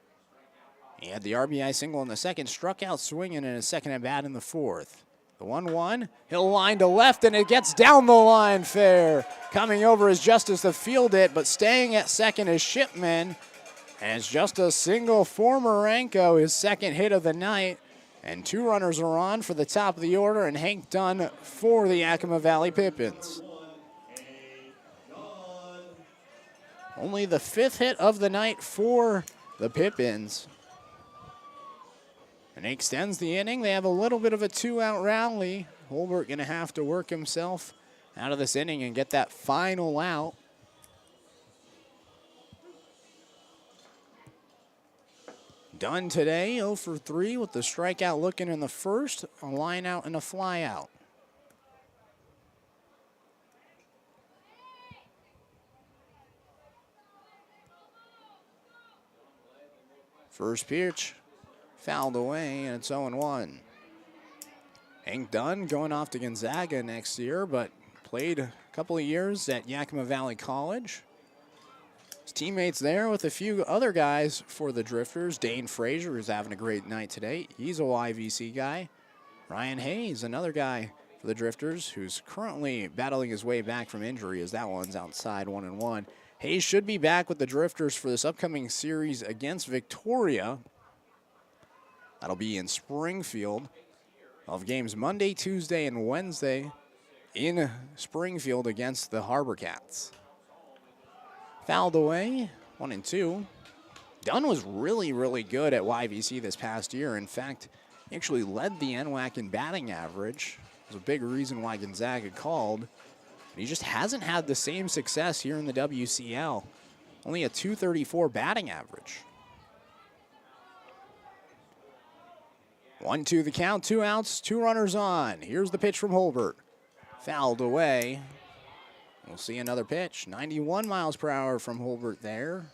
He had the RBI single in the second, struck out swinging in his second at bat in the fourth. The 1-1, he'll line to left, and it gets down the line fair. Coming over is Justice to field it, but staying at second is Shipman. And it's just a single for Marenko, his second hit of the night. And 2 runners are on for the top of the order, and Hank Dunn for the Yakima Valley Pippins. Only the 5th hit of the night for the Pippins. And he extends the inning. They have a little bit of a 2-out rally. Holbert going to have to work himself out of this inning and get that final out. Dunn today, 0 for 3 with the strikeout looking in the first, a line out and a fly out. First pitch, fouled away, and it's 0-1. Hank Dunn going off to Gonzaga next year, but played a couple of years at Yakima Valley College. His teammates there with a few other guys for the Drifters. Dane Frazier, who's having a great night today. He's a YVC guy. Ryan Hayes, another guy for the Drifters, who's currently battling his way back from injury as that one's outside 1-1. Hayes should be back with the Drifters for this upcoming series against Victoria. That'll be in Springfield. I'll have games Monday, Tuesday, and Wednesday in Springfield against the Harbor Cats. Fouled away, 1-2. Dunn was really, really good at YVC this past year. In fact, he actually led the NWAC in batting average. It was a big reason why Gonzaga called. But he just hasn't had the same success here in the WCL. Only a .234 batting average. 1-2 the count, 2 outs, 2 runners on. Here's the pitch from Holbert. Fouled away. We'll see another pitch. 91 miles per hour from Holbert there.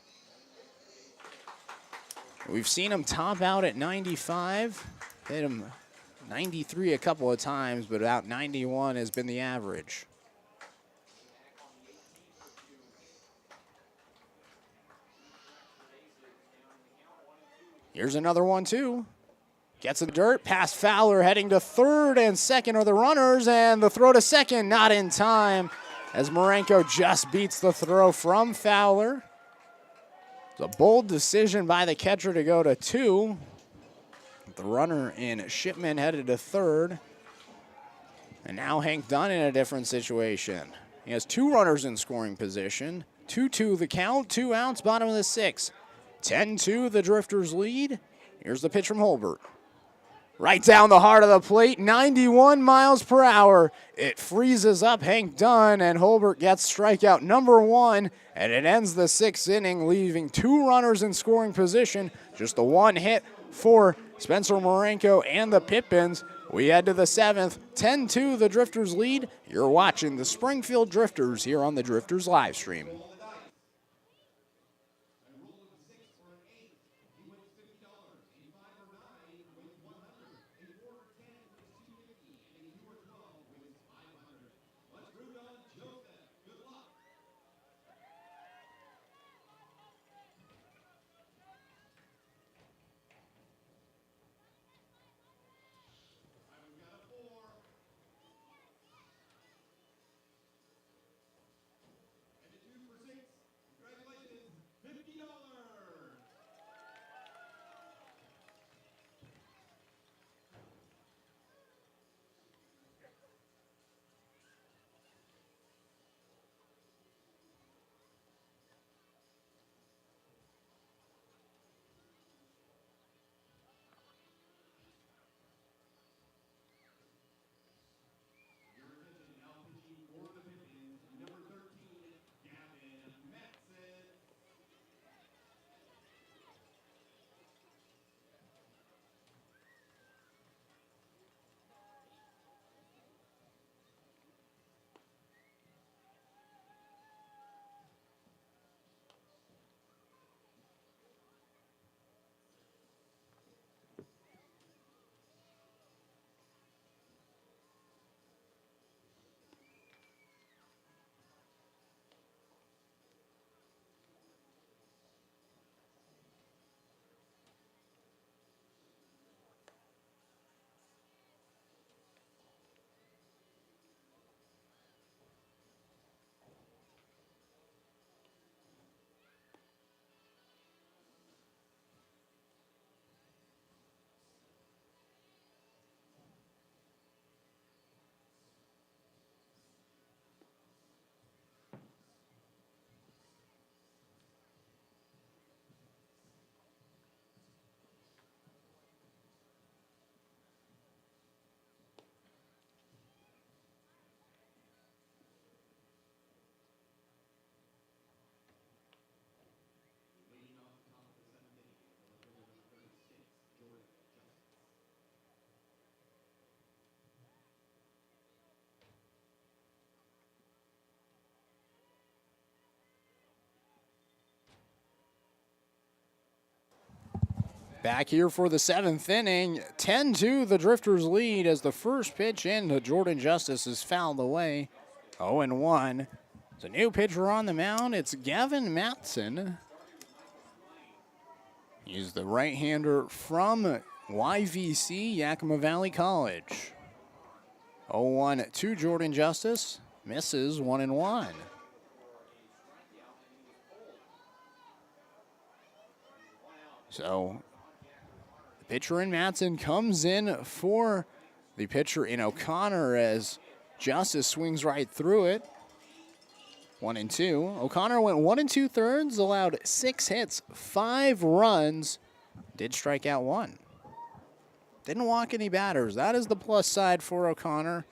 We've seen him top out at 95. Hit him 93 a couple of times, but about 91 has been the average. Here's another 1-2. Gets in the dirt, past Fowler, heading to third and second are the runners, and the throw to second, not in time, as Marenko just beats the throw from Fowler. It's a bold decision by the catcher to go to 2. The runner in Shipman headed to third. And now Hank Dunn in a different situation. He has 2 runners in scoring position. 2-2 the count, 2 outs, bottom of the 6th. 10-2 the Drifters lead. Here's the pitch from Holbert. Right down the heart of the plate, 91 miles per hour. It freezes up Hank Dunn, and Holbert gets strikeout number 1, and it ends the 6th inning, leaving 2 runners in scoring position. Just the 1 hit for Spencer Marenko and the Pippins. We head to the 7th, 10-2 the Drifters lead. You're watching the Springfield Drifters here on the Drifters live stream. Back here for the 7th inning, 10-2 the Drifters lead as the first pitch into Jordan Justice is fouled away. 0-1. There's a new pitcher on the mound. It's Gavin Matson. He's the right-hander from YVC, Yakima Valley College. 0-1 to Jordan Justice. Misses 1-1. So pitcher in Matson comes in for the pitcher in O'Connor as Justice swings right through it. 1-2. O'Connor went 1 2/3, allowed 6 hits, 5 runs, did strike out 1. Didn't walk any batters. That is the plus side for O'Connor.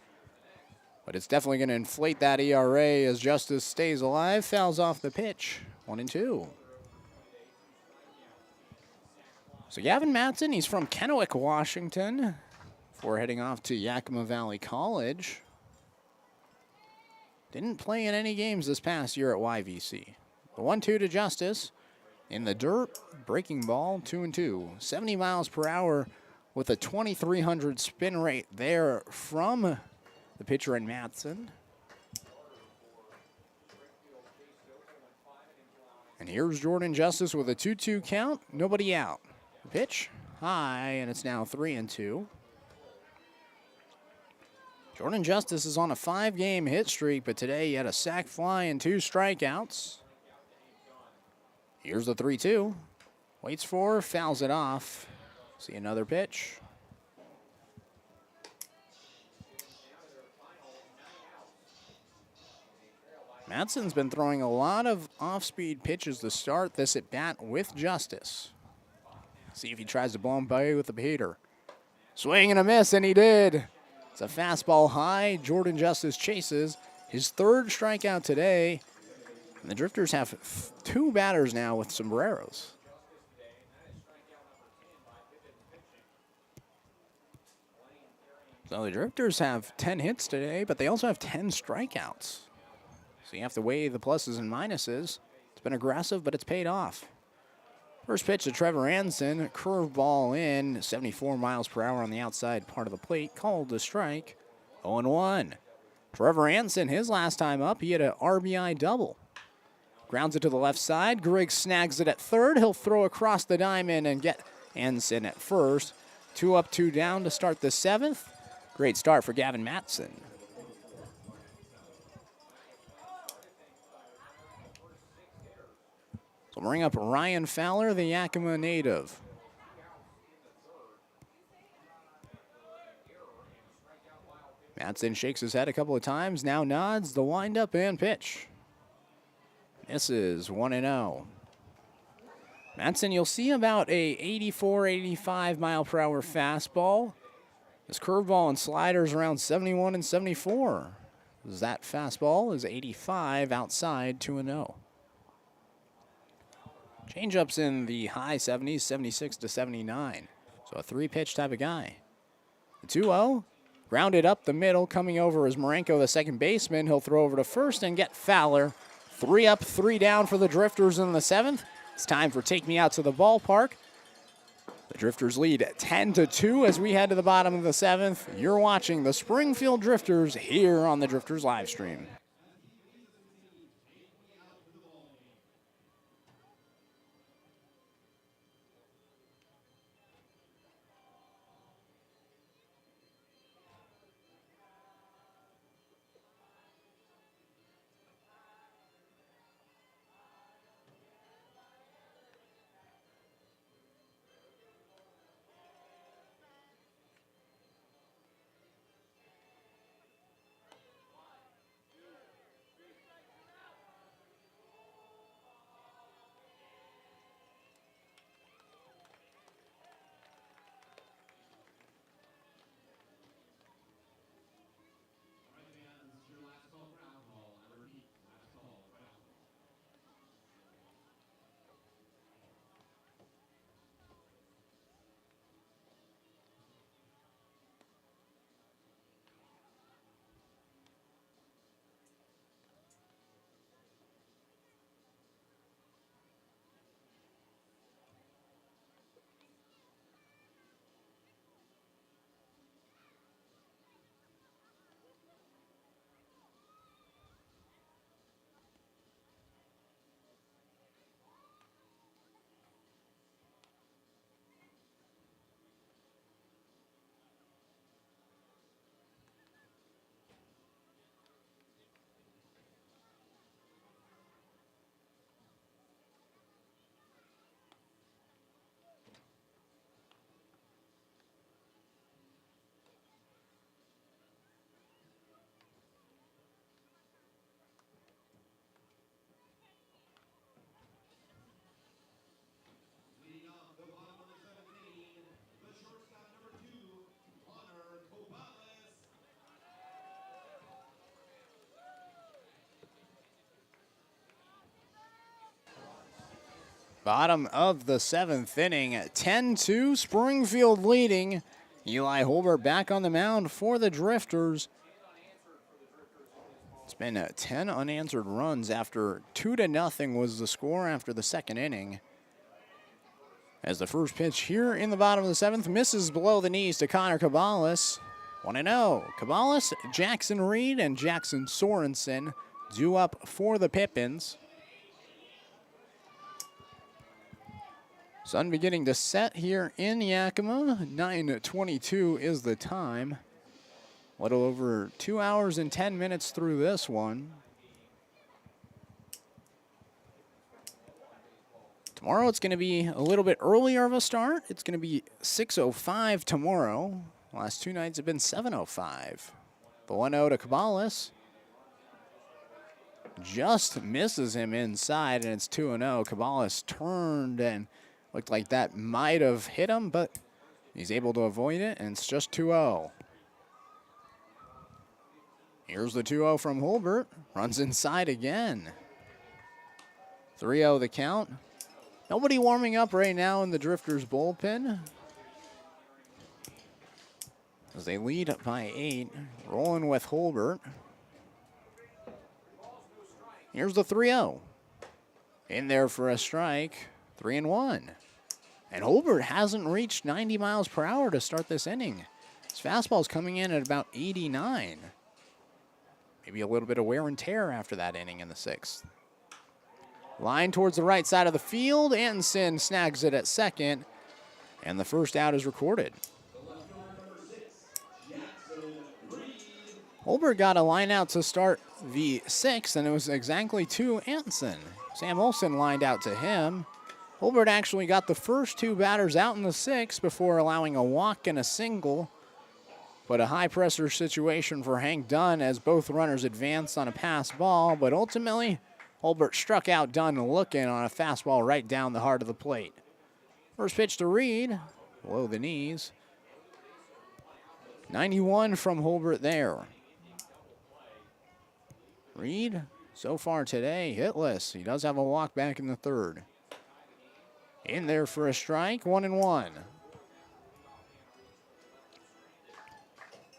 But it's definitely going to inflate that ERA as Justice stays alive, fouls off the pitch. 1-2. So Gavin Matson, he's from Kennewick, Washington, before heading off to Yakima Valley College. Didn't play in any games this past year at YVC. The 1-2 to Justice. In the dirt, breaking ball, 2-2. 70 miles per hour with a 2,300 spin rate there from the pitcher in Matson. And here's Jordan Justice with a 2-2 count, nobody out. Pitch high, and it's now 3-2. Jordan Justice is on a 5-game hit streak, but today he had a sac fly and 2 strikeouts. Here's the 3-2. Waits for, fouls it off. See another pitch. Matson's been throwing a lot of off-speed pitches to start this at-bat with Justice. See if he tries to blow him by with the heater. Swing and a miss, and he did. It's a fastball high. Jordan Justice chases his 3rd strikeout today. And the Drifters have 2 batters now with sombreros. So the Drifters have 10 hits today, but they also have 10 strikeouts. So you have to weigh the pluses and minuses. It's been aggressive, but it's paid off. First pitch to Trevor Anson, curveball in, 74 miles per hour on the outside part of the plate, called a strike, 0-1. Trevor Anson, his last time up, he had an RBI double. Grounds it to the left side, Griggs snags it at third, he'll throw across the diamond and get Anson at first. 2 up, 2 down to start the 7th. Great start for Gavin Matson. So bring up Ryan Fowler, the Yakima native. Matson shakes his head a couple of times, now nods, the windup and pitch. This is 1-0. Matson, you'll see about a 84, 85 mile per hour fastball. His curveball and sliders around 71 and 74. That fastball is 85 outside, 2-0. Changeups in the high 70s, 76 to 79. So a 3-pitch type of guy. The 2-0, grounded up the middle, coming over is Marenko, the second baseman. He'll throw over to first and get Fowler. 3 up, 3 down for the Drifters in the 7th. It's time for Take Me Out to the Ballpark. The Drifters lead 10-2 as we head to the bottom of the 7th. You're watching the Springfield Drifters here on the Drifters live stream. Bottom of the 7th inning, 10-2, Springfield leading. Eli Holbert back on the mound for the Drifters. It's been 10 unanswered runs after 2-0 was the score after the 2nd inning. As the first pitch here in the bottom of the 7th misses below the knees to Connor Cabales. 1-0. Cabales, Jackson Reed, and Jackson Sorensen due up for the Pippins. Sun beginning to set here in Yakima. 9:22 is the time. A little over 2 hours and 10 minutes through this one. Tomorrow it's going to be a little bit earlier of a start. It's going to be 6:05 tomorrow. Last 2 nights have been 7:05. The 1-0 to Cabales. Just misses him inside, and it's 2-0. Cabales turned and looked like that might have hit him, but he's able to avoid it, and it's just 2-0. Here's the 2-0 from Holbert. Runs inside again. 3-0 the count. Nobody warming up right now in the Drifters bullpen. as they lead by 8, rolling with Holbert. Here's the 3-0. In there for a strike, 3-1. And Holbert hasn't reached 90 miles per hour to start this inning. His fastball's coming in at about 89. Maybe a little bit of wear and tear after that inning in the 6th. Line towards the right side of the field. Anson snags it at second, and the first out is recorded. Holbert got a line out to start the 6th, and it was exactly to Anson. Sam Olson lined out to him. Holbert actually got the first 2 batters out in the 6th before allowing a walk and a single. But a high-pressure situation for Hank Dunn as both runners advanced on a pass ball. But ultimately, Holbert struck out Dunn looking on a fastball right down the heart of the plate. First pitch to Reed, below the knees. 91 from Holbert there. Reed, so far today, hitless. He does have a walk back in the 3rd. In there for a strike, 1-1.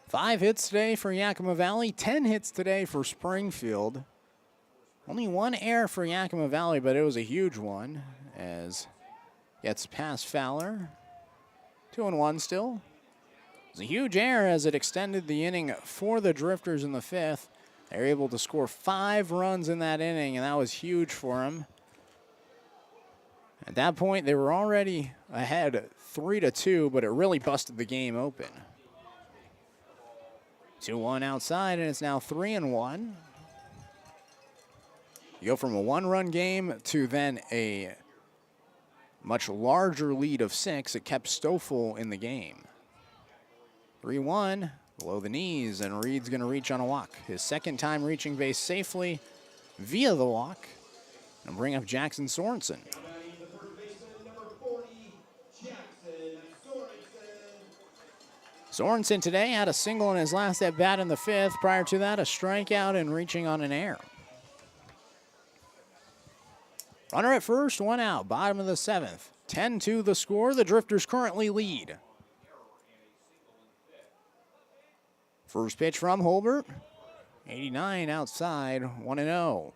5 hits today for Yakima Valley, 10 hits today for Springfield. Only 1 error for Yakima Valley, but it was a huge one, as gets past Fowler. 2-1 still. It was a huge error as it extended the inning for the Drifters in the 5th. They were able to score 5 runs in that inning, and that was huge for them. At that point, they were already ahead 3-2, but it really busted the game open. 2-1 outside, and it's now 3-1. You go from a 1-run game to then a much larger lead of 6. It kept Stoffel in the game. 3-1. Below the knees, and Reed's going to reach on a walk. His 2nd time reaching base safely via the walk. And bring up Jackson Sorensen. Sorensen today had a single in his last at-bat in the 5th. Prior to that, a strikeout and reaching on an error. Runner at first, 1 out, bottom of the 7th. 10-2 the score. The Drifters currently lead. First pitch from Holbert, 89 outside, 1-0.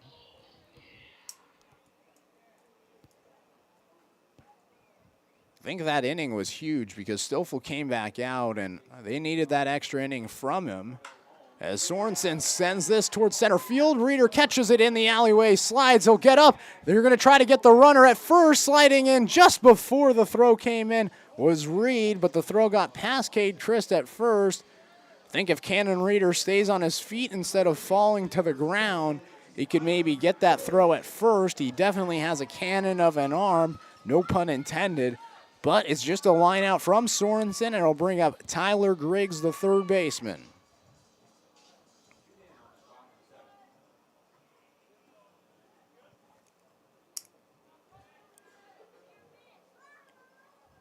I think that inning was huge because Stoffel came back out and they needed that extra inning from him. As Sorensen sends this towards center field, Reeder catches it in the alleyway, slides, he'll get up. They're going to try to get the runner at first, sliding in just before the throw came in was Reed, but the throw got past Cade Christ at first. I think if Cannon Reeder stays on his feet instead of falling to the ground, he could maybe get that throw at first. He definitely has a cannon of an arm, no pun intended, but it's just a line out from Sorensen, and it'll bring up Tyler Griggs, the 3rd baseman.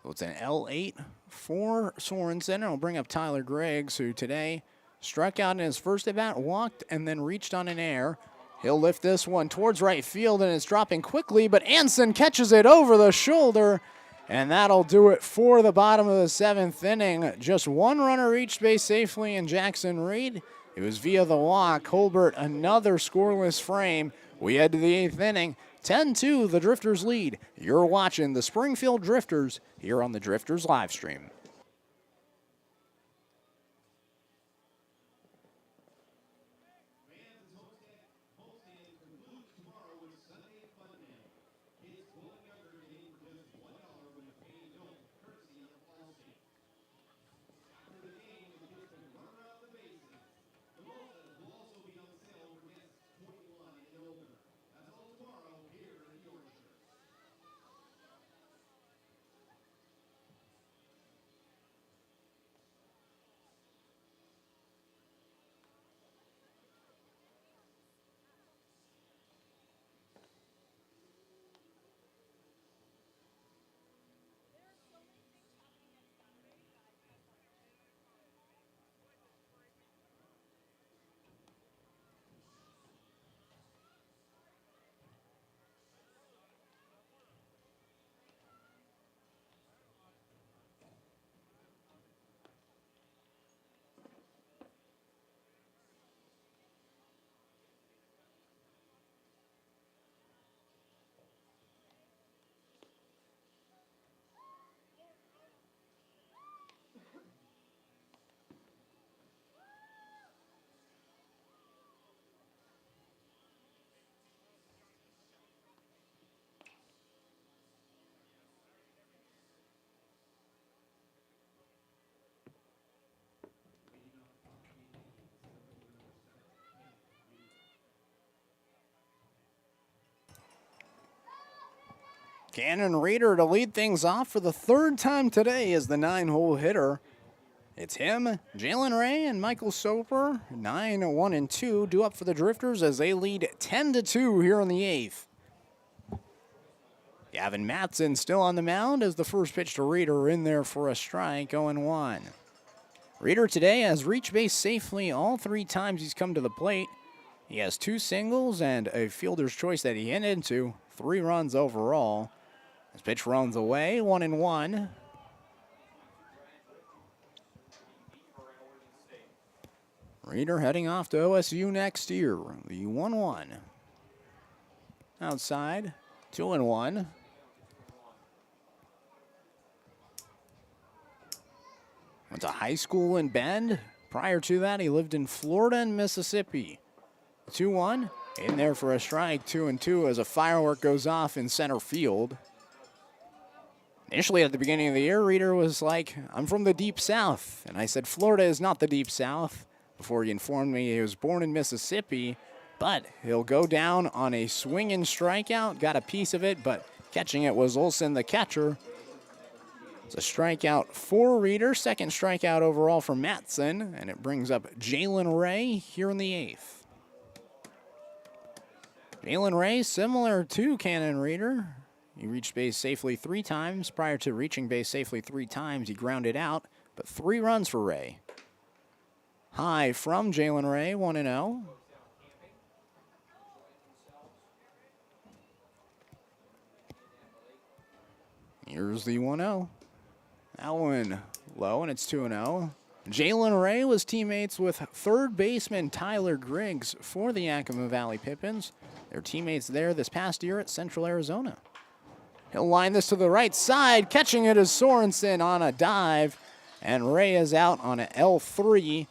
So it's an L8 for Sorensen, and it'll bring up Tyler Griggs, who today struck out in his first at-bat, walked, and then reached on an error. He'll lift this one towards right field, and it's dropping quickly, but Anson catches it over the shoulder, and that'll do it for the bottom of the 7th inning. Just 1 runner reached base safely in Jackson Reed. It was via the walk. Holbert, another scoreless frame. We head to the 8th inning. 10-2, the Drifters lead. You're watching the Springfield Drifters here on the Drifters live stream. Cannon Reeder to lead things off for the third time today as the 9-hole hitter. It's him, Jalen Ray, and Michael Soper. 9, 1, and 2 due up for the Drifters as they lead 10-2 here in the 8th. Gavin Matson still on the mound as the first pitch to Reeder in there for a strike, 0-1. Reeder today has reached base safely all 3 times he's come to the plate. He has 2 singles and a fielder's choice that he hit into, 3 runs overall. His pitch runs away, 1-1. Reeder heading off to OSU next year. The 1-1. Outside, 2-1. Went to high school in Bend. Prior to that, he lived in Florida and Mississippi. 2-1. In there for a strike, 2-2 as a firework goes off in center field. Initially, at the beginning of the year, Reeder was like, I'm from the Deep South. And I said, Florida is not the Deep South, before he informed me he was born in Mississippi. But he'll go down on a swinging strikeout. Got a piece of it, but catching it was Olsen, the catcher. It's a strikeout for Reeder. Second strikeout overall for Matson. And it brings up Jalen Ray here in the 8th. Jalen Ray, similar to Cannon Reeder. He reached base safely 3 times. Prior to reaching base safely 3 times, he grounded out, but 3 runs for Ray. High from Jalen Ray, 1-0. Here's the 1-0. That one low, and it's 2-0. Jalen Ray was teammates with third baseman Tyler Griggs for the Yakima Valley Pippins. They're teammates there this past year at Central Arizona. He'll line this to the right side. Catching it is Sorensen on a dive. And Ray is out on an L3.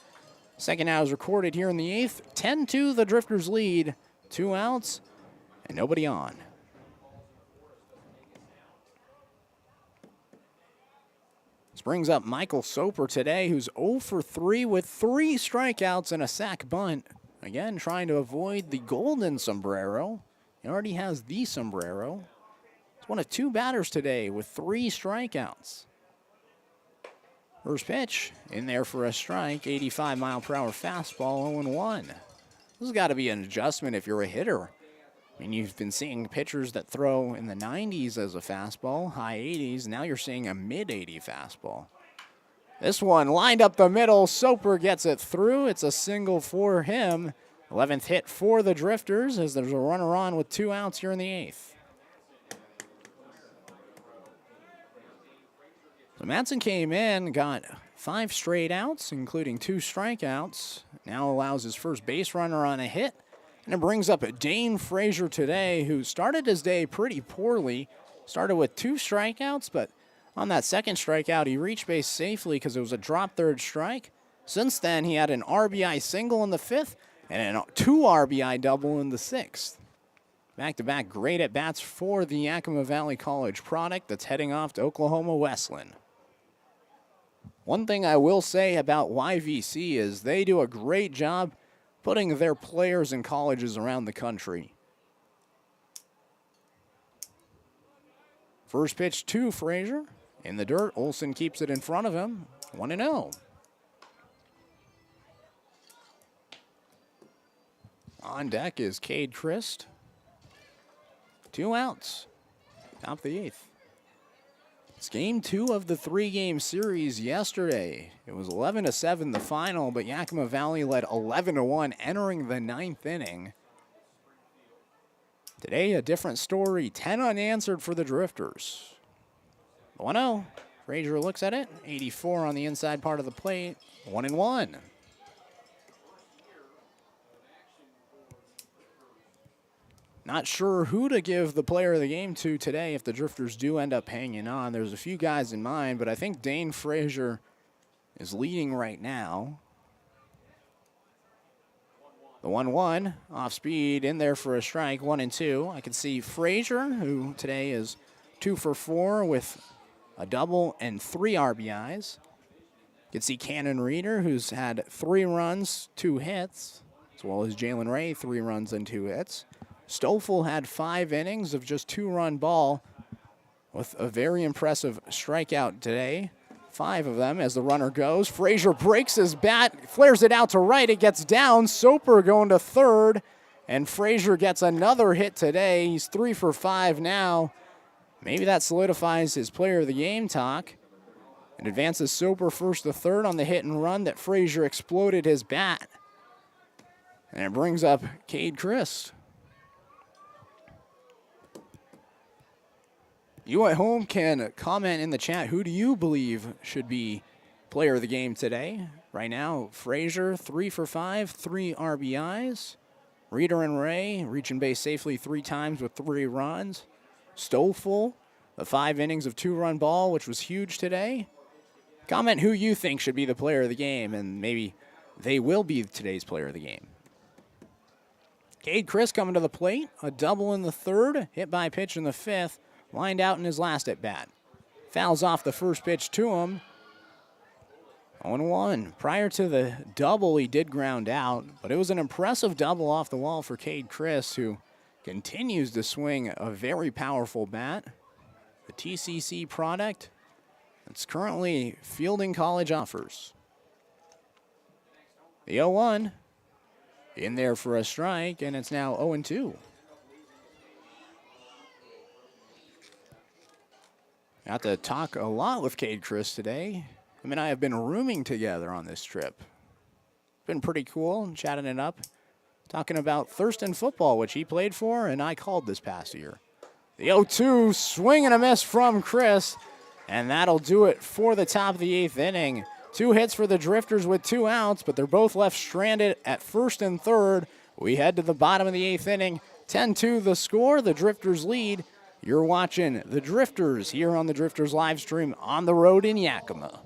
Second out is recorded here in the 8th. 10-2 the Drifters lead. 2 outs and nobody on. This brings up Michael Soper today, who's 0 for 3 with 3 strikeouts and a sac bunt. Again, trying to avoid the golden sombrero. He already has the sombrero. One of 2 batters today with 3 strikeouts. First pitch in there for a strike, 85-mile-per-hour fastball, 0-1. This has got to be an adjustment if you're a hitter. I mean, you've been seeing pitchers that throw in the 90s as a fastball, high 80s. Now you're seeing a mid-80 fastball. This one lined up the middle. Soper gets it through. It's a single for him. 11th hit for the Drifters as there's a runner on with 2 outs here in the 8th. So Matson came in, got 5 straight outs, including 2 strikeouts. Now allows his first base runner on a hit. And it brings up Dane Frazier today, who started his day pretty poorly. Started with 2 strikeouts, but on that second strikeout, he reached base safely because it was a drop third strike. Since then, he had an RBI single in the 5th and a 2 RBI double in the 6th. Back-to-back great at-bats for the Yakima Valley College product that's heading off to Oklahoma Westland. One thing I will say about YVC is they do a great job putting their players in colleges around the country. First pitch to Frazier. In the dirt, Olsen keeps it in front of him. 1-0. On deck is Cade Christ. 2 outs. Top of the 8th. It's game 2 of the 3-game series yesterday. It was 11-7 the final, but Yakima Valley led 11-1 entering the 9th inning. Today, a different story. 10 unanswered for the Drifters. 1-0. Frazier looks at it. 84 on the inside part of the plate. 1-1. Not sure who to give the player of the game to today if the Drifters do end up hanging on. There's a few guys in mind, but I think Dane Frazier is leading right now. The 1-1 off speed in there for a strike, 1-2. I can see Frazier, who today is 2 for 4 with a double and 3 RBIs. You can see Cannon Reeder, who's had 3 runs, 2 hits, as well as Jalen Ray, 3 runs and 2 hits. Stoffel had 5 innings of just 2-run ball. with a very impressive strikeout today. 5 of them as the runner goes. Frazier breaks his bat, flares it out to right. It gets down. Soper going to third, and Frazier gets another hit today. He's 3 for 5 now. Maybe that solidifies his player of the game talk. It advances Soper first to third on the hit and run that Frazier exploded his bat. And it brings up Cade Christ. You at home can comment in the chat. Who do you believe should be player of the game today? Right now, Frazier, 3 for 5, 3 RBIs. Reeder and Ray reaching base safely 3 times with 3 runs. Stoffel, the 5 innings of 2-run ball, which was huge today. Comment who you think should be the player of the game, and maybe they will be today's player of the game. Cade Christ coming to the plate. A double in the 3rd, hit by pitch in the 5th. Lined out in his last at-bat. Fouls off the first pitch to him. 0-1. Prior to the double, he did ground out, but it was an impressive double off the wall for Cade Christ, who continues to swing a very powerful bat. The TCC product that's currently fielding college offers. The 0-1 in there for a strike, and it's now 0-2. Got to talk a lot with Cade Christ today. Him and I have been rooming together on this trip. Been pretty cool, chatting it up. Talking about Thurston football, which he played for and I called this past year. The 0-2, swing and a miss from Chris. And that'll do it for the top of the 8th inning. 2 hits for the Drifters with 2 outs, but they're both left stranded at first and third. We head to the bottom of the 8th inning. 10-2 the score, the Drifters lead. You're watching the Drifters here on the Drifters live stream on the road in Yakima.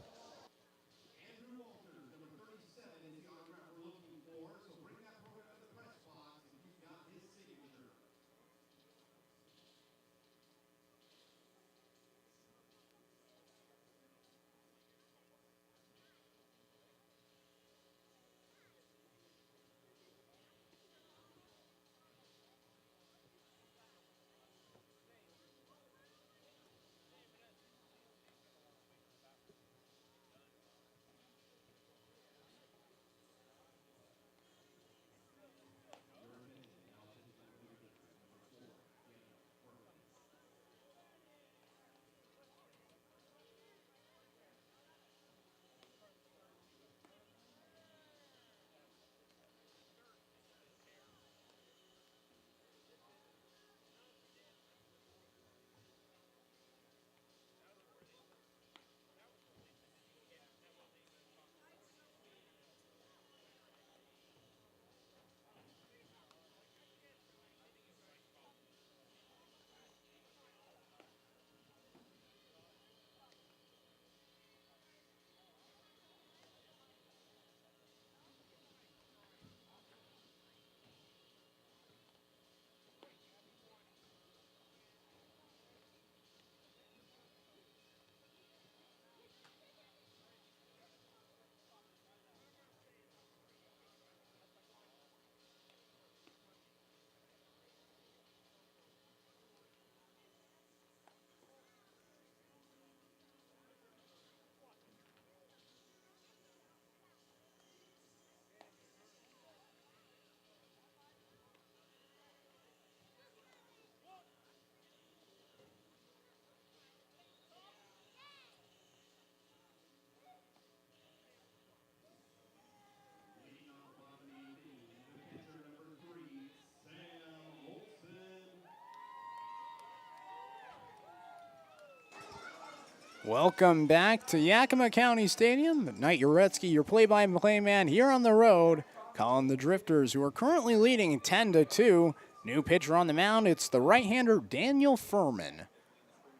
Welcome back to Yakima County Stadium. Knight Uretsky, your play-by-play man here on the road, calling the Drifters, who are currently leading 10-2. New pitcher on the mound, it's the right-hander Daniel Furman.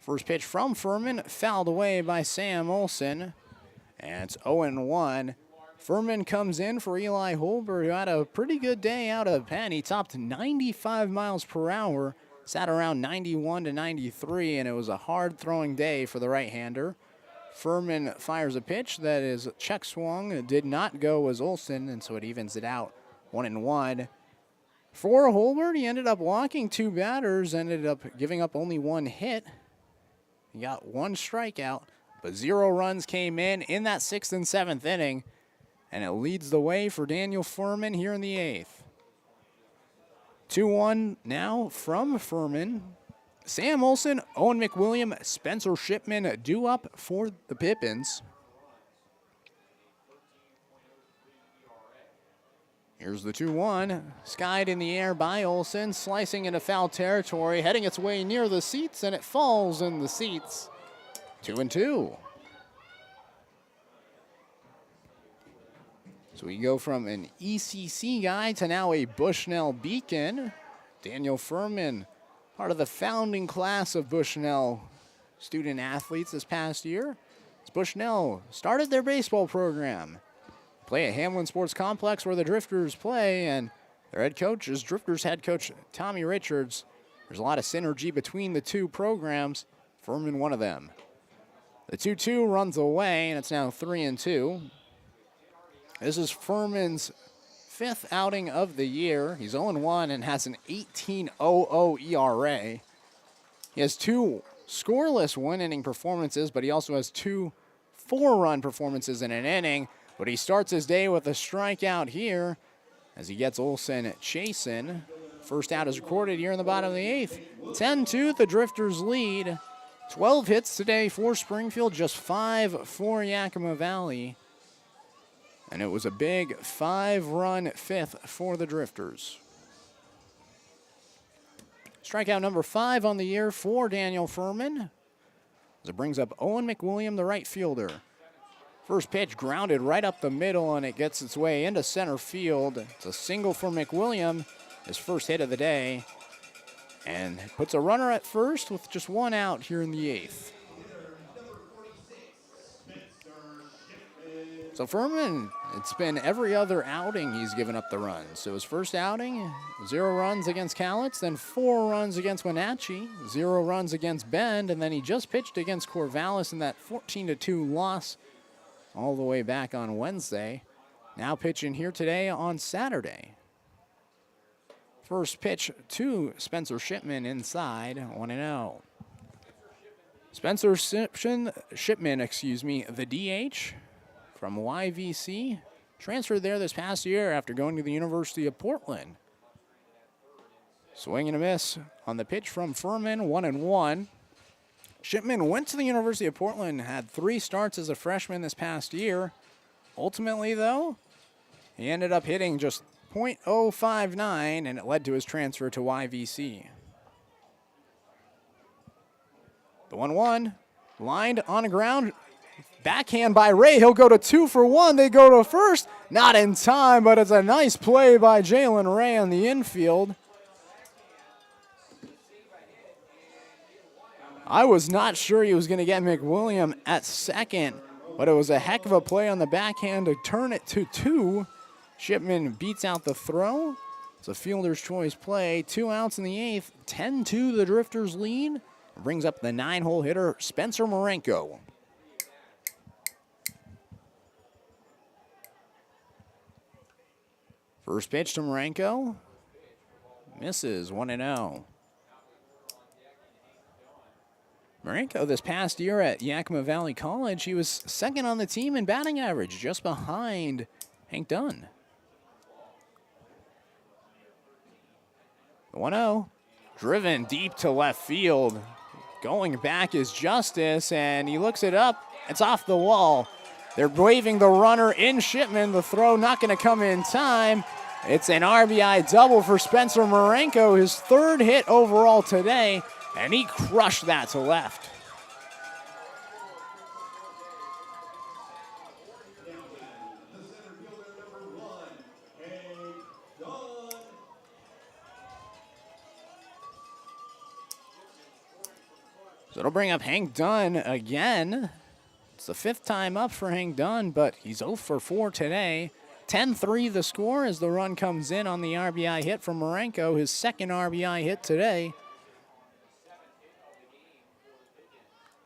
First pitch from Furman, fouled away by Sam Olson. And it's 0-1. Furman comes in for Eli Holbert, who had a pretty good day out of the pen. He topped 95 miles per hour. Sat around 91 to 93, and it was a hard-throwing day for the right-hander. Furman fires a pitch that is check swung. It did not go as Olson, and so it evens it out 1-1. For Holbert, he ended up walking 2 batters, ended up giving up only 1 hit. He got one strikeout, but 0 runs came in that 6th and 7th inning, and it leads the way for Daniel Furman here in the 8th. 2-1 now from Furman. Sam Olson, Owen McWilliam, Spencer Shipman due up for the Pippins. Here's the 2-1, skied in the air by Olson, slicing into foul territory, heading its way near the seats, and it falls in the seats. 2-2. So we go from an ECC guy to now a Bushnell Beacon. Daniel Furman, part of the founding class of Bushnell student athletes this past year. As Bushnell started their baseball program. Play at Hamlin Sports Complex where the Drifters play, and their head coach is Drifters head coach Tommy Richards. There's a lot of synergy between the two programs. Furman, one of them. The 2-2 runs away, and it's now 3-2. This is Furman's 5th outing of the year. He's 0-1 and has an 18.00 ERA. He has 2 scoreless one-inning performances, but he also has 2 4-run performances in an inning. But he starts his day with a strikeout here as he gets Olson chasing. First out is recorded here in the bottom of the 8th. 10-2, the Drifters lead. 12 hits today for Springfield, just 5 for Yakima Valley. And it was a big 5-run 5th for the Drifters. Strikeout number 5 on the year for Daniel Furman, as it brings up Owen McWilliam, the right fielder. First pitch grounded right up the middle, and it gets its way into center field. It's a single for McWilliam, his first hit of the day, and puts a runner at first with just 1 out here in the 8th. So Furman, it's been every other outing he's given up the runs. So his first outing, 0 runs against Cowlitz, then 4 runs against Wenatchee, 0 runs against Bend, and then he just pitched against Corvallis in that 14-2 loss all the way back on Wednesday. Now pitching here today on Saturday. First pitch to Spencer Shipman inside, 1-0. Spencer Shipman, the DH from YVC, transferred there this past year after going to the University of Portland. Swing and a miss on the pitch from Furman, 1-1. Shipman went to the University of Portland, had 3 starts as a freshman this past year. Ultimately, though, he ended up hitting just .059, and it led to his transfer to YVC. The 1-1, lined on the ground, backhand by Ray. He'll go to 2 for 1. They go to first. Not in time, but it's a nice play by Jalen Ray on the infield. I was not sure he was going to get McWilliam at second, but it was a heck of a play on the backhand to turn it to 2. Shipman beats out the throw. It's a fielder's choice play. 2 outs in the 8th. 10-2 the Drifters lead. Brings up the 9-hole hitter, Spencer Marenko. First pitch to Marenko. Misses, 1-0. Marenko, this past year at Yakima Valley College, he was second on the team in batting average, just behind Hank Dunn. The 1-0, driven deep to left field. Going back is Justice, and he looks it up. It's off the wall. They're waving the runner in Shipman. The throw not going to come in time. It's an RBI double for Spencer Marenko, his 3rd hit overall today, and he crushed that to left. So it'll bring up Hank Dunn again. It's the 5th time up for Hank Dunn, but he's 0 for 4 today. 10-3 the score as the run comes in on the RBI hit from Marenko, his 2nd RBI hit today.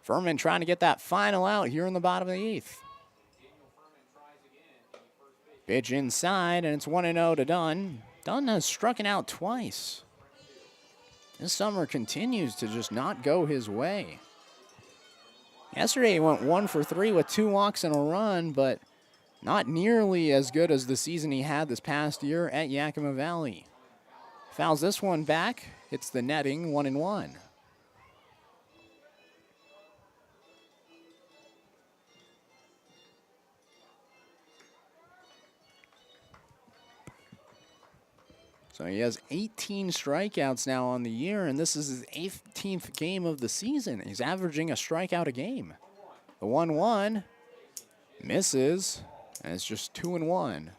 Furman trying to get that final out here in the bottom of the 8th. Pitch inside, and it's 1-0 to Dunn. Dunn has struck out twice. This summer continues to just not go his way. Yesterday he went 1 for 3 with 2 walks and a run, but not nearly as good as the season he had this past year at Yakima Valley. Fouls this one back. It's the netting, 1-1. So he has 18 strikeouts now on the year, and this is his 18th game of the season. He's averaging a strikeout a game. The 1-1 misses, and it's just 2-1.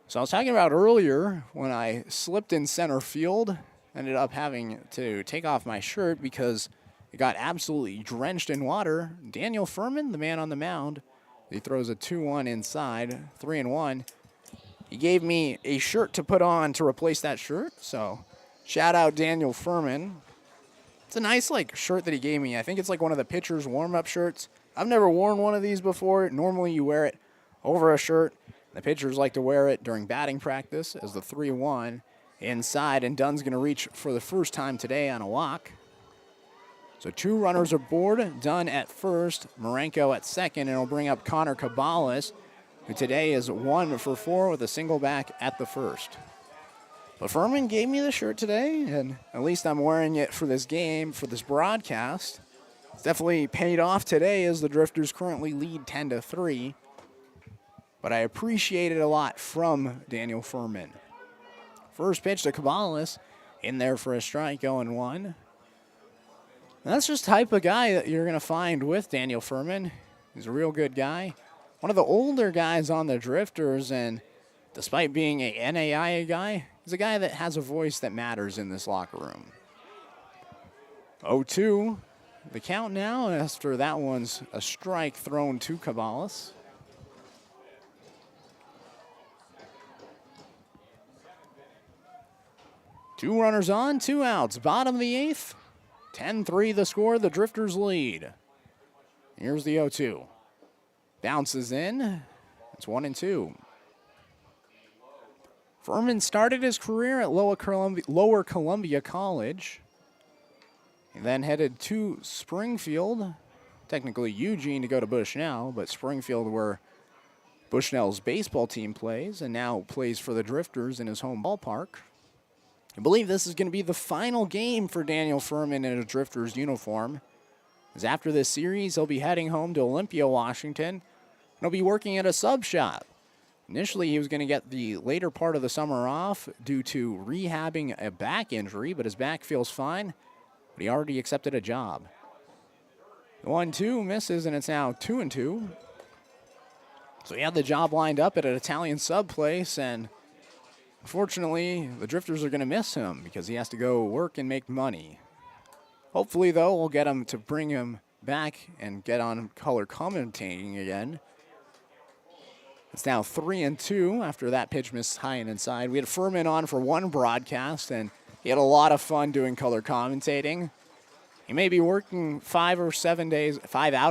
So I was talking about earlier when I slipped in center field, ended up having to take off my shirt because it got absolutely drenched in water. Daniel Furman, the man on the mound, he throws a 2-1 inside, 3-1. He gave me a shirt to put on to replace that shirt, so shout out Daniel Furman. It's a nice shirt that he gave me. I think it's one of the pitcher's warm-up shirts. I've never worn one of these before. Normally you wear it over a shirt. The pitchers like to wear it during batting practice as the 3-1 inside, and Dunn's going to reach for the first time today on a walk. So 2 runners aboard, Dunn at first, Marenko at second, and it'll bring up Connor Cabales, who today is 1 for 4 with a single back at the first. But Furman gave me the shirt today, and at least I'm wearing it for this game, for this broadcast. It's definitely paid off today as the Drifters currently lead 10-3. But I appreciate it a lot from Daniel Furman. First pitch to Cabales, in there for a strike, 0-1. That's just the type of guy that you're going to find with Daniel Furman. He's a real good guy. One of the older guys on the Drifters, and despite being a NAIA guy, he's a guy that has a voice that matters in this locker room. 0-2, the count now after that one's a strike thrown to Cabales. Two runners on, 2 outs, bottom of the 8th. 10-3 the score, the Drifters lead. Here's the 0-2. Bounces in. It's 1-2. Furman started his career at Lower Columbia College. He then headed to Springfield, technically Eugene to go to Bushnell, but Springfield where Bushnell's baseball team plays, and now plays for the Drifters in his home ballpark. I believe this is going to be the final game for Daniel Furman in a Drifters uniform. As after this series, he'll be heading home to Olympia, Washington, and he'll be working at a sub shop. Initially, he was going to get the later part of the summer off due to rehabbing a back injury, but his back feels fine, but he already accepted a job. The 1-2 misses, and it's now 2-2. So he had the job lined up at an Italian sub place, and unfortunately, the Drifters are going to miss him because he has to go work and make money. Hopefully, though, we'll get him to bring him back and get on color commentating again. It's now 3-2 after that pitch missed high and inside. We had Furman on for one broadcast, and he had a lot of fun doing color commentating. He may be working 5 out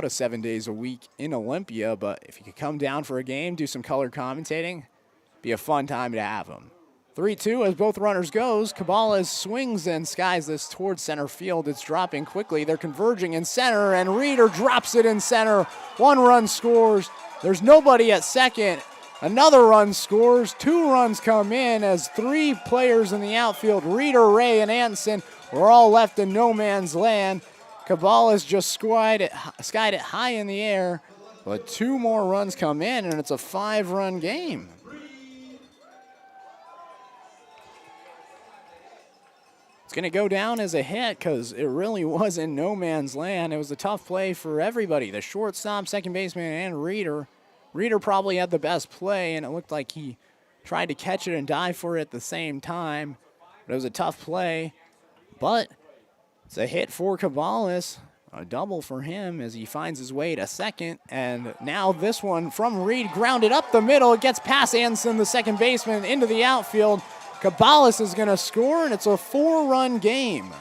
of 7 days a week in Olympia, but if he could come down for a game, do some color commentating, be a fun time to have him. 3-2 as both runners goes. Cabales swings and skies this towards center field. It's dropping quickly. They're converging in center, and Reeder drops it in center. 1 run scores. There's nobody at second. Another run scores. 2 runs come in as 3 players in the outfield, Reeder, Ray, and Anson, were all left in no man's land. Cabales just skied it high in the air, but 2 more runs come in, and it's a 5-run game. It's going to go down as a hit because it really was in no man's land. It was a tough play for everybody. The shortstop, second baseman, and Reeder. Reeder probably had the best play, and it looked like he tried to catch it and dive for it at the same time. But it was a tough play. But it's a hit for Cabales, a double for him as he finds his way to second. And now this one from Reed, grounded up the middle. It gets past Anson, the second baseman, into the outfield. Cabales is going to score, and it's a 4-run game.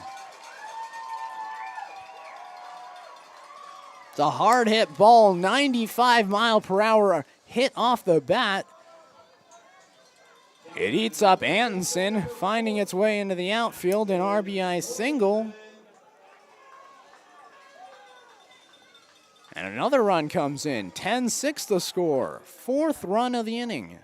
It's a hard hit ball, 95-mile-per-hour hit off the bat. It eats up Anson, finding its way into the outfield, an RBI single. And another run comes in. 10-6 the score. Fourth run of the inning.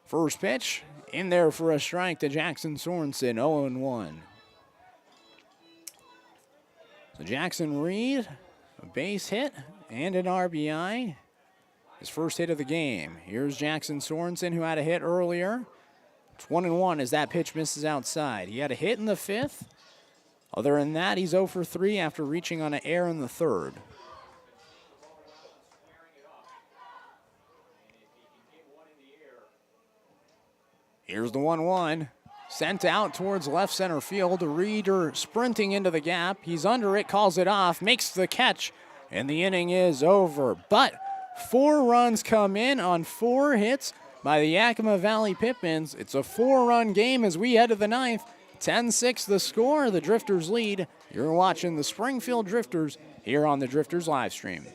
First pitch in there for a strike to Jackson Sorensen, 0-1. So Jackson Reed, a base hit and an RBI. His first hit of the game. Here's Jackson Sorensen, who had a hit earlier. It's 1-1 as that pitch misses outside. He had a hit in the fifth. Other than that, he's 0 for 3 after reaching on an error in the third. Here's the 1-1. Sent out towards left center field. Reeder sprinting into the gap. He's under it, calls it off, makes the catch, and the inning is over. But 4 runs come in on 4 hits by the Yakima Valley Pippins. It's a 4-run game as we head to the ninth. 10-6 the score. The Drifters lead. You're watching the Springfield Drifters here on the Drifters live stream.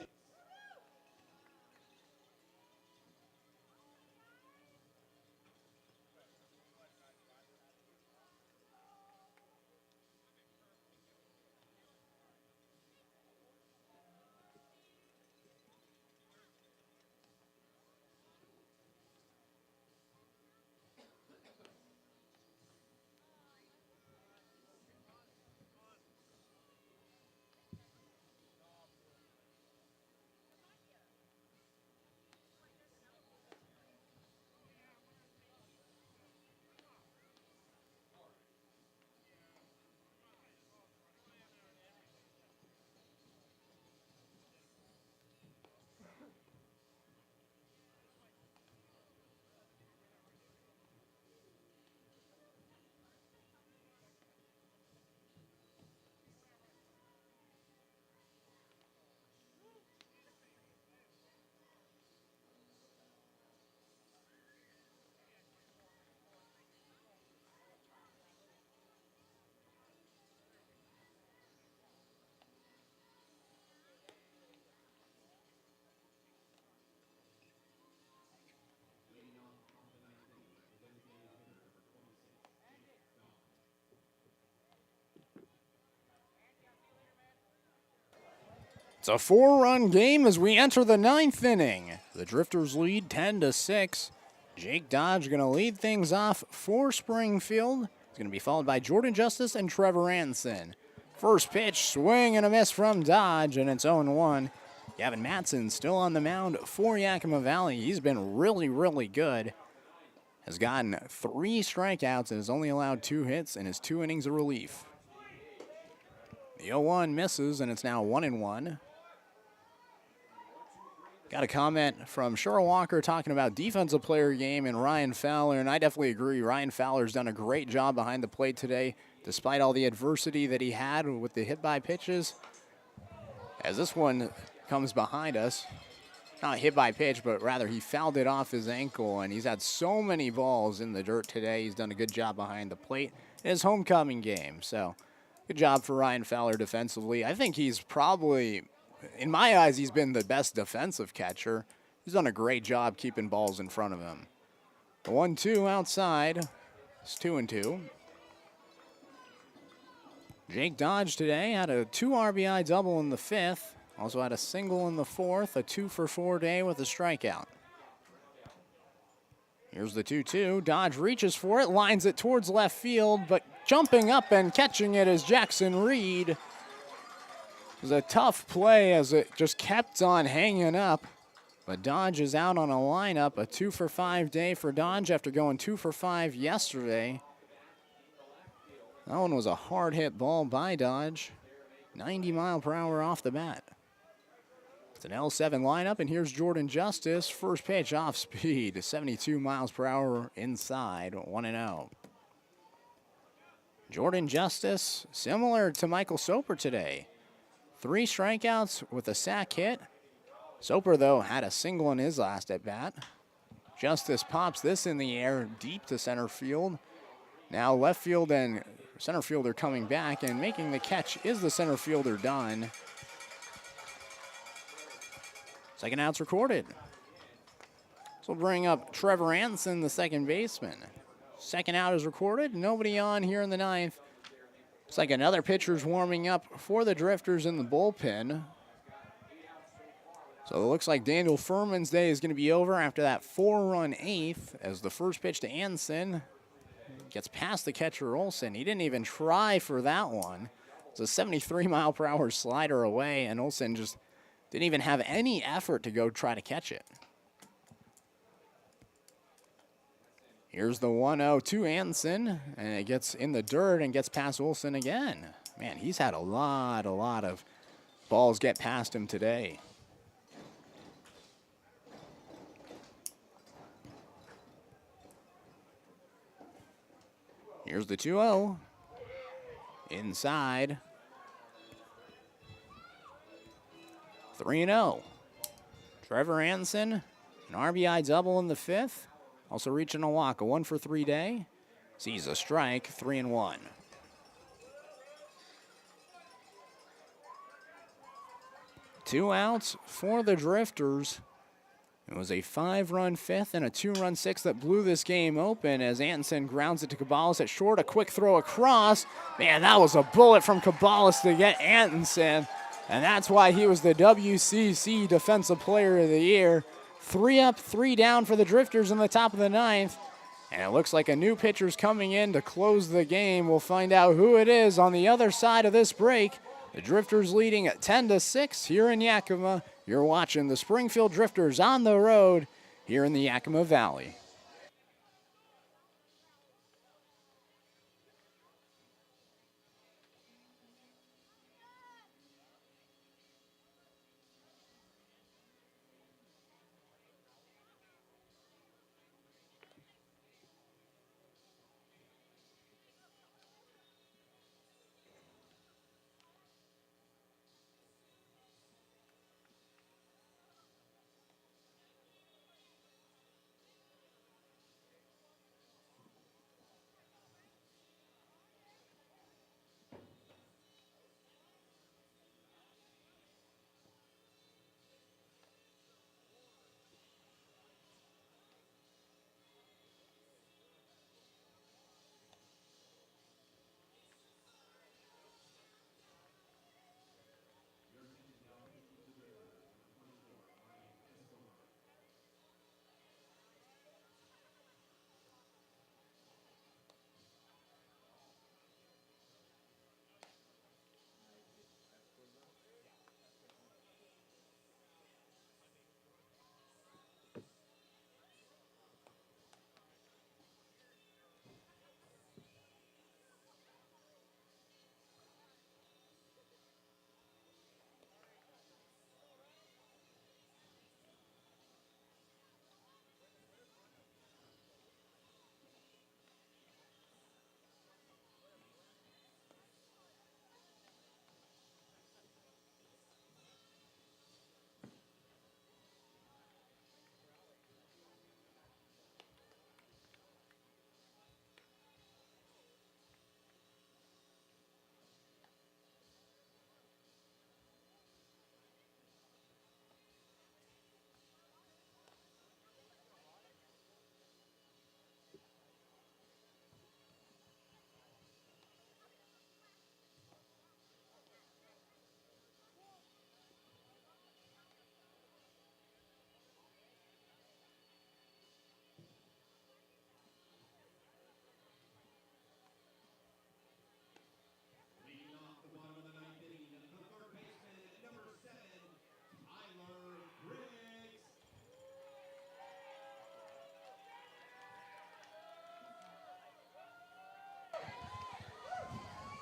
It's a 4-run game as we enter the ninth inning. The Drifters lead 10-6. Jake Dodge going to lead things off for Springfield. He's going to be followed by Jordan Justice and Trevor Anson. First pitch, swing and a miss from Dodge, and it's 0-1. Gavin Matson still on the mound for Yakima Valley. He's been really, really good. Has gotten 3 strikeouts and has only allowed 2 hits in his 2 innings of relief. The 0-1 misses, and it's now 1-1. Got a comment from Cheryl Walker talking about defensive player game and Ryan Fowler, and I definitely agree. Ryan Fowler's done a great job behind the plate today, despite all the adversity that he had with the hit by pitches. As this one comes behind us, not hit by pitch, but rather he fouled it off his ankle, and he's had so many balls in the dirt today. He's done a good job behind the plate in his homecoming game. So good job for Ryan Fowler defensively. I think he's probably, in my eyes, he's been the best defensive catcher. He's done a great job keeping balls in front of him. The 1-2 outside. It's 2-2. Jake Dodge today had a 2 RBI double in the 5th. Also had a single in the 4th, a 2-for-4 day with a strikeout. Here's the 2-2. Dodge reaches for it, lines it towards left field, but jumping up and catching it is Jackson Reed. It was a tough play as it just kept on hanging up. But Dodge is out on a lineup, a 2-for-5 day for Dodge after going 2-for-5 yesterday. That one was a hard hit ball by Dodge. 90 mile per hour off the bat. It's an L7 lineup, and here's Jordan Justice. First pitch off speed, 72 miles per hour inside, 1-0. Jordan Justice, similar to Michael Soper today. 3 strikeouts with a sac hit. Soper, though, had a single in his last at-bat. Justice pops this in the air deep to center field. Now left field and center fielder coming back, and making the catch is the center fielder, Dunn. Second out's recorded. So we'll bring up Trevor Anson, the second baseman. Second out is recorded. Nobody on here in the ninth. Looks like another pitcher's warming up for the Drifters in the bullpen. So it looks like Daniel Furman's day is going to be over after that 4-run eighth, as the first pitch to Anson gets past the catcher Olsen. He didn't even try for that one. It's a 73-mile-per-hour slider away, and Olsen just didn't even have any effort to go try to catch it. Here's the 1-0 to Anson, and it gets in the dirt and gets past Olsen again. Man, he's had a lot of balls get past him today. Here's the 2-0. Inside. 3-0. Trevor Anson, an RBI double in the fifth. Also reaching a walk, a 1-for-3 day. Sees a strike, 3-1. Two outs for the Drifters. It was a 5-run fifth and a 2-run sixth that blew this game open as Anson grounds it to Cabales at short. A quick throw across. Man, that was a bullet from Cabales to get Anson. And that's why he was the WCC Defensive Player of the Year. 3 up, 3 down for the Drifters in the top of the ninth. And it looks like a new pitcher's coming in to close the game. We'll find out who it is on the other side of this break. The Drifters leading at 10-6 here in Yakima. You're watching the Springfield Drifters on the road here in the Yakima Valley.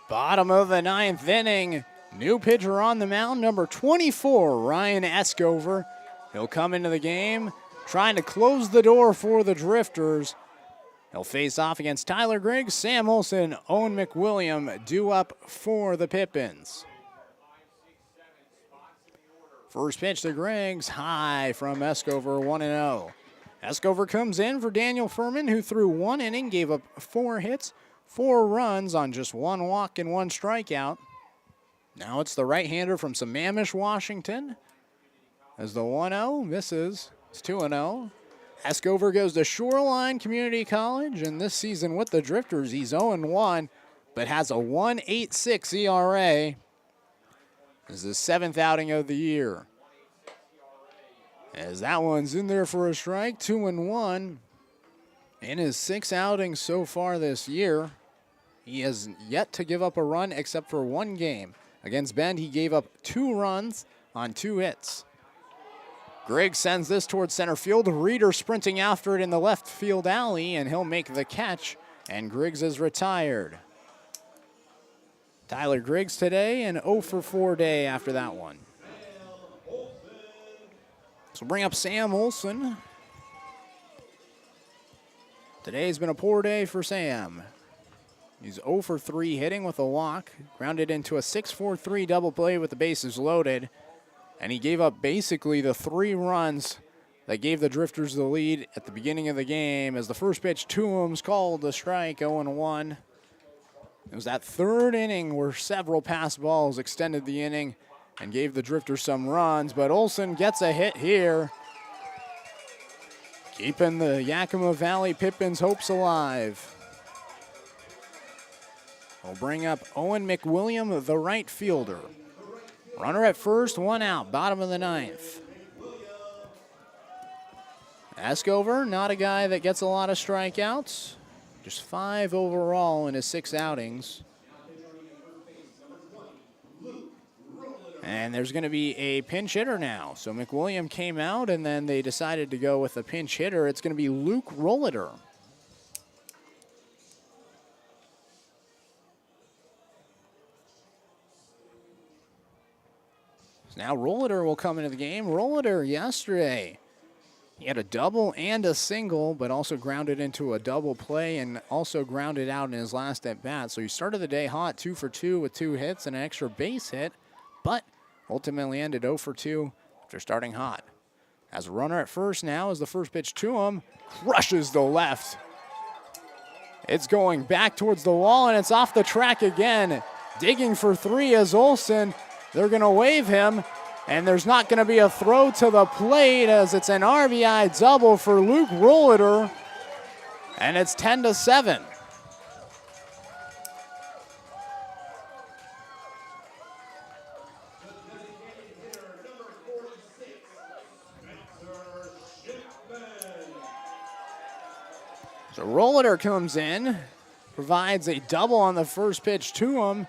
Bottom of the ninth inning. New pitcher on the mound, number 24, Ryan Escover. He'll come into the game trying to close the door for the Drifters. He'll face off against Tyler Griggs, Sam Olson, Owen McWilliam due up for the Pippins. First pitch to Griggs, high from Escover, 1-0. Escover comes in for Daniel Furman, who threw 1 inning, gave up 4 hits, 4 runs on just 1 walk and 1 strikeout. Now it's the right-hander from Sammamish, Washington. As the 1-0 misses, it's 2-0. Escover goes to Shoreline Community College, and this season with the Drifters, he's 0-1. But but has a 1.86 ERA. This is his 7th outing of the year. As that one's in there for a strike, 2-1. In his 6 outings so far this year, he has yet to give up a run except for one game. Against Bend, he gave up 2 runs on 2 hits. Griggs sends this towards center field. Reeder sprinting after it in the left field alley, and he'll make the catch, and Griggs is retired. Tyler Griggs today, an 0 for 4 day after that one. So bring up Sam Olson. Today's been a poor day for Sam. He's 0 for 3 hitting with a walk, grounded into a 6-4-3 double play with the bases loaded, and he gave up basically the 3 runs that gave the Drifters the lead at the beginning of the game as the first pitch to him's called the strike, 0-1. It was that 3rd inning where several pass balls extended the inning and gave the Drifters some runs, but Olson gets a hit here, keeping the Yakima Valley Pippins' hopes alive. We'll bring up Owen McWilliam, the right fielder. Runner at first, 1 out, bottom of the 9th. Escover, not a guy that gets a lot of strikeouts. Just 5 overall in his 6 outings. And there's going to be a pinch hitter now. So McWilliam came out, and then they decided to go with a pinch hitter. It's going to be Luke Rolliter. Now Rolliter will come into the game. Rolliter yesterday, he had a double and a single, but also grounded into a double play and also grounded out in his last at bat. So he started the day hot, 2 for 2 with 2 hits and an extra base hit, but ultimately ended 0 for 2 after starting hot. As a runner at first now as the first pitch to him, crushes the left. It's going back towards the wall, and it's off the track again. Digging for 3 as Olson. They're going to wave him, and there's not going to be a throw to the plate as it's an RBI double for Luke Rolliter, and it's 10-7. So Rolliter comes in, provides a double on the first pitch to him.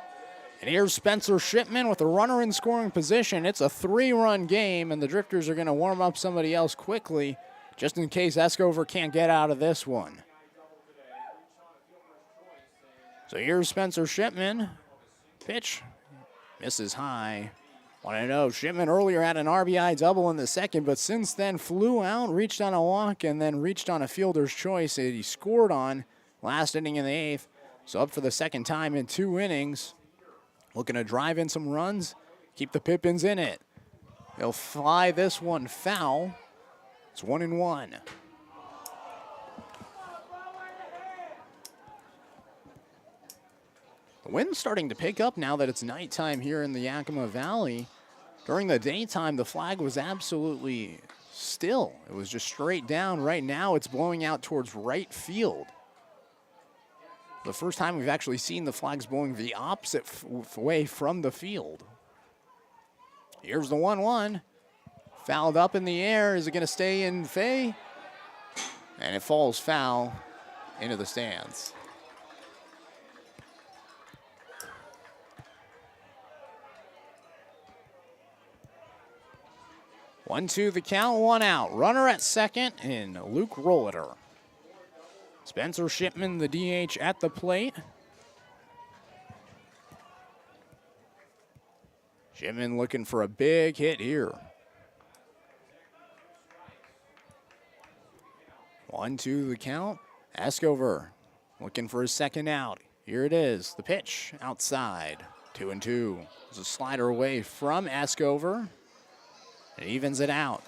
And here's Spencer Shipman with a runner in scoring position. It's a 3-run game, and the Drifters are going to warm up somebody else quickly just in case Escover can't get out of this one. So here's Spencer Shipman. Pitch misses high. 1-0. Shipman earlier had an RBI double in the second, but since then flew out, reached on a walk, and then reached on a fielder's choice that he scored on last inning in the 8th. So up for the second time in 2 innings. Looking to drive in some runs, keep the Pippins in it. He'll fly this one foul. It's 1-1. The wind's starting to pick up now that it's nighttime here in the Yakima Valley. During the daytime, the flag was absolutely still. It was just straight down. Right now, it's blowing out towards right field. The first time we've actually seen the flags blowing the opposite way from the field. Here's the 1-1. Fouled up in the air. Is it going to stay in Fay? And it falls foul into the stands. One, two, the count, 1 out. Runner at second in Luke Rolliter. Spencer Shipman, the DH, at the plate. Shipman looking for a big hit here. 1-2 the count. Escover looking for his second out. Here it is, the pitch outside. 2-2. There's a slider away from Escover. It evens it out.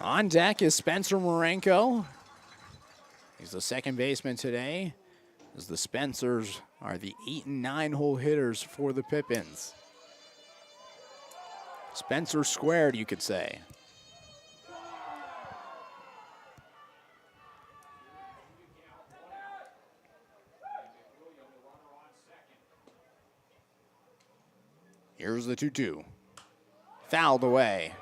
On deck is Spencer Marenko. He's the second baseman today, as the Spencers are the 8 and 9 hole hitters for the Pippins. Spencer squared, you could say. Here's the 2-2. Fouled away.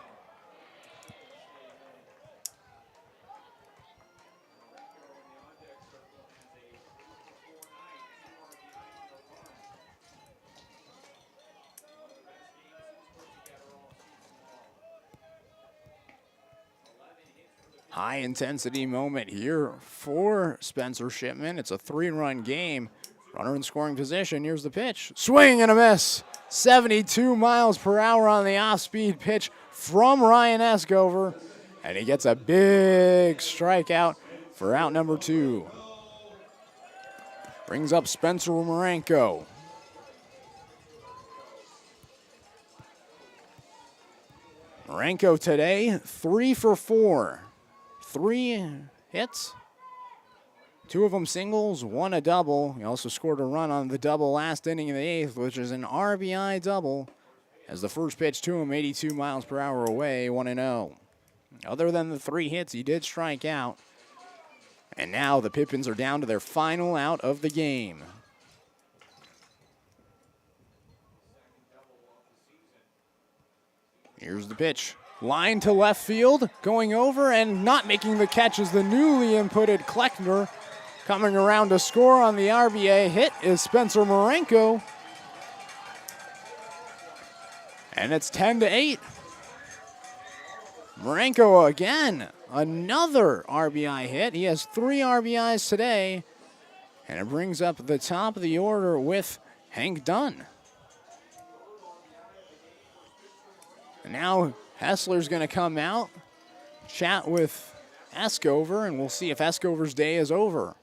High intensity moment here for Spencer Shipman. It's a 3-run game. Runner in scoring position. Here's the pitch. Swing and a miss. 72 miles per hour on the off-speed pitch from Ryan Escover. And he gets a big strikeout for out number 2. Brings up Spencer Marenko. Marenko today, 3 for 4. 3 hits, 2 of them singles, 1 a double. He also scored a run on the double last inning in the 8th, which is an RBI double. As the first pitch to him, 82 miles per hour away, 1-0. Other than the 3 hits, he did strike out. And now the Pippins are down to their final out of the game. Here's the pitch. Line to left field, going over and not making the catch is the newly inputted Kleckner. Coming around to score on the RBI hit is Spencer Marenko. And it's 10-8. Marenko again, another RBI hit. He has 3 RBIs today. And it brings up the top of the order with Hank Dunn. And now Hessler's going to come out, chat with Escover, and we'll see if Escover's day is over.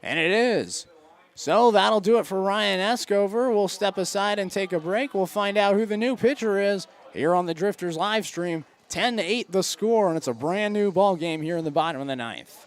And it is. So that'll do it for Ryan Escover. We'll step aside and take a break. We'll find out who the new pitcher is here on the Drifters live stream. 10-8 the score, and it's a brand new ball game here in the bottom of the 9th.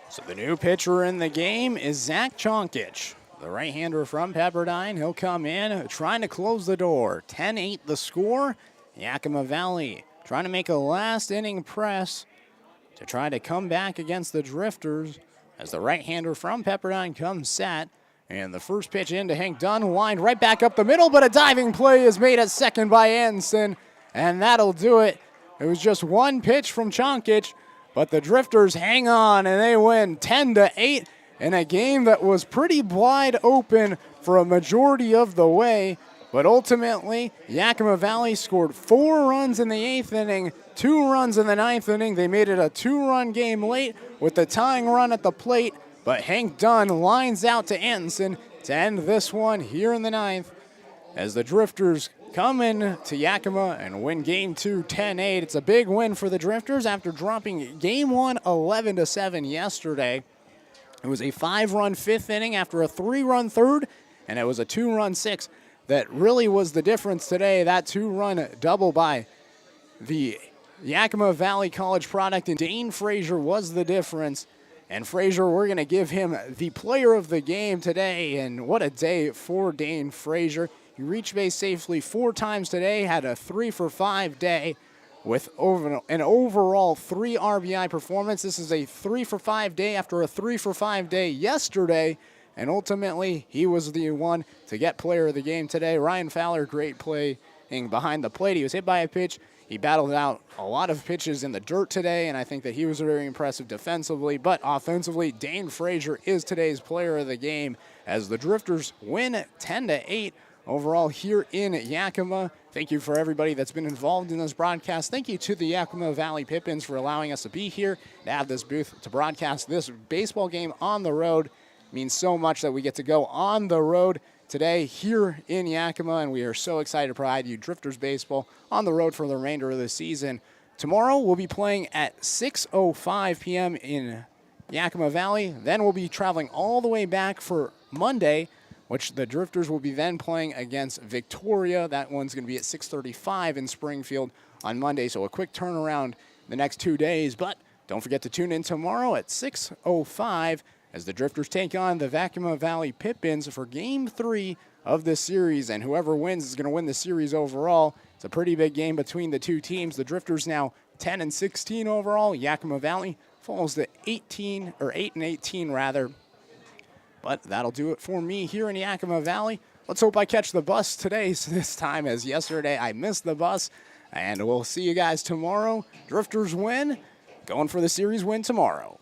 So the new pitcher in the game is Zach Chonkich, the right-hander from Pepperdine. He'll come in trying to close the door. 10-8 the score. Yakima Valley trying to make a last-inning press to try to come back against the Drifters as the right-hander from Pepperdine comes set. And the first pitch into Hank Dunn, lined right back up the middle, but a diving play is made at second by Anson, and that'll do it. It was just one pitch from Chonkich, but the Drifters hang on and they win 10-8 in a game that was pretty wide open for a majority of the way. But ultimately, Yakima Valley scored 4 runs in the 8th inning, 2 runs in the 9th inning. They made it a 2-run game late with the tying run at the plate, but Hank Dunn lines out to Anderson to end this one here in the 9th as the Drifters come in to Yakima and win Game 2 10-8. It's a big win for the Drifters after dropping Game 1 11-7 yesterday. It was a 5-run fifth inning after a 3-run third, and it was a 2-run sixth that really was the difference today. That 2-run double by the Yakima Valley College product, and Dane Frazier was the difference. And Frazier, we're going to give him the player of the game today, and what a day for Dane Frazier. He reached base safely 4 times today, had a 3-for-5 day with an overall 3 RBI performance. This is a 3-for-5 day after a 3-for-5 day yesterday, and ultimately he was the one to get player of the game today. Ryan Fowler, great playing behind the plate. He was hit by a pitch. He battled out a lot of pitches in the dirt today, and I think that he was very impressive defensively. But offensively, Dane Frazier is today's player of the game as the Drifters win 10-8 overall here in Yakima. Thank you for everybody that's been involved in this broadcast. Thank you to the Yakima Valley Pippins for allowing us to be here, to have this booth, to broadcast this baseball game on the road. It means so much that we get to go on the road today here in Yakima, and we are so excited to provide you Drifters baseball on the road for the remainder of the season. Tomorrow we'll be playing at 6:05 p.m. in Yakima Valley. Then we'll be traveling all the way back for Monday, which the Drifters will be then playing against Victoria. That one's going to be at 6:35 in Springfield on Monday, so a quick turnaround the next 2 days. But don't forget to tune in tomorrow at 6:05 as the Drifters take on the Yakima Valley Pippins for Game 3 of this series, and whoever wins is going to win the series overall. It's a pretty big game between the two teams. The Drifters now 10-16 overall. Yakima Valley falls to 8-18 rather. But that'll do it for me here in Yakima Valley. Let's hope I catch the bus today this time, as yesterday I missed the bus. And we'll see you guys tomorrow. Drifters win. Going for the series win tomorrow.